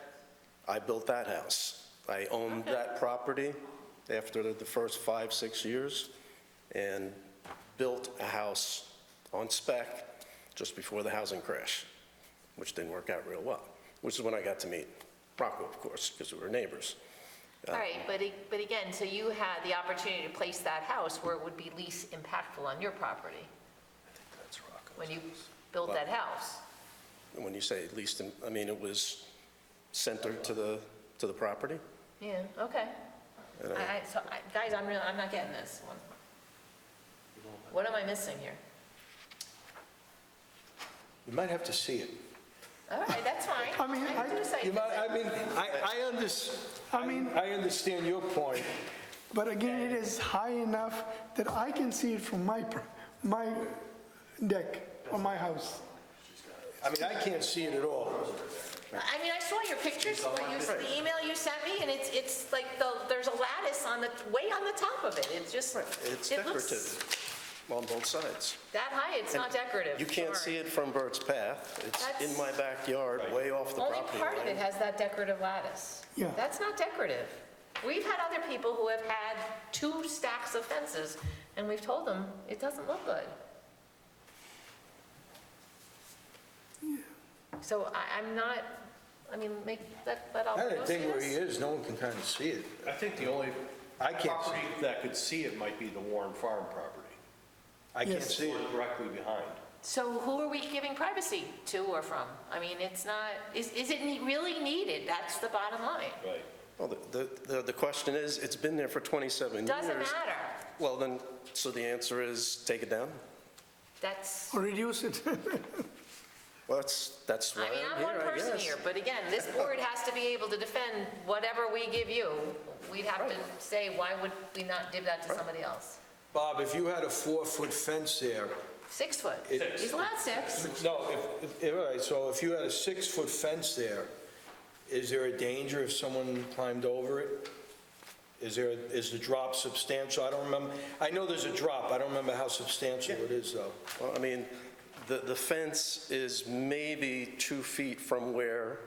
I built that house. I owned that property after the first 5, 6 years, and built a house on spec just before the housing crash, which didn't work out real well, which is when I got to meet Rocco, of course, because we were neighbors. all right, but again, so you had the opportunity to place that house where it would be least impactful on your property That's Rocco. when you built that house. When you say at least, I mean, it was centered to the property. Yeah, okay. Guys, I'm not getting this one. What am I missing here? You might have to see it. All right, that's fine. I mean, can do a site You might, visit. I understand your point. but again, it is high enough that I can see it from my deck or my house. I mean, I can't see it at all. I mean, I saw your pictures, the email you sent me, and it's like there's a lattice way on the top of it. It's just, It's it looks decorative on both sides. that high, it's not decorative. You can't see it from Bird's Path. It's in my backyard, way off the Only property part of it line. has that decorative lattice. Yeah. That's not decorative. We've had other people who have had 2 stacks of fences, and we've told them, it doesn't look good. So I'm not, I mean, make, let all I know didn't think where he is, no one can kind of see it. I think the only I can't see property that could see it might be the Warren Farm property. I can't Yes. see it. Directly behind. So who are we giving privacy to or from? I mean, it's not, is it really needed? That's the bottom line. Right. Well, the question is, it's been there for 27 years. Doesn't matter. Well, then, so the answer is take it down? That's, Or reduce it. Well, that's why I mean, I'm I'm one here, I person guess. here, but again, this board has to be able to defend whatever we give you. We'd have to say, why would we not give that to somebody else? Bob, if you had a 4-foot fence there, 6 foot. It- He's allowed 6. no, all right, so if you had a 6-foot fence there, is there a danger if someone climbed over it? Is the drop substantial? I don't remember, I know there's a drop, I don't remember how substantial it is, though. Well, I mean, the fence is maybe 2 feet from where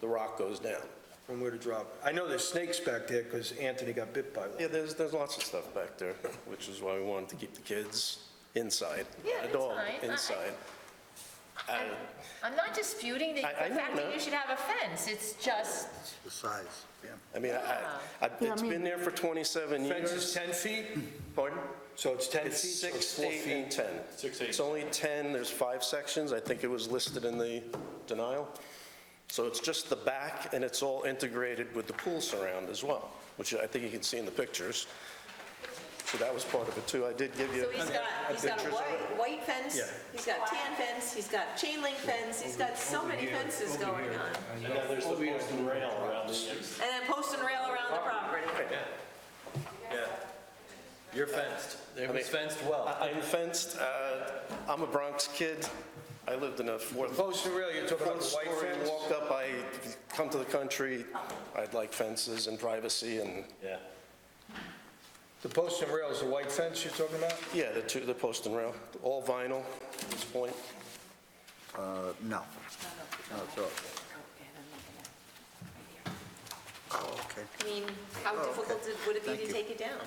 the rock goes down. From where to drop. I know there's snakes back there because Anthony got bit by one. Yeah, there's lots of stuff back there, which is why we wanted to keep the kids inside. Yeah, A that's dog fine. inside. I'm not disputing the I know, fact that no. you should have a fence. It's just, The size, yeah. I mean, Yeah, I it's mean- been there for 27 Fence is years. 10 feet? Pardon? So it's 10 feet? It's so 6, 4 8, feet. and 10. 6, 8. It's only 10, there's 5 sections, I think it was listed in the denial. So it's just the back, and it's all integrated with the pool surround as well, which I think you can see in the pictures. So that was part of it too. I did give you So he's got a pictures of it. white fence, Yeah. he's got tan fence, he's got chain link fence, he's got so many fences going on. And then there's the post and rail around the And then post and rail around the property. Yeah. You're fenced. It was fenced well. I'm fenced. I'm a Bronx kid. I lived in a fourth Post and rail, you're talking about the white story, fence? walked up, I come to the country, I'd like fences and privacy and, Yeah. The post and rail is the white fence you're talking about? yeah, the post and rail, all vinyl at this point. No. No, it's all. Oh, okay. I mean, how difficult would it be Thank to you. take it down?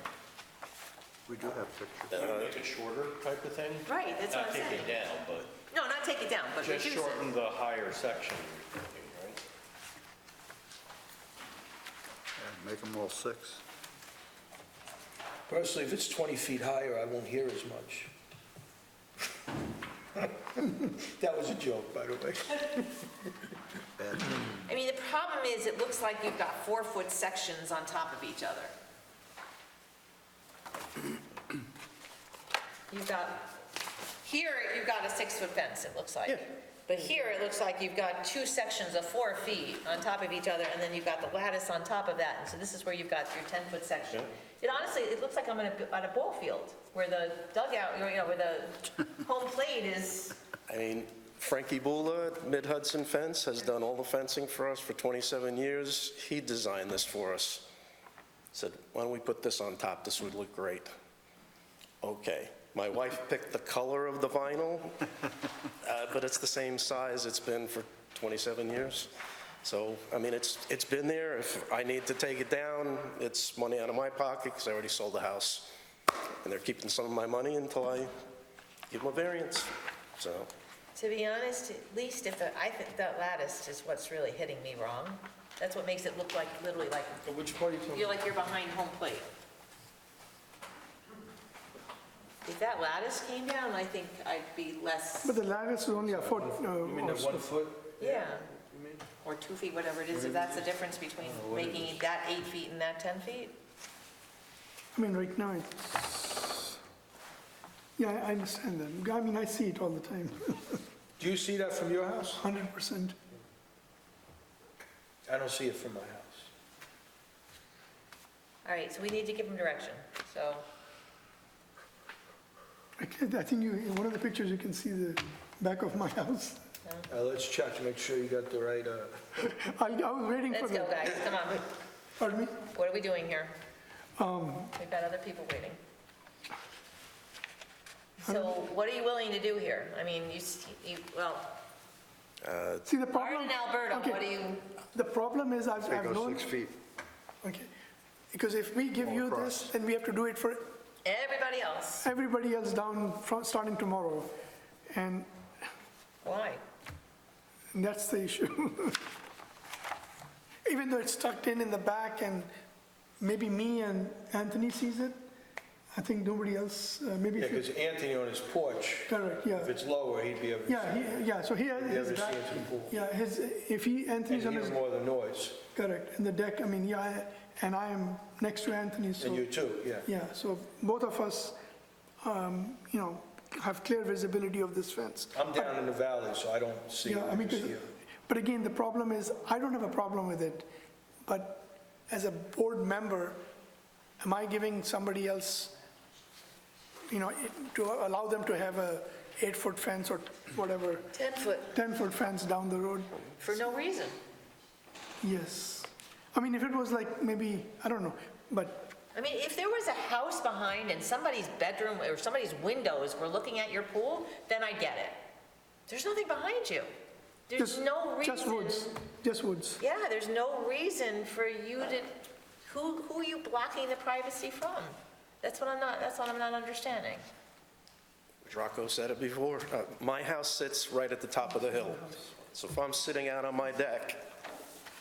We do have pictures. Make it shorter type of thing? Right, that's what I'm Not take saying. it down, but No, not take it down, but just reduce it. shorten the higher section, you're thinking, right? Yeah, make them all 6. Personally, if it's 20 feet higher, I won't hear as much. That was a joke, by the way. Bad. I mean, the problem is, it looks like you've got 4-foot sections on top of each other. You've got, here, you've got a 6-foot fence, it looks like. Yeah. But here, it looks like you've got 2 sections of 4 feet on top of each other, and then you've got the lattice on top of that. And so this is where you've got your 10-foot section. It honestly, it looks like I'm at a ball field, where the dugout, you know, where the home plate is. I mean, Frankie Bula, Mid-Hudson Fence, has done all the fencing for us for 27 years. He designed this for us. Said, why don't we put this on top? This would look great. Okay. My wife picked the color of the vinyl, but it's the same size it's been for 27 years. So, I mean, it's been there. If I need to take it down, it's money out of my pocket because I already sold the house. And they're keeping some of my money until I give them a variance, so. To be honest, at least if I think that lattice is what's really hitting me wrong. That's what makes it look like, literally like, Which part are you talking you're like you're behind home plate. If that lattice came down, I think I'd be less, But the lattice is only a foot. You mean the or so. 1 foot? yeah. Or 2 feet, whatever it is, if that's the difference between making it that 8 feet and that 10 feet. I mean, right now, it's, yeah, I understand that. I mean, I see it all the time, Do you see that from your house? 100%. I don't see it from my house. All right, so we need to give them direction, so. I think you, in one of the pictures, you can see the back of my house. Let's check to make sure you got the right, I was waiting for Let's the... go, guys, come on. Pardon me? What are we doing here? We've got other people waiting. So what are you willing to do here? I mean, well, See, the Art problem... in Alberta, okay, what do you, The problem is, I've They go known... 6 feet. Okay, because if we give you this, then we have to do it for everybody else? everybody else down from starting tomorrow. And Why? And that's the issue. Even though it's tucked in the back and maybe me and Anthony sees it, I think nobody else, maybe. Yeah, if you- because Anthony on his porch, Correct, yeah. if it's lower, he'd be able to see. Yeah, so he has He'd his never back. see into the pool. Yeah, And Anthony's on hear his, more of the noise. correct, and the deck, I mean, yeah, and I am next to Anthony, so. And you too, yeah. Yeah, so both of us, have clear visibility of this fence. I'm down in the valley, so I don't see Yeah, I mean, what you see. but again, the problem is, I don't have a problem with it, but as a board member, am I giving somebody else, to allow them to have a 8-foot fence or whatever, 10-foot, 10-foot fence down the road? for no reason. Yes. I mean, if it was like maybe, I don't know, but I mean, if there was a house behind and somebody's bedroom or somebody's windows were looking at your pool, then I get it. There's nothing behind you. There's just no reason. just woods. Yeah, there's no reason for you to, who are you blocking the privacy from? That's what I'm not understanding. Rocco said it before, my house sits right at the top of the hill. So if I'm sitting out on my deck,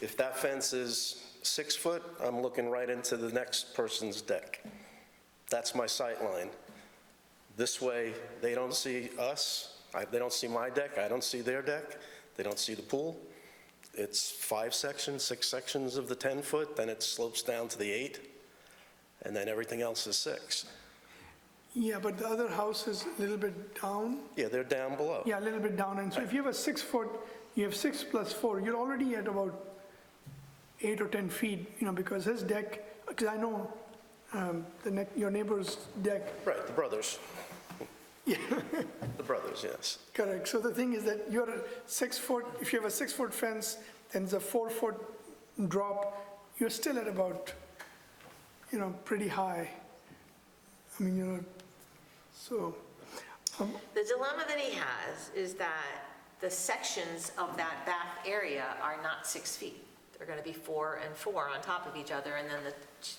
if that fence is 6 foot, I'm looking right into the next person's deck. That's my sight line. This way, they don't see us, they don't see my deck, I don't see their deck, they don't see the pool. It's 5 sections, 6 sections of the 10 foot, then it slopes down to the 8, and then everything else is 6. Yeah, but the other house is a little bit down. Yeah, they're down below. Yeah, a little bit down, and so if you have a 6 foot, you have 6 plus 4, you're already at about 8 or 10 feet, because his deck, because I know your neighbor's deck. Right, the brothers. Yeah. The brothers, yes. Correct. So the thing is that you're 6 foot, if you have a 6-foot fence, then it's a 4-foot drop, you're still at about, pretty high. I mean, so. The dilemma that he has is that the sections of that back area are not 6 feet. They're going to be 4 and 4 on top of each other, and then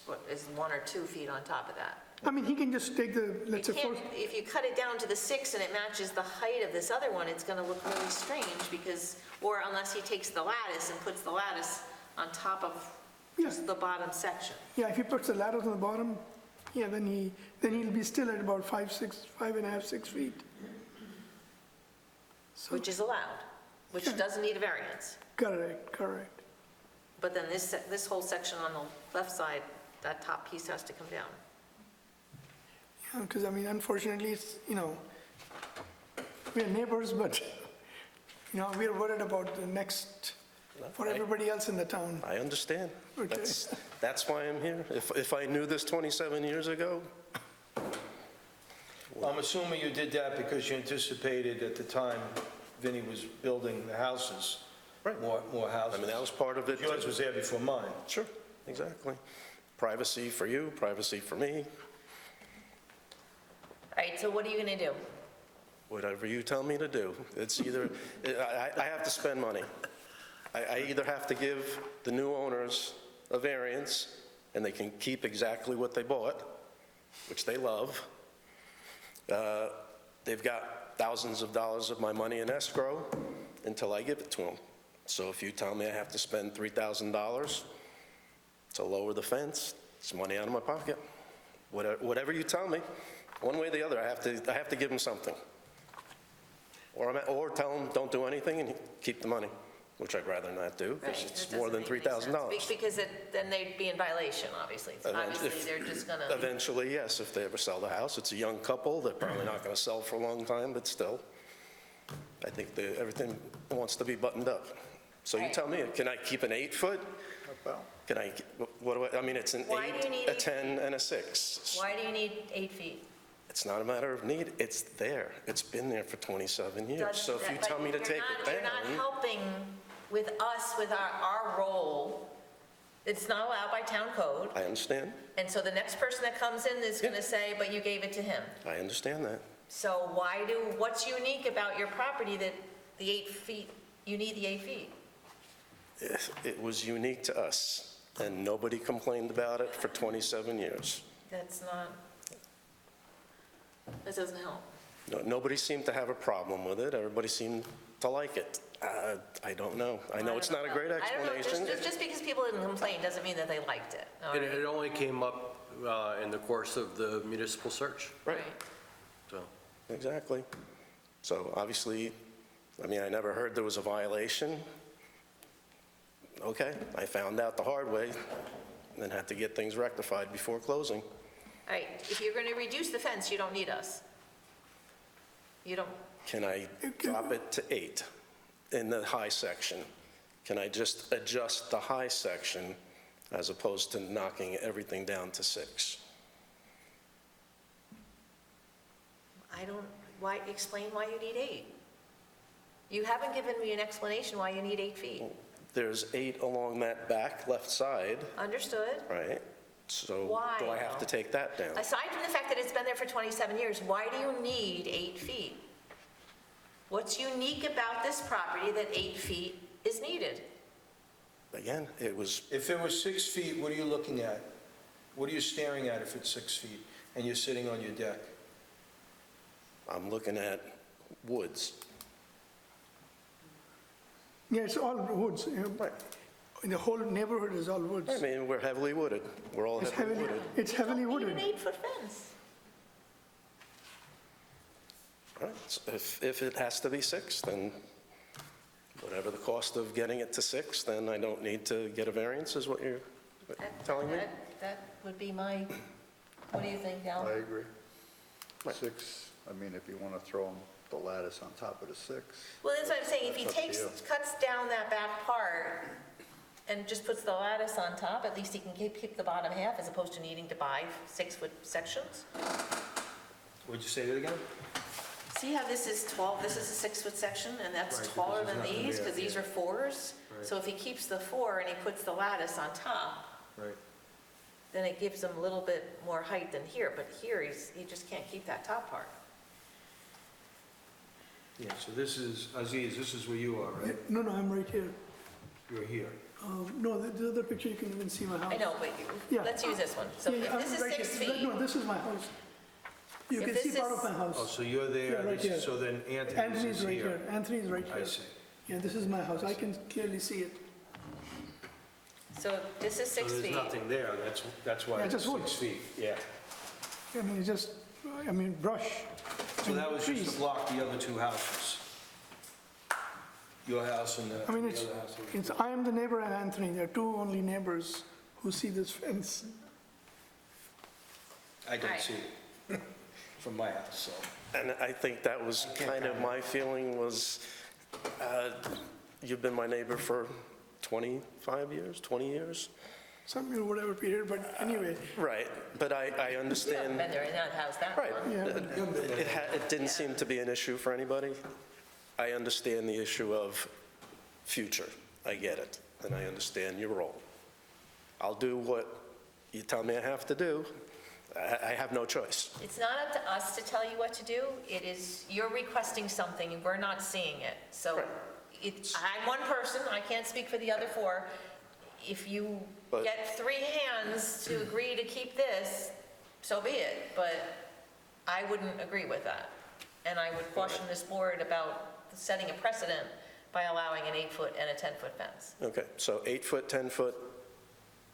what is 1 or 2 feet on top of that. I mean, he can just take the, let's You say, can't, if you cut it down to the 6 and it matches the height of this other one, it's going to look really strange because, or unless he takes the lattice and puts the lattice on top of just the bottom section. yeah, if he puts the lattice on the bottom, yeah, then he'll be still at about 5.5, 6 feet. Which is allowed, which doesn't need a variance. Correct. But then this whole section on the left side, that top piece has to come down. Yeah, because I mean, unfortunately, it's, we're neighbors, but, we're worried about the next, for everybody else in the town. I understand. Okay. That's why I'm here. If I knew this 27 years ago, I'm assuming you did that because you anticipated at the time Vinnie was building the houses, more houses. I mean, that was part of it. Yours was there before mine. Sure, exactly. Privacy for you, privacy for me, All right, so what are you going to do? whatever you tell me to do. It's either, I have to spend money. I either have to give the new owners a variance, and they can keep exactly what they bought, which they love. They've got thousands of dollars of my money in escrow until I give it to them. So if you tell me I have to spend $3,000 to lower the fence, it's money out of my pocket. Whatever you tell me, one way or the other, I have to give them something. Or tell them, don't do anything and keep the money, which I'd rather not do, because Right, it's that more doesn't than make any sense. $3,000. Because then they'd be in violation, obviously. Obviously, they're just going to, Eventually, yes, if they ever sell the house. It's a young couple, they're probably not going to sell for a long time, but still, I think everything wants to be buttoned up. So you tell me, can I keep an 8-foot? Can I, I mean, it's an Why do you 8, need a 8 10, and a 6. why do you need 8 feet? It's not a matter of need, it's there. It's been there for 27 years. So if you tell me to take it You're not down, helping with us, with our role. It's not allowed by town code. I understand. And so the next person that comes in is going to say, but you gave it to him. I understand that. So what's unique about your property that the 8 feet, you need the 8 feet? It was unique to us, and nobody complained about it for 27 years. That doesn't help. Nobody seemed to have a problem with it. Everybody seemed to like it. I don't know. I know it's not a great I don't know, explanation. just because people didn't complain doesn't mean that they liked it. All right. It only came up in the course of the municipal search, Right, so. exactly. So obviously, I mean, I never heard there was a violation. Okay, I found out the hard way, and then had to get things rectified before closing. All right, if you're going to reduce the fence, you don't need us. You don't, Can I drop it to 8 in the high section? Can I just adjust the high section as opposed to knocking everything down to 6? explain why you need 8. You haven't given me an explanation why you need 8 feet. There's 8 along that back left side, Understood? right? So Why, do I have to though? take that down? Aside from the fact that it's been there for 27 years, why do you need 8 feet? What's unique about this property that 8 feet is needed? Again, it was, If it was 6 feet, what are you looking at? What are you staring at if it's 6 feet and you're sitting on your deck? I'm looking at woods. Yeah, it's all woods. Right. The whole neighborhood is all woods. I mean, we're heavily wooded. We're all It's heavily heavily, wooded. it's heavily Need wooded. an 8-foot fence. All right, so if it has to be 6, then whatever the cost of getting it to 6, then I don't need to get a variance, is what you're telling me? That would be my, what do you think, Al? I agree. 6, I mean, if you want to throw the lattice on top of the 6. Well, that's what I'm saying, if he That's up to takes, you. cuts down that back part and just puts the lattice on top, at least he can keep the bottom half as opposed to needing to buy 6-foot sections. Would you say that again? See how this is 12, this is a 6-foot section, and that's Right, taller because than there's nothing these, there, because these yeah. are 4s. Right. So if he keeps the 4 and he puts the lattice on top, Right. then it gives him a little bit more height than here, but here he just can't keep that top part. Yeah, so this is, Aziz, this is where you are, right? No, I'm right here. You're here. No, the other picture, you can even see my house. I know, but Yeah. let's use this one. So Yeah, if I'm this is right 6 here. feet, No, this is my house. You If can this see part is- of my house. Oh, so you're there, Yeah, right here. so then Anthony's Anthony's is right here. here. Anthony's right here. I see. Yeah, this is my house. I can clearly see it. so this is So 6 there's feet. nothing there, that's why Yeah, it's just 6 woods. feet. Yeah. I mean, it's just, brush. So and that was just trees. to block the other 2 houses? Your house and the I mean, the other house? I am the neighbor and Anthony. There are 2 only neighbors who see this fence. I don't Right. see it from my house, so. And I think that was kind of my feeling was, you've been my neighbor for 25 years, 20 years? Some, whatever period, but anyway. Right, but I You haven't understand, been there in that house that right. long. Yeah. It didn't seem to be an issue for anybody. I understand the issue of future. I get it, and I understand your role. I'll do what you tell me I have to do. I have no choice. It's not up to us to tell you what to do. It is, you're requesting something, and we're not seeing it. So I'm one person, I can't speak for the other 4. If you But- get 3 hands to agree to keep this, so be it. But I wouldn't agree with that. And I would caution this board about setting a precedent by allowing an 8-foot and a 10-foot fence. Okay, so 8-foot, 10-foot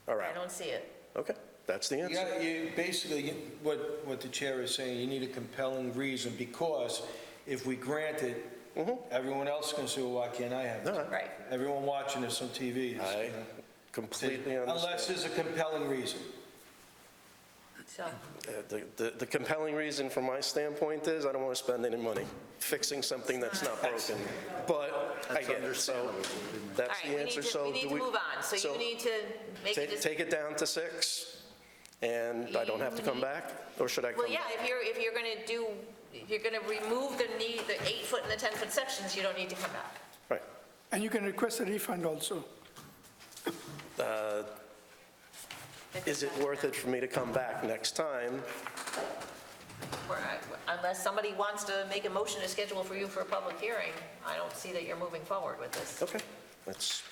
are I out. don't see it. Okay, that's the answer. Basically, what the chair is saying, you need a compelling reason, because if we grant it, everyone else can say, well, why can't I have it? Right. Everyone watching this on TV is, I completely unless understand. there's a compelling reason. So, The compelling reason from my standpoint is I don't want to spend any money fixing something that's not broken. But I get it, so all that's right, the we need answer. to, So we need do to move on. So you need to make a decision. Take it down to 6, and I don't have to come back? Or should I come Well, back? yeah, if you're going to do, if you're going to remove the 8-foot and the 10-foot sections, you don't need to come back. Right. And you can request a refund also. Is it worth it for me to come back next time? Unless somebody wants to make a motion to schedule for you for a public hearing, I don't see that you're moving forward with this. Okay, that is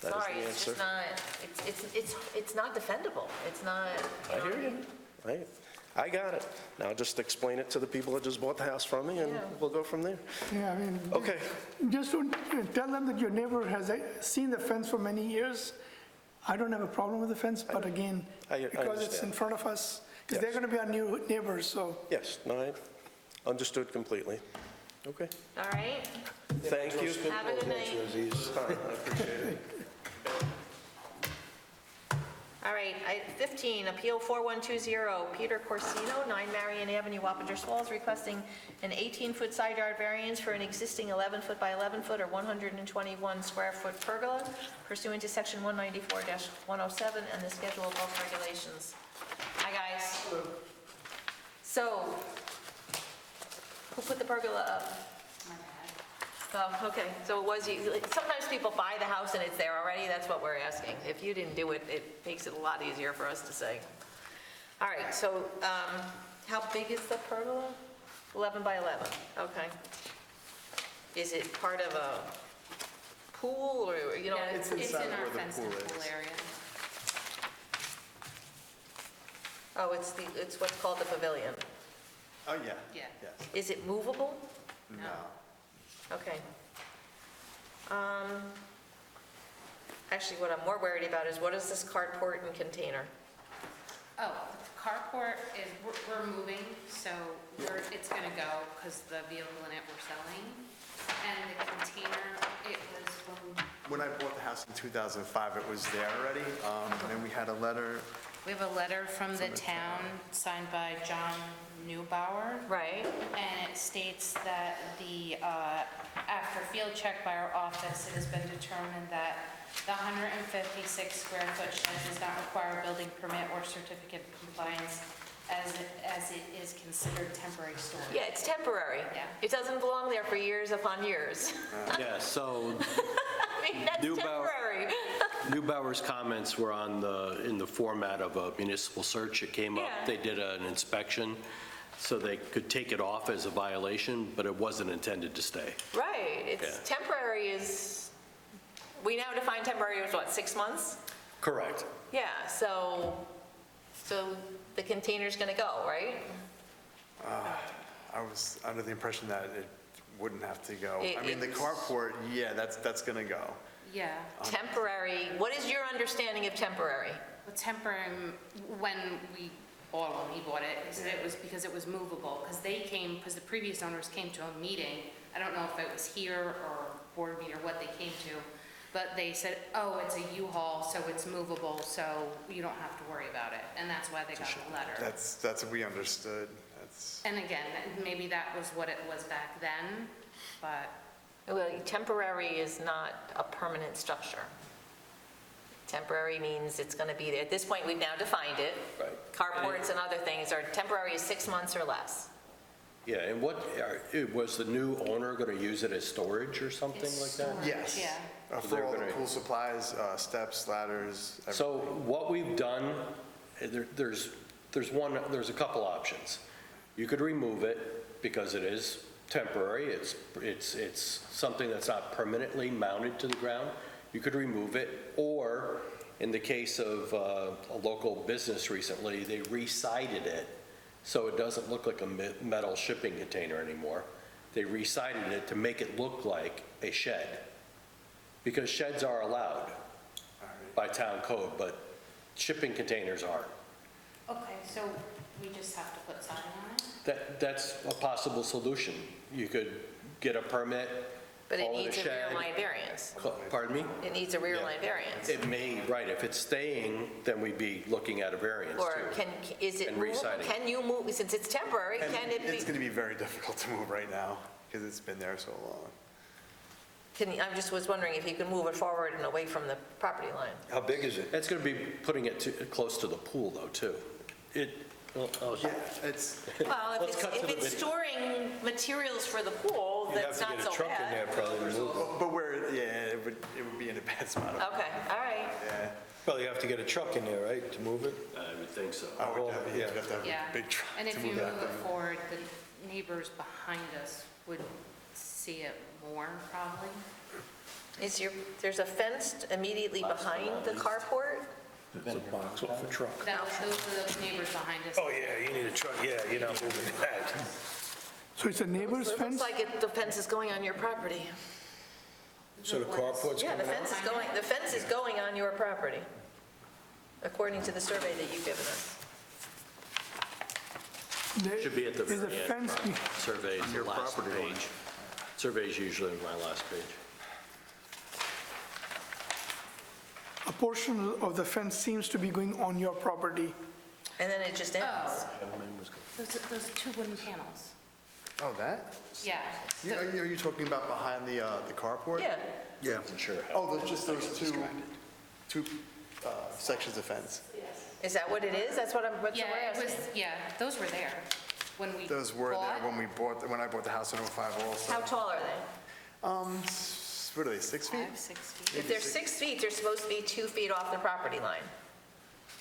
Sorry, the it's answer. just not, it's not defendable. It's not, I hear you. I got it. Now just explain it to the people that just bought the house from me, and we'll go from there. Yeah, I mean, Okay. just don't tell them that your neighbor has seen the fence for many years. I don't have a problem with the fence, but again, I because it's in understand. front of us, because they're Yes. going to be our new neighbors, so. Yes, no, I understood completely. Okay. All right? Thank you. Have a good night. I appreciate it. All right, 15, Appeal 4120, Peter Corsino, 9 Marion Avenue, Wappingers Falls, requesting an 18-foot side yard variance for an existing 11-foot by 11-foot or 121-square-foot pergola pursuant to Section 194-107 and the Schedule of Bulk Regulations. Hi, guys. So, who put the pergola up? Oh, okay, so it was you, sometimes people buy the house and it's there already, that's what we're asking. If you didn't do it, it makes it a lot easier for us to say. All right, so, how big is the pergola? 11 by 11, okay. Is it part of a pool, or, you know? It's It's inside in our where the fenced-in pool pool is. area. Oh, it's what's called the pavilion. Oh, yeah. Yeah. Yes. Is it movable? No. Okay. Actually, what I'm more worried about is what is this carport and container? Oh, the carport is, we're moving, so it's gonna go, because the vehicle in it we're selling. And the container, it was When I bought the house in 2005, it was there already, and then we had a letter. we have a letter from the town signed by John Neubauer. Right. And it states that after field check by our office, it has been determined that the 156 square foot shed does not require a building permit or certificate of compliance as it is considered temporary storage. Yeah, it's temporary. Yeah. It doesn't belong there for years upon years. Yeah, so I mean, that's temporary. Neubauer's comments were in the format of a municipal search. It came up, Yeah. they did an inspection, so they could take it off as a violation, but it wasn't intended to stay. Right, it's temporary is, we now define temporary as what, 6 months? Correct. Yeah, so the container's gonna go, right? I was under the impression that it wouldn't have to go. It- I mean, the it's- carport, yeah, that's gonna go. Yeah. Temporary, what is your understanding of temporary? Well, temporary, when he bought it, he said it was because it was movable, because the previous owners came to a meeting. I don't know if it was here or board meeting or what they came to, but they said, oh, it's a U-Haul, so it's movable, so you don't have to worry about it. And that's why they got the letter. That's what we understood. That's, And again, maybe that was what it was back then, but Well, temporary is not a permanent structure. Temporary means it's gonna be there. At this point, we've now defined it. Right. Carports and other things are temporary is 6 months or less. Yeah, and was the new owner going to use it as storage or something like that? yes. Yeah. So For they're all the gonna- pool supplies, steps, ladders. So what we've done, there's a couple options. You could remove it because it is temporary, it's something that's not permanently mounted to the ground. You could remove it, or in the case of a local business recently, they re-sided it so it doesn't look like a metal shipping container anymore. They re-sided it to make it look like a shed, because sheds are allowed by town code, but shipping containers aren't. okay, so we just have to put siding on it? That's a possible solution. You could get a permit, But it call it a needs a rear shed. line variance. Pardon me? It needs a rear line variance. It may, right, if it's staying, then we'd be looking at a variance Or too. is it And movable? re-siding. Can you move, since it's temporary, And can it be? it's going to be very difficult to move right now because it's been there so long. I just was wondering if you could move it forward and away from the property line. How big is it? It's going to be putting it close to the pool though, too. Yeah, it's, Well, Let's cut to if the it's video. storing materials for the pool, You'd have that's to not get so a truck in there bad. probably to move it. but it would be in a bad spot. Okay, all right. Yeah, Probably have to get a truck in there, right, to move it? I would think so. I would have, you'd have to have Yeah. a big truck And to if you move move that it thing. forward, the neighbors behind us would see it more probably. There's a fence immediately behind the carport? It's a box off a truck. Those are those neighbors behind us. Oh, yeah, you need a truck, yeah, you're not moving that. So it's a neighbor's It fence? looks like the fence is going on your property. So the carport's Yeah, coming the out? fence is going on your property, according to the survey that you've given us. Should be at the Is a very end. fence be- Survey is the last page. Survey is usually my last page. A portion of the fence seems to be going on your property. And then it just ends. Those two wooden panels. Oh, that? Yeah. Are you talking about behind the carport? Yeah. Yeah. Oh, there's just those two sections of fence. Is that what it is? That's what we're Yeah, it was, asking. yeah, those were there when we Those were there bought. when I bought the house in '05 also. How tall are they? What are they, 6 feet? 6 feet. If they're 6 feet, they're supposed to be 2 feet off the property line.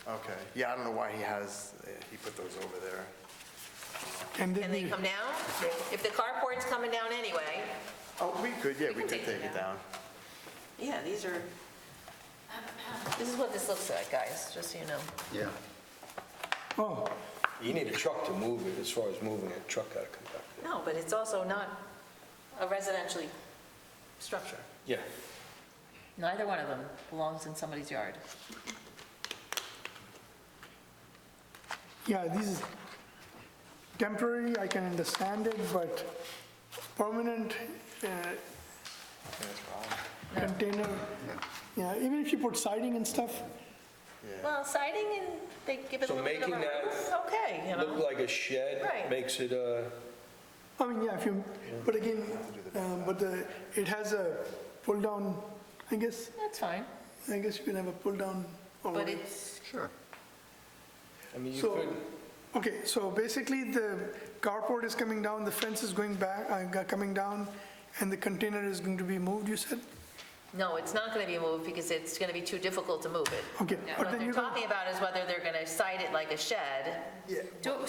Okay. Yeah, I don't know why he put those over there. Can Can they come down? If the carport's coming down anyway, Oh, we could can take take it it down. yeah, this is what this looks like, guys, just so you know. Yeah. Oh, You need a truck to move it, as far as moving it, truck gotta come back. No, but it's also not a residential structure. Yeah. Neither one of them belongs in somebody's yard. yeah, this is temporary, I can understand it, but permanent container, yeah, even if you put siding and stuff, Well, siding and they give it a So little bit of a making that roof, okay, you Look know. like a shed, Right. makes it, I mean, yeah, if you, but again, it has a pull-down, I guess That's fine, you can have a pull-down over but it. it's, Sure. I mean, you So, could, okay, so basically the carport is coming down, the fence is going back, coming down, and the container is going to be moved, you said? no, it's not going to be moved because it's going to be too difficult to move it. Okay, but What then they're you're going talking about is whether they're going to side it like a shed. So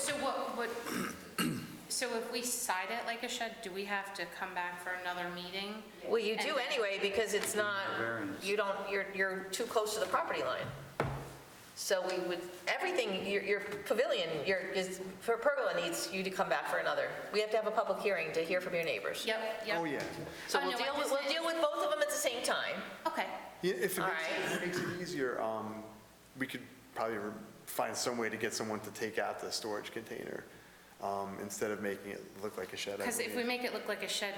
so if we side it like a shed, do we have to come back for another meeting? Well, you do And then- anyway, because it's not, you don't, you're too close to the property line. So we would, everything, your pavilion, for pergola needs you to come back for another. We have to have a public hearing to hear from your neighbors. Yep. Oh, yeah. So Oh, we'll no, I deal with, just we'll meant- deal with both of them at the same time. Okay. Yeah, if it All makes it easier, we could probably find some way to get someone to take out the storage container instead of making it look like a shed. I Because if we believe. make it look like a shed,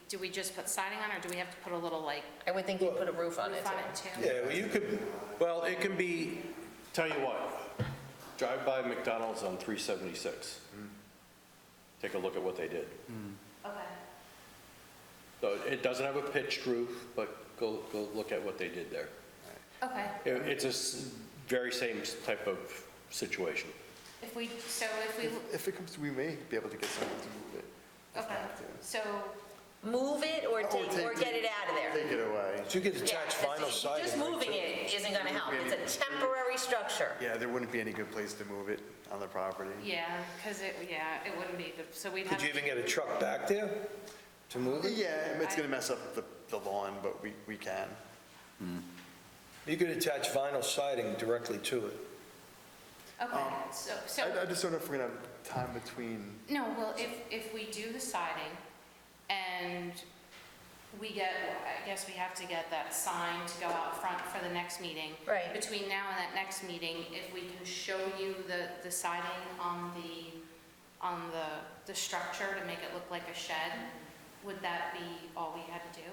do we just put siding on, or do we have to put a little like I would think you'd put a roof on it roof on too. it too? yeah, well, you could, Well, it can be, tell you what, drive by McDonald's on 376. Take a look at what they did. Okay. So it doesn't have a pitched roof, but go look at what they did there. Okay. It's very same type of situation. If we, If it comes to, we may be able to get someone to move it. okay, so, Move it or get it out of there. Take it away. so you could Yeah, attach because vinyl siding. just right, moving too. it isn't going to help. It's a temporary structure. Yeah, there wouldn't be any good place to move it on the property. yeah, because it wouldn't be, so we'd have. Could you even get a truck back there to move it? Yeah, it's going to mess up the lawn, but we can. You could attach vinyl siding directly to it. Okay, so. I just don't know if we're going to have time between. No, well, if we do the siding and we get, I guess we have to get that sign to go out front for the next meeting. Right. Between now and that next meeting, if we can show you the siding on the structure to make it look like a shed, would that be all we had to do?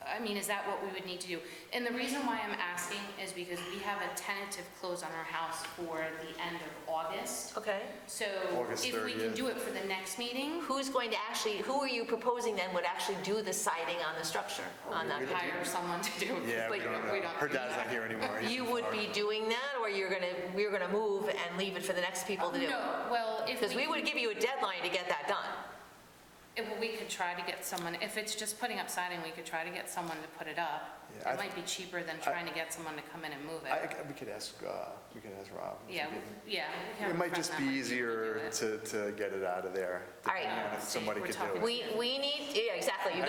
I mean, is that what we would need to do? And the reason why I'm asking is because we have a tentative close on our house for the end of August. Okay. So August if we 3rd, can yeah. do it for the next meeting, Who's going to actually, who are you proposing then would actually do the siding on the structure on that? hire someone to do it. Yeah, we But don't know. Her dad's not here anymore. He's You in would Florida. be doing that, or you're gonna move and leave it for the next people to do? No, well, if Because we would give you a deadline to get that done. we could try to get someone, if it's just putting up siding, we could try to get someone to put it up. Yeah, It might be cheaper than trying to get someone to come in and move it. We could ask Rob. Yeah, we can have It a might friend just that be might be easier able to do it. to get it out of there. All right. depending on if somebody We're could do talking- it. We need, yeah, exactly. I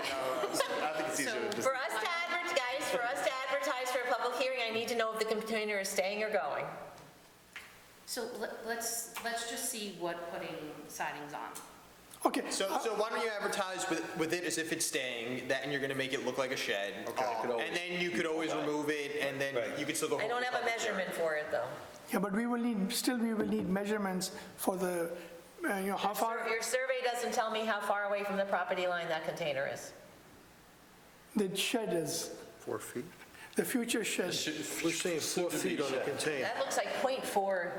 think it's easier to just. For us to advertise, for a public hearing, I need to know if the container container is staying or going? So let's just see what putting sidings on. Okay. So why don't you advertise with it as if it's staying, that, and you're gonna make it look like a shed? And then you could always remove it, and then you could still go. I don't have a measurement for it, though. Yeah, but we will need measurements for the, how far Your survey doesn't tell me how far away from the property line that container is. the shed is, 4 feet? the future shed. We're saying 4 feet on the container. That looks like .4,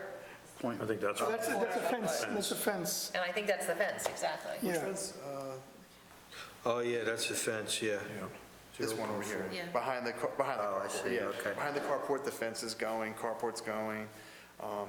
I think that's. That's a fence, that's a fence. and I think that's the fence, exactly. Yeah. Oh, yeah, that's the fence, yeah. This one over here, Yeah. behind the I see, carport, yeah. okay. Behind the carport, the fence is going, carport's going,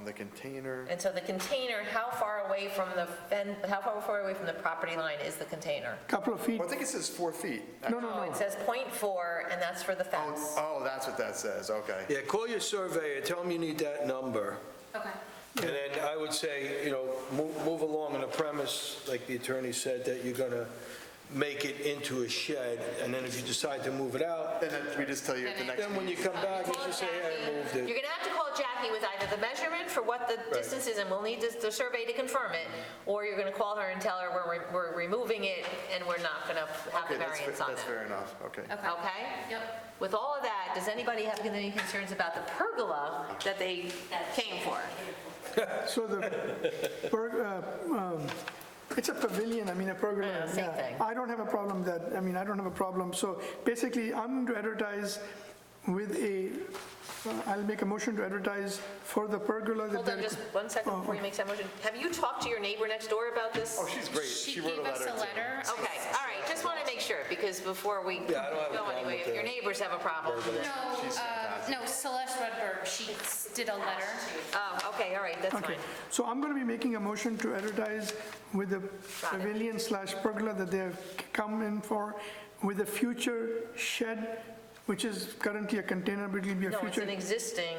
the container. And so the container, how far away from the property line is the container? Couple of feet. Well, I think it says 4 feet. No, it says .4, and that's for the fence. Oh, that's what that says, okay. Yeah, call your surveyor, tell him you need that number. Okay. And then I would say, move along on the premise, like the attorney said, that you're going to make it into a shed, and then if you decide to move it out, Then we just tell you at the next then when you come back, you just say, hey, I moved You're it. going to have to call Jackie with either the measurement for what the distance is, and we'll need the survey to confirm it, or you're going to call her and tell her we're removing it, and we're not going to have the Okay, variance on that's it. fair enough, okay. Okay? Yep. With all of that, does anybody have any concerns about the pergola that they came for? So it's a pavilion, a pergola. Yeah, same thing. I don't have a problem I don't have a problem. So basically, I'm going to advertise with I'll make a motion to advertise for the pergola. Hold on just 1 second before you make that motion. Have you talked to your neighbor next door about this? Oh, she's great. She wrote gave us a too. letter. Okay, all right, just want to make sure, because before we Yeah, I don't have a go problem anyway, with if your that. neighbors have a problem with it. No, Celeste Rudberg, she did a letter. Oh, okay, all right, that's Okay, fine. so I'm going to be making a motion to advertise with the pavilion/pergola that they have come in for, with a future shed, which is currently a container, but it will be a No, it's future. an existing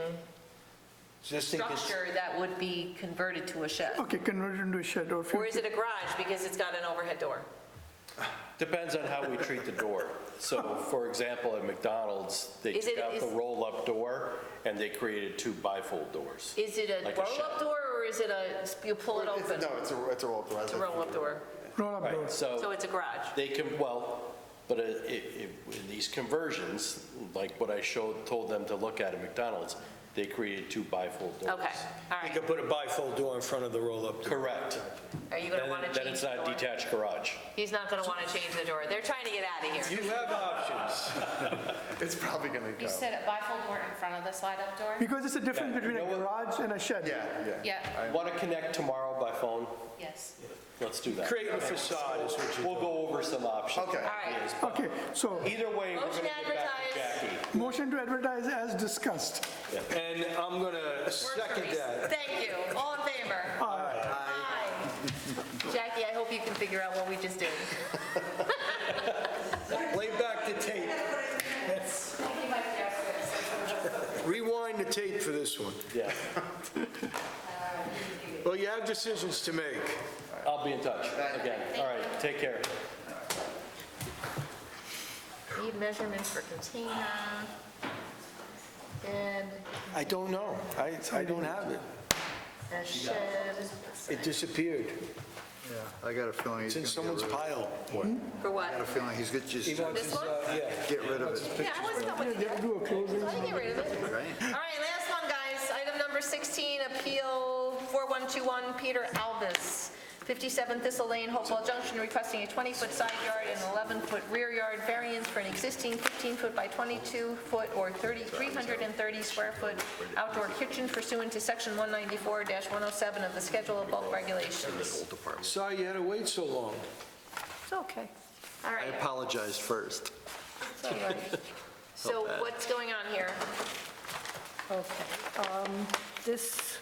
structure that would be converted to a shed. Okay, converted into a shed or Or future. is it a garage because it's got an overhead door? Depends on how we treat the door. So, for example, at McDonald's, they Is took it- out the roll-up door, and they created 2 bifold doors. Is it a Like a roll-up shed. door, or is it you pull it open? No, it's a roll door. It's a roll-up door, Roll-up door. Right, so it's a garage. They can, well, but in these conversions, like what I told them to look at McDonald's, they created 2 bifold doors. Okay, all You right. could put a bifold door in front of the roll-up door. Correct. Are you going to want to Then change it's the not a door? detached garage. He's not going to want to change the door. They're trying to get out of here. You have options. It's probably going to go. You said a bifold door in front of the slide-up door? Because it's a difference Yeah, between you a know what? garage and a shed. Yeah. Yeah, Want to connect tomorrow by phone? yes. Let's do that. Creating a facade is what you're We'll go over some options. Okay. All right. Okay, so Either way, we're going to Motion get back to advertise. Jackie. motion to advertise as discussed. And I'm going to second that. Thank you. All in favor? Aye. Jackie, I hope you can figure out what we just did. Play back the tape. Rewind the tape for this one. Yeah, Well, you have decisions to make. I'll be in touch again. All right, take care. Need measurements for container. And I don't know. I don't have it. a shed. It disappeared. Yeah, I got a feeling It's he's in going to someone's pile. For what? I got a feeling he's going to just He wants This his, one? yeah. get rid of it. Yeah, I wasn't done with it. Do a closing. I can get rid of it. Right. All right, last one, guys. Item number 16, Appeal 4121, Peter Albus, 57 Thistle Lane, Hopewell Junction, requesting a 20-foot side yard and 11-foot rear yard variance for an existing 15-foot by 22-foot or 330 square foot outdoor kitchen pursuant to Section 194-107 of the Schedule of Bulk Regulations. Sorry you had to wait so long. It's okay. All right. apologized first. It's all right. So what's going on here? Okay. This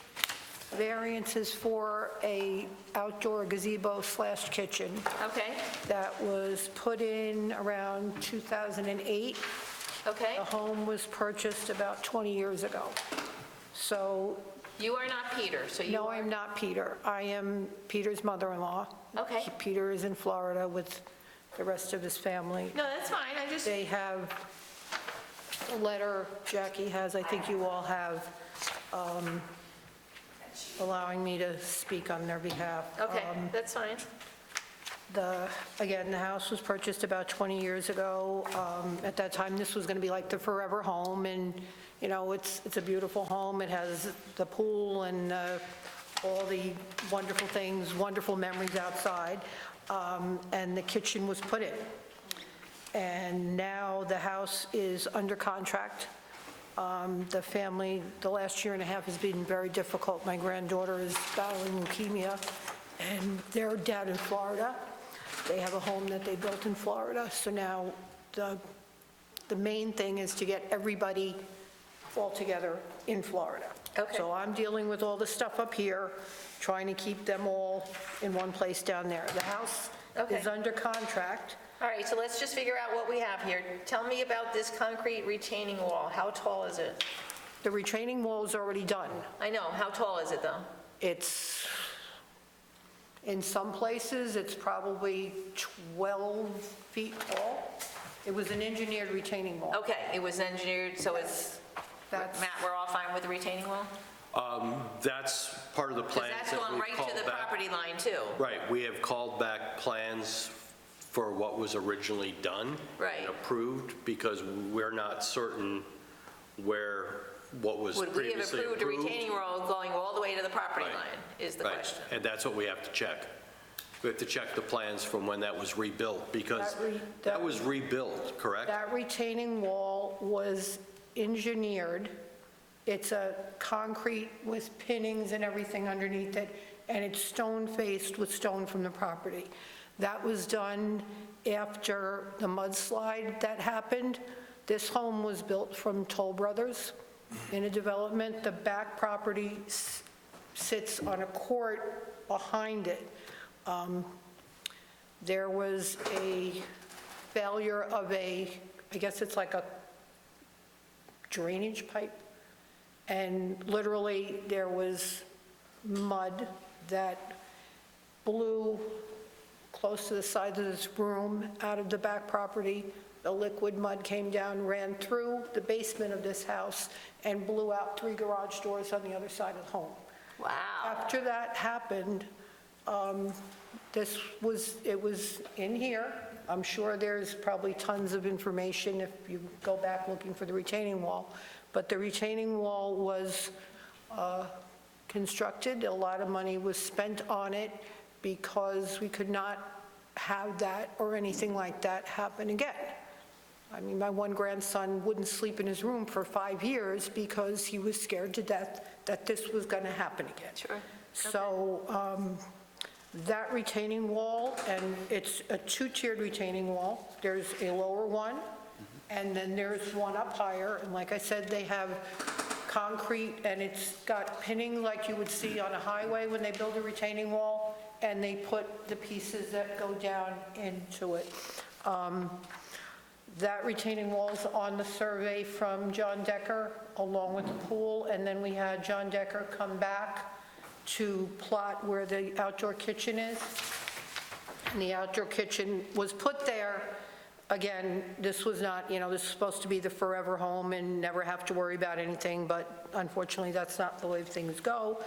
variance is for a outdoor gazebo/kitchen Okay, that was put in around 2008. okay. The home was purchased about 20 years ago. So, You are not Peter, so you no, are... I'm not Peter. I am Peter's mother-in-law. Okay. Peter is in Florida with the rest of his family. No, that's fine, I just... They have letter Jackie has, I think you all have, allowing me to speak on their behalf. Okay, that's fine. Again, the house was purchased about 20 years ago. At that time, this was going to be like the forever home, and, you know, it's a beautiful home. It has the pool and all the wonderful things, wonderful memories outside, and the kitchen was put in. And now the house is under contract. The family, the last year and a half has been very difficult. My granddaughter is battling leukemia, and they're down in Florida. They have a home that they built in Florida, so now the main thing is to get everybody all together in Florida. Okay. So I'm dealing with all the stuff up here, trying to keep them all in one place down there. The house is under contract. All right, so let's just figure out what we have here. Tell me about this concrete retaining wall. How tall is it? The retaining wall is already done. I know, how tall is it, though? It's, in some places, it's probably 12 feet tall. It was an engineered retaining wall. Okay, it was engineered, so it's, Matt, we're all fine with the retaining wall? That's part of the Because plans that's that going we've right called to the back. property line, too. Right, we have called back plans for what was originally done. Right. And approved, because we're not certain what was Would we have previously approved a retaining wall going all the way to the property line, is the Right, question. and that's what we have to check. We have to check the plans from when that was rebuilt, because that was rebuilt, correct? That retaining wall was engineered. It's a concrete with pinnings and everything underneath it, and it's stone-faced with stone from the property. That was done after the mudslide that happened. This home was built from Toll Brothers in a development. The back property sits on a court behind it. There was a failure of I guess it's like a drainage pipe, and literally there was mud that blew close to the side of this room out of the back property. The liquid mud came down, ran through the basement of this house, and blew out 3 garage doors on the other side of the home. Wow. After that happened, it was in here. I'm sure there's probably tons of information if you go back looking for the retaining wall. But the retaining wall was constructed. A lot of money was spent on it because we could not have that or anything like that happen again. I mean, my one grandson wouldn't sleep in his room for 5 years because he was scared to death that this was going to happen again. Sure. So that retaining wall, and it's a 2-tiered retaining wall. There's a lower one, and then there's one up higher. And like I said, they have concrete, and it's got pinning like you would see on a highway when they build a retaining wall, and they put the pieces that go down into it. That retaining wall is on the survey from John Decker, along with the pool, and then we had John Decker come back to plot where the outdoor kitchen is. And the outdoor kitchen was put there. Again, this was not, this was supposed to be the forever home and never have to worry about anything, but unfortunately, that's not the way things go.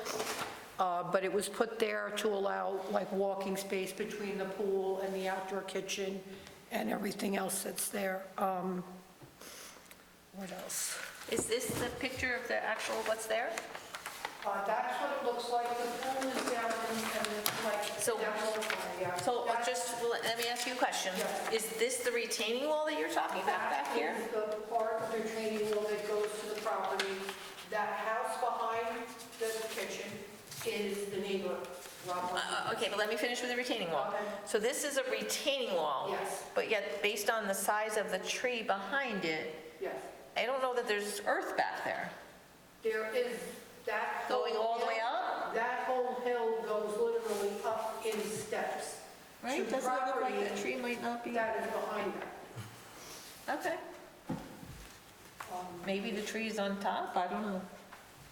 But it was put there to allow like walking space between the pool and the outdoor kitchen and everything else that's there. What else? Is this the picture of the actual what's there? That's what it looks like. The pool is down and like, So just, let me ask you a question. Is this the retaining wall that you're talking about back here? The part of the retaining wall that goes to the property. That house behind the kitchen is the neighbor. Okay, but let me finish with the retaining wall. So this is a retaining wall? Yes. But yet, based on the size of the tree behind it, Yes. I don't know that there's earth back there. There is that. Going whole all the way hill- up? That whole hill goes literally up in steps. Right? To the Doesn't it look like property the tree might not be? That is behind that. Okay. Maybe the tree's on top, I don't know.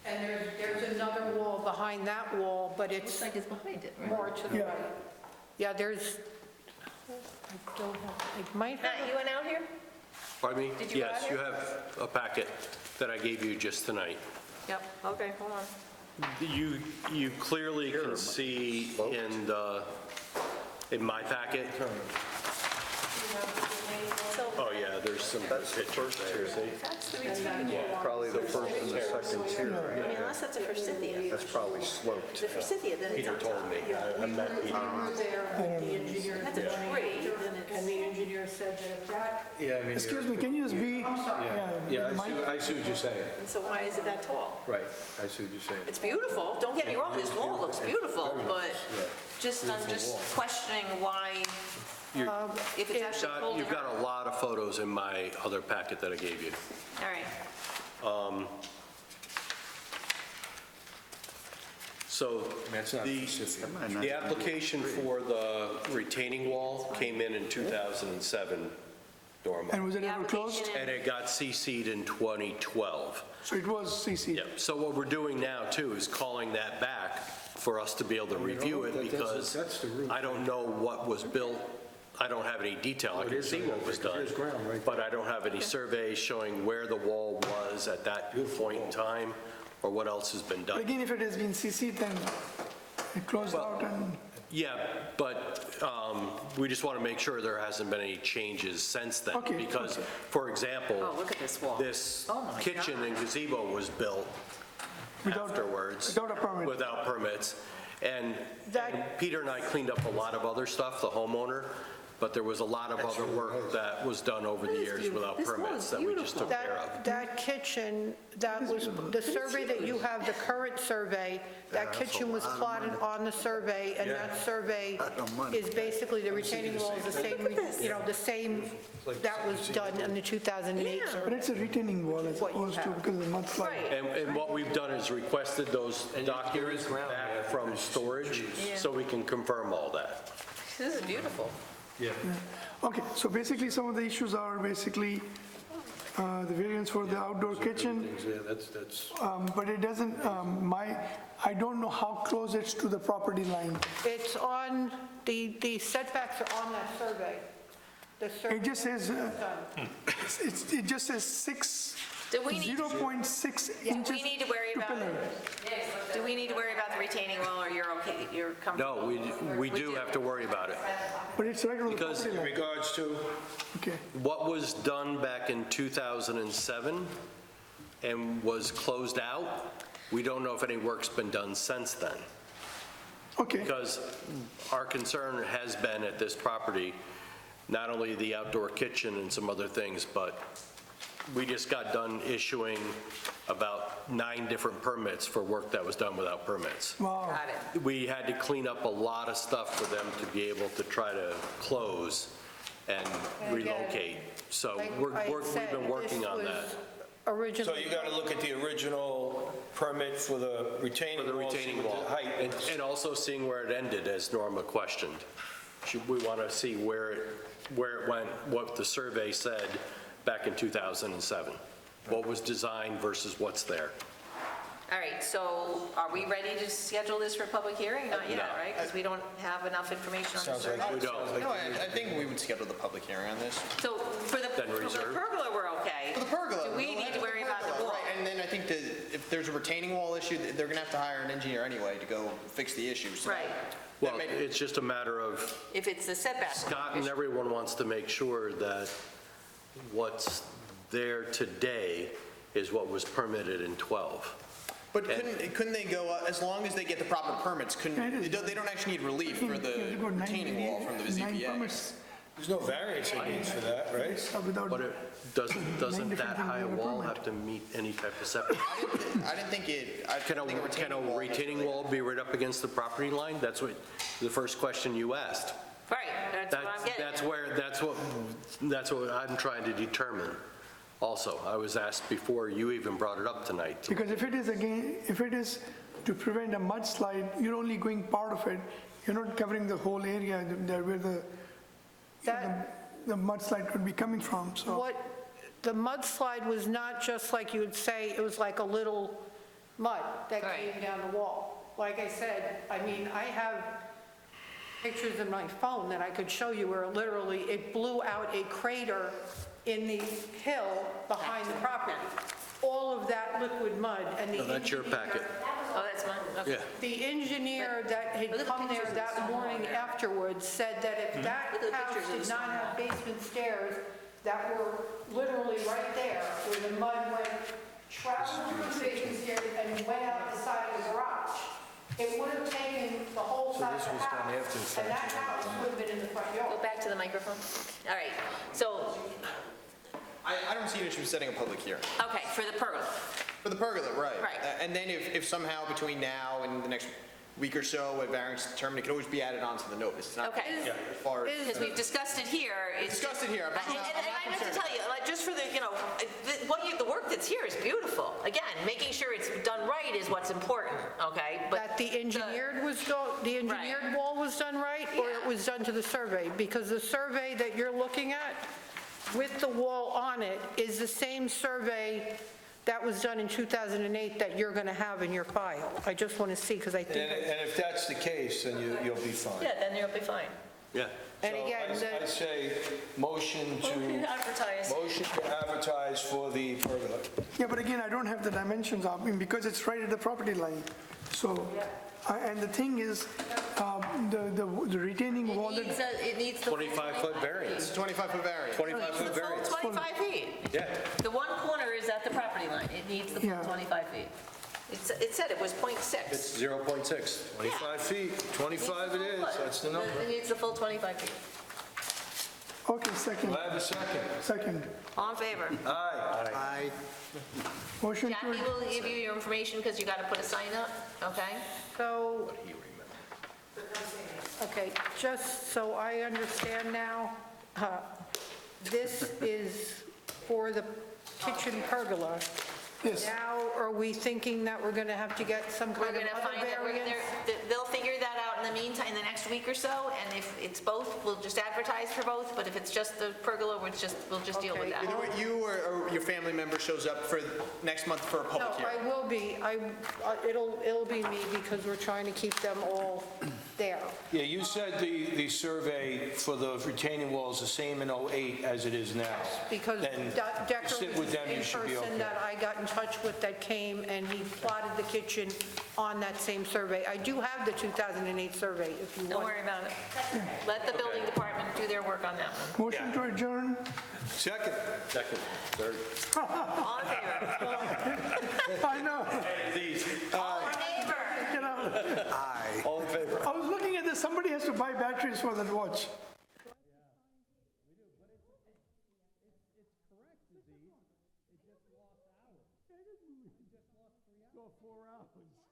And there's another wall behind that wall, but it's. Looks like it's behind it, right? More to the right. Yeah, there's, I don't know, it might have. Matt, you went out here? Pardon me? Did you Yes, write it? you have a packet that I gave you just tonight. Yep, okay, hold on. You clearly can see in my packet. Oh, yeah, there's some pictures there, see? That's the retaining wall. Probably the first and the second tier. I mean, unless that's a forsythia. That's probably sloped. The forsythia, then it's Peter on told top. me. I met Peter. The engineer, That's a tree. and the engineer said that if that, Yeah, I mean. Excuse me, can you just be, Yeah, Mike? I see what you're saying. And so why is it that tall? Right, I see what you're saying. It's beautiful, don't get me wrong, this wall looks beautiful, but I'm just questioning why, if it's actually pulled You've got a lot of photos in my other packet that I gave you. All right. So the application for the retaining wall came in 2007, Norma. And was it ever closed? And it got CC'd in 2012. So it was CC? Yeah, so what we're doing now, too, is calling that back for us to be able to review it, because I don't know what was built. I don't have any detail. I can see what was done, but I don't have any surveys showing where the wall was at that point in time, or what else has been But done. again, if it has been CC, then it closed out and, Yeah, but we just want to make sure there hasn't been any changes since then. Okay, Because, for example, Oh, look at this wall. this Oh, my kitchen and gazebo was built afterwards. without a permit. Without permits. And Peter and I cleaned up a lot of other stuff, the homeowner, but there was a lot of other work that was done over the years without This wall permits is that we just took care of. that kitchen, that was, the survey that you have, the current survey, that kitchen was plotted on the survey, and that survey is basically, the retaining wall is the same, the same, that was done in the 2008 but survey. it's a retaining wall as opposed to, because of the mudslide. And what we've done is requested those documents back from storage, so we can confirm all that. This is beautiful. Okay, so basically, some of the issues are basically the variance for the outdoor kitchen, Yeah, that's. but it doesn't, I don't know how close it's to the property line. It's on, the setbacks are on that survey. The survey. It just says, it just says Do we need- 0.6 inches Do we need to worry to about, pillar. do we need to worry about the retaining wall, or you're okay, you're comfortable? No, we do have to worry about it. But it's right on the Because property In line. regards to, Okay, what was done back in 2007 and was closed out, we don't know if any work's been done since then. okay, Because our concern has been at this property, not only the outdoor kitchen and some other things, but we just got done issuing about 9 different permits for work that was done without permits. wow. Got it. We had to clean up a lot of stuff for them to be able to try to close and And again, relocate. So Like we've I said, been working this on was that. Originally. so you got to look at the original permit for the retaining For the wall. see retaining what wall, the height was. and also seeing where it ended, as Norma questioned. We want to see where it went, what the survey said back in 2007. What was designed versus what's there. All right, so are we ready to schedule this for public hearing? Not yet, No. right? Because we don't have enough information on the survey. We don't. No, I think we would schedule the public hearing on this. So for the Then for the reserve. pergola, we're okay. For the pergola. Do we need to worry about the wall? Right, and then I think that if there's a retaining wall issue, they're gonna have to hire an engineer anyway to go fix the issue. So Right. Well, it's just a matter of, If it's the setback. Scott and everyone wants to make sure that what's there today is what was permitted in 12. But couldn't they go, as long as they get the proper permits, they don't actually need relief for the retaining wall from the ZBA? There's no variance it needs for that, right? But doesn't that high wall have to meet any type of setback? I didn't think it, Can a retaining wall be right up against the property line? That's what, the first question you asked. Right, that's what I'm getting. That's what I'm trying to determine also. I was asked before you even brought it up tonight. Because if it is to prevent a mudslide, you're only going part of it. You're not covering the whole area there where the mudslide could be coming from, so. What, the mudslide was not just like you would say, it was like a little mud that came down the wall. Like I said, I mean, I have pictures in my phone that I could show you where literally it blew out a crater in the hill behind the property. All of that liquid mud, and the That's your packet. Oh, that's mine? Okay. Yeah. The engineer that had come there that morning afterwards said that if that house did not have basement stairs that were literally right there, where the mud went, traveled through the basement stairs and went out the side of the garage, it would have taken the whole side of the house, and that house would have been in the front Go yard. back to the microphone. All right, so, I don't see an issue with setting a public hearing. okay, for the pergola. For the pergola, right. Right. And then if somehow between now and the next week or so, a variance is determined, it could always be added onto the notice. It's not Okay. as far as. Because we've discussed it here. Discussed it here. And I have to tell you, like, just for the, the work that's here is beautiful. Again, making sure it's done right is what's important, okay? But That the engineered wall was done right, or it was done to the survey? Because the survey that you're looking at with the wall on it is the same survey that was done in 2008 that you're going to have in your file. I just want to see, because I And think, if that's the case, then you'll be fine. Yeah, then you'll be fine. Yeah. And again, So I say motion to... Advertise. Motion to advertise for the pergola. Yeah, but again, I don't have the dimensions of, because it's right at the property line. So, and the thing is, the retaining wall, It needs the... 25-foot variance. 25-foot variance. 25-foot variance. Full 25 feet. Yeah. The one corner is at the property line. It needs the full Yeah. 25 feet. It said it was .6. It's 0.6. 25 feet, 25 it is, that's the number. It needs the full 25 feet. okay, second, Do I have a second? second. All in favor? Aye. Aye. Motion to, Jackie will give you your information because you got to put a sign up, okay? so, okay, just so I understand now, this is for the kitchen pergola. yes. Now, are we thinking that we're going to have to get some We're kind of going to other find that, variance? they'll figure that out in the meantime, in the next week or so, and if it's both, we'll just advertise for both, but if it's just the pergola, we'll just deal with Okay. that. Either way, you or your family member shows up for next month for a No, public hearing. I will be, it'll be me because we're trying to keep them all there. Yeah, you said the survey for the retaining wall is the same in '08 as it is now. Because Then Decker sit was with the them, you same should be person okay. that I got in touch with that came and he plotted the kitchen on that same survey. I do have the 2008 survey if you Don't want. worry about it. Let the building department do their work on that one. Motion to adjourn. Second. Second, third. All in favor? I know. All in favor? You know, Aye. All in favor? I was looking at this, somebody has to buy batteries for that watch. It just lost hours. It just lost 3 hours. 4 hours.